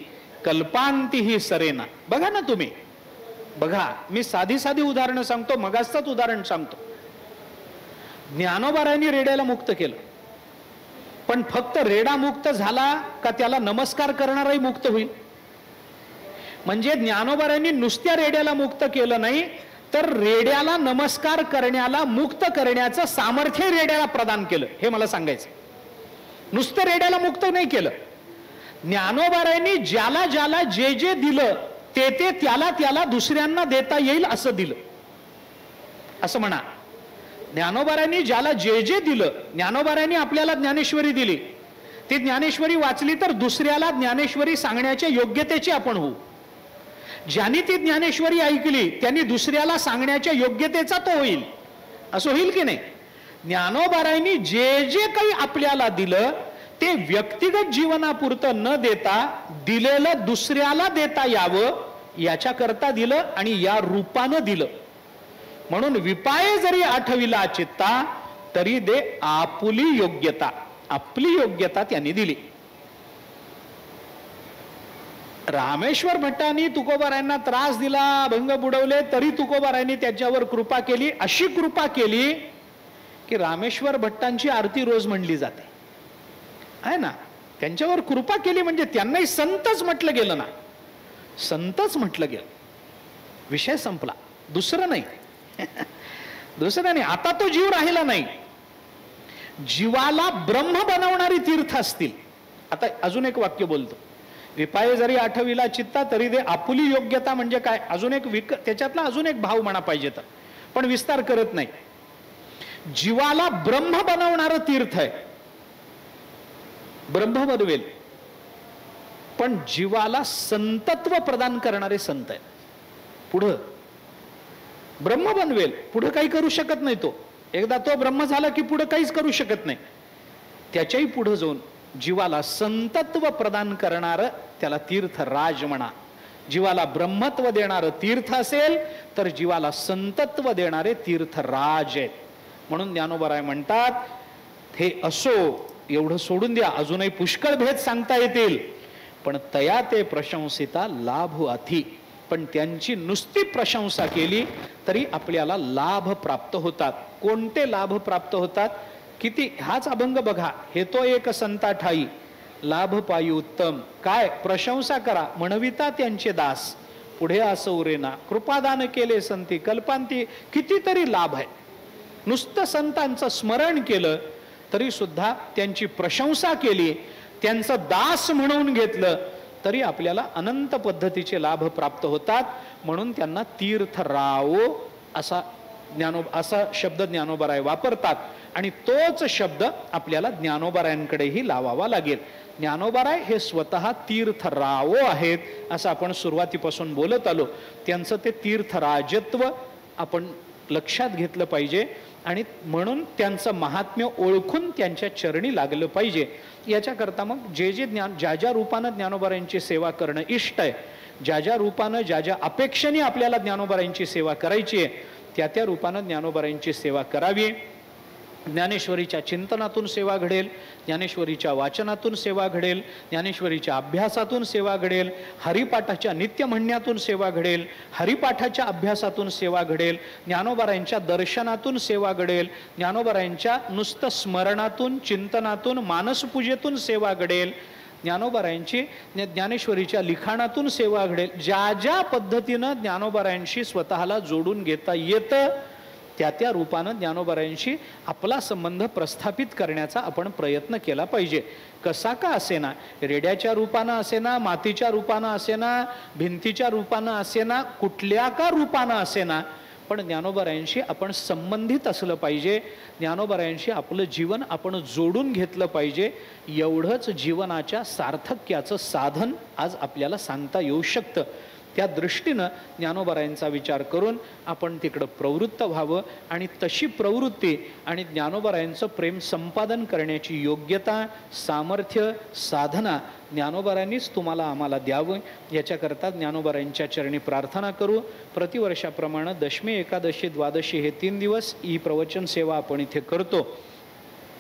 कल्पांतीही सरेना. बघा ना तुम्ही, बघा, मी साधी साधी उदाहरणं सांगतो, मगाचंच उदाहरण सांगतो. ज्ञानोबारायांनी रेड्याला मुक्त केलं, पण फक्त रेडा मुक्त झाला का त्याला नमस्कार करणाराही मुक्त होईल? म्हणजे ज्ञानोबारायांनी नुसत्या रेड्याला मुक्त केलं नाही, तर रेड्याला नमस्कार करण्याला मुक्त करण्याचं सामर्थ्य रेड्याला प्रदान केलं. हे मला सांगायचं. नुसतं रेड्याला मुक्त नाही केलं. ज्ञानोबारायांनी ज्याला ज्याला जे जे दिलं ते ते त्याला त्याला दुसऱ्यांना देता येईल असं दिलं, असं म्हणा. ज्ञानोबारायांनी ज्याला जे जे दिलं, ज्ञानोबारायांनी आपल्याला ज्ञानेश्वरी दिली, ती ज्ञानेश्वरी वाचली तर दुसऱ्याला ज्ञानेश्वरी सांगण्याच्या योग्यतेची आपण होऊ. ज्यांनी ती ज्ञानेश्वरी ऐकली त्यांनी दुसऱ्याला सांगण्याच्या योग्यतेचा तो होईल, असं होईल की नाही? ज्ञानोबारायांनी जे जे काही आपल्याला दिलं ते व्यक्तिगत जीवनापुरतं न देता दिलेलं दुसऱ्याला देता यावं याच्याकरता दिलं आणि या रूपानं दिलं. म्हणून विपाये जरी आठविला चित्ता तरी दे आपुली योग्यता, आपली योग्यता त्यांनी दिली. रामेश्वर भट्टांनी तुकोबारायांना त्रास दिला, अभंग बुडवले, तरी तुकोबारायांनी त्याच्यावर कृपा केली. अशी कृपा केली की रामेश्वर भट्टांची आरती रोज म्हणली जाते, आहे ना. त्यांच्यावर कृपा केली म्हणजे त्यांनाही संतच म्हटलं गेलं ना, संतच म्हटलं गेलं. विषय संपला, दुसरं नाही. दुसरं नाही. आता तो जीव राहिला नाही. जीवाला ब्रह्म बनवणारी तीर्थ असतील. आता अजून एक वाक्य बोलतो. विपाये जरी आठविला चित्ता तरी दे आपुली योग्यता म्हणजे काय, अजून एक त्याच्यातला अजून एक भाव म्हणा पाहिजे तर, पण विस्तार करत नाही. जीवाला ब्रह्म बनवणारं तीर्थ आहे, ब्रह्म बनवेल. पण जीवाला संतत्व प्रदान करणारे संत आहेत. पुढं ब्रह्म बनवेल, पुढं काही करू शकत नाही तो. एकदा तो ब्रह्म झाला की पुढं काहीच करू शकत नाही. त्याच्याही पुढे जाऊन जीवाला संतत्व प्रदान करणारं त्याला तीर्थराज म्हणा. जीवाला ब्रह्मत्व देणारं तीर्थ असेल तर जीवाला संतत्व देणारे तीर्थराज आहेत. म्हणून ज्ञानोबराय म्हणतात, हे असो, एवढं सोडून द्या, अजूनही पुष्कळ भेद सांगता येतील, पण तया ते प्रशंसिता लाभ अथी. पण त्यांची नुसती प्रशंसा केली तरी आपल्याला लाभ प्राप्त होतात. कोणते लाभ प्राप्त होतात? किती? हाच अभंग बघा. हे तो एक संता ठाई लाभ पायी उत्तम. काय प्रशंसा करा म्हणविता त्यांचे दास, पुढे असं उरेना कृपादान केले संती कल्पांती. कितीतरी लाभ आहे. नुसतं संतांचं स्मरण केलं तरी सुद्धा, त्यांची प्रशंसा केली, त्यांचं दास म्हणून घेतलं तरी आपल्याला अनंत पद्धतीचे लाभ प्राप्त होतात. म्हणून त्यांना तीर्थराव असा शब्द ज्ञानोबराय वापरतात. आणि तोच शब्द आपल्याला ज्ञानोबरायांकडेही लावावा लागेल. ज्ञानोबराय हे स्वतः तीर्थराव आहेत असं आपण सुरुवातीपासून बोलत आलो. त्यांचं ते तीर्थराजत्व आपण लक्षात घेतलं पाहिजे आणि म्हणून त्यांचं महात्म्य ओळखून त्यांच्या चरणी लागलं पाहिजे. याच्याकरता मग जे ज्या ज्या रूपानं ज्ञानोबरायांची सेवा करणं इष्ट आहे, ज्या ज्या रूपानं ज्या ज्या अपेक्षेने आपल्याला ज्ञानोबरायांची सेवा करायची आहे, त्या त्या रूपानं ज्ञानोबरायांची सेवा करावी. ज्ञानेश्वरीच्या चिंतनातून सेवा घडेल, ज्ञानेश्वरीच्या वाचनातून सेवा घडेल, ज्ञानेश्वरीच्या अभ्यासातून सेवा घडेल, हरिपाठाच्या नित्य म्हणण्यातून सेवा घडेल, हरिपाठाच्या अभ्यासातून सेवा घडेल, ज्ञानोबरायांच्या दर्शनातून सेवा घडेल, ज्ञानोबरायांच्या नुसतं स्मरणातून चिंतनातून मानसपूजेतून सेवा घडेल, ज्ञानोबरायांची ज्ञानेश्वरीच्या लिखाणातून सेवा घडेल. ज्या ज्या पद्धतीनं ज्ञानोबरायांशी स्वतःला जोडून घेता येतं त्या त्या रूपानं ज्ञानोबरायांशी आपला संबंध प्रस्थापित करण्याचा आपण प्रयत्न केला पाहिजे. कसा का असेना, रेड्याच्या रूपानं असेना, मातीच्या रूपानं असेना, भिंतीच्या रूपानं असेना, कुठल्या का रूपानं असेना, पण ज्ञानोबरायांशी आपण संबंधित असलं पाहिजे. ज्ञानोबरायांशी आपलं जीवन आपण जोडून घेतलं पाहिजे. एवढंच जीवनाच्या सार्थक्याचं साधन आज आपल्याला सांगता येऊ शकतं. त्या दृष्टीनं ज्ञानोबरायांचा विचार करून आपण तिकडं प्रवृत्त व्हावं आणि तशी प्रवृत्ती आणि ज्ञानोबरायांचं प्रेम संपादन करण्याची योग्यता, सामर्थ्य, साधना ज्ञानोबरायांनीच तुम्हाला आम्हाला द्यावं. याच्याकरता ज्ञानोबरायांच्या चरणी प्रार्थना करू. प्रतिवर्षाप्रमाणे दशमी, एकादशी, द्वादशी हे 3 दिवस ही प्रवचन सेवा आपण इथे करतो.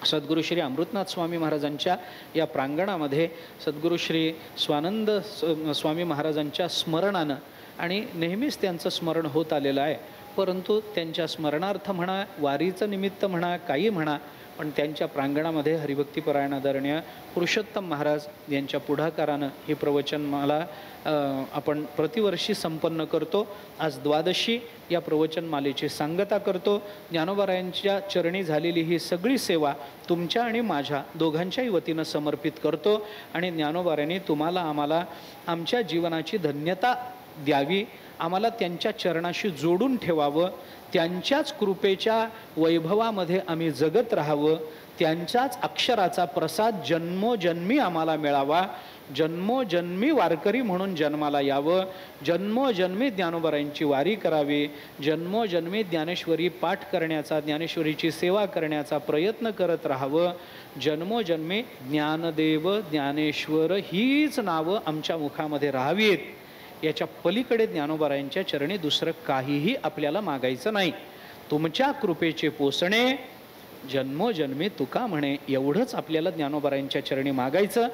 सद्गुरू श्री अमृतनाथ स्वामी महाराजांच्या या प्रांगणामध्ये सद्गुरू श्री स्वानंद स्वामी महाराजांच्या स्मरणानं आणि नेहमीच त्यांचं स्मरण होत आलेलं आहे, परंतु त्यांच्या स्मरणार्थ म्हणा, वारीचं निमित्त म्हणा, काही म्हणा, पण त्यांच्या प्रांगणामध्ये हरिभक्तीपरायण आदरणीय पुरुषोत्तम महाराज यांच्या पुढाकारानं हे प्रवचनमाला आपण प्रतिवर्षी संपन्न करतो. आज द्वादशी या प्रवचनमालेची सांगता करतो. ज्ञानोबरायांच्या चरणी झालेली ही सगळी सेवा तुमच्या आणि माझ्या दोघांच्याही वतीनं समर्पित करतो आणि ज्ञानोबरायांनी तुम्हाला आम्हाला आमच्या जीवनाची धन्यता द्यावी, आम्हाला त्यांच्या चरणाशी जोडून ठेवावं, त्यांच्याच कृपेच्या वैभवामध्ये आम्ही जगत राहावं, त्यांच्याच अक्षराचा प्रसाद जन्मोजन्मी आम्हाला मिळावा, जन्मोजन्मी वारकरी म्हणून जन्माला यावं, जन्मोजन्मी ज्ञानोबरायांची वारी करावी, जन्मोजन्मी ज्ञानेश्वरी पाठ करण्याचा, ज्ञानेश्वरीची सेवा करण्याचा प्रयत्न करत राहावं, जन्मोजन्मी ज्ञानदेव ज्ञानेश्वर हीच नावं आमच्या मुखामध्ये राहावीत. याच्या पलीकडे ज्ञानोबरायांच्या चरणी दुसरं काहीही आपल्याला मागायचं नाही. तुमच्या कृपेचे पोसणे जन्मोजन्मी तुका म्हणे, एवढंच आपल्याला ज्ञानोबरायांच्या चरणी मागायचं.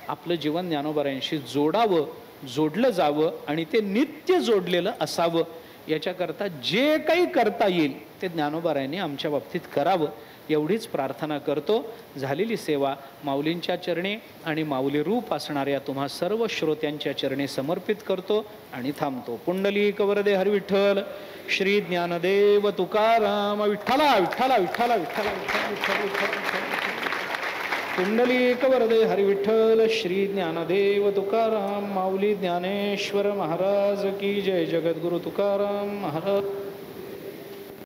आपलं जीवन ज्ञानोबरायांशी जोडावं जोडलं जावं आणि ते नित्य जोडलेलं असावं, याच्याकरता जे काही करता येईल ते ज्ञानोबारायांनी आमच्या बाबतीत करावं एवढीच प्रार्थना करतो. झालेली सेवा माऊलींच्या चरणी आणि माऊली रूप असणाऱ्या तुम्हा सर्व श्रोत्यांच्या चरणी समर्पित करतो आणि थांबतो. पुंडलिक वरदे हरी विठ्ठल. श्री ज्ञानदेव तुकाराम विठ्ठला विठ्ठला विठ्ठला विठ्ठला विठ्ठल विठ्ठल. पुंडलिक वरदे हरी विठ्ठल. श्री ज्ञानदेव तुकाराम माऊली ज्ञानेश्वर महाराज की जय. जगद्गुरु तुकाराम महाराज.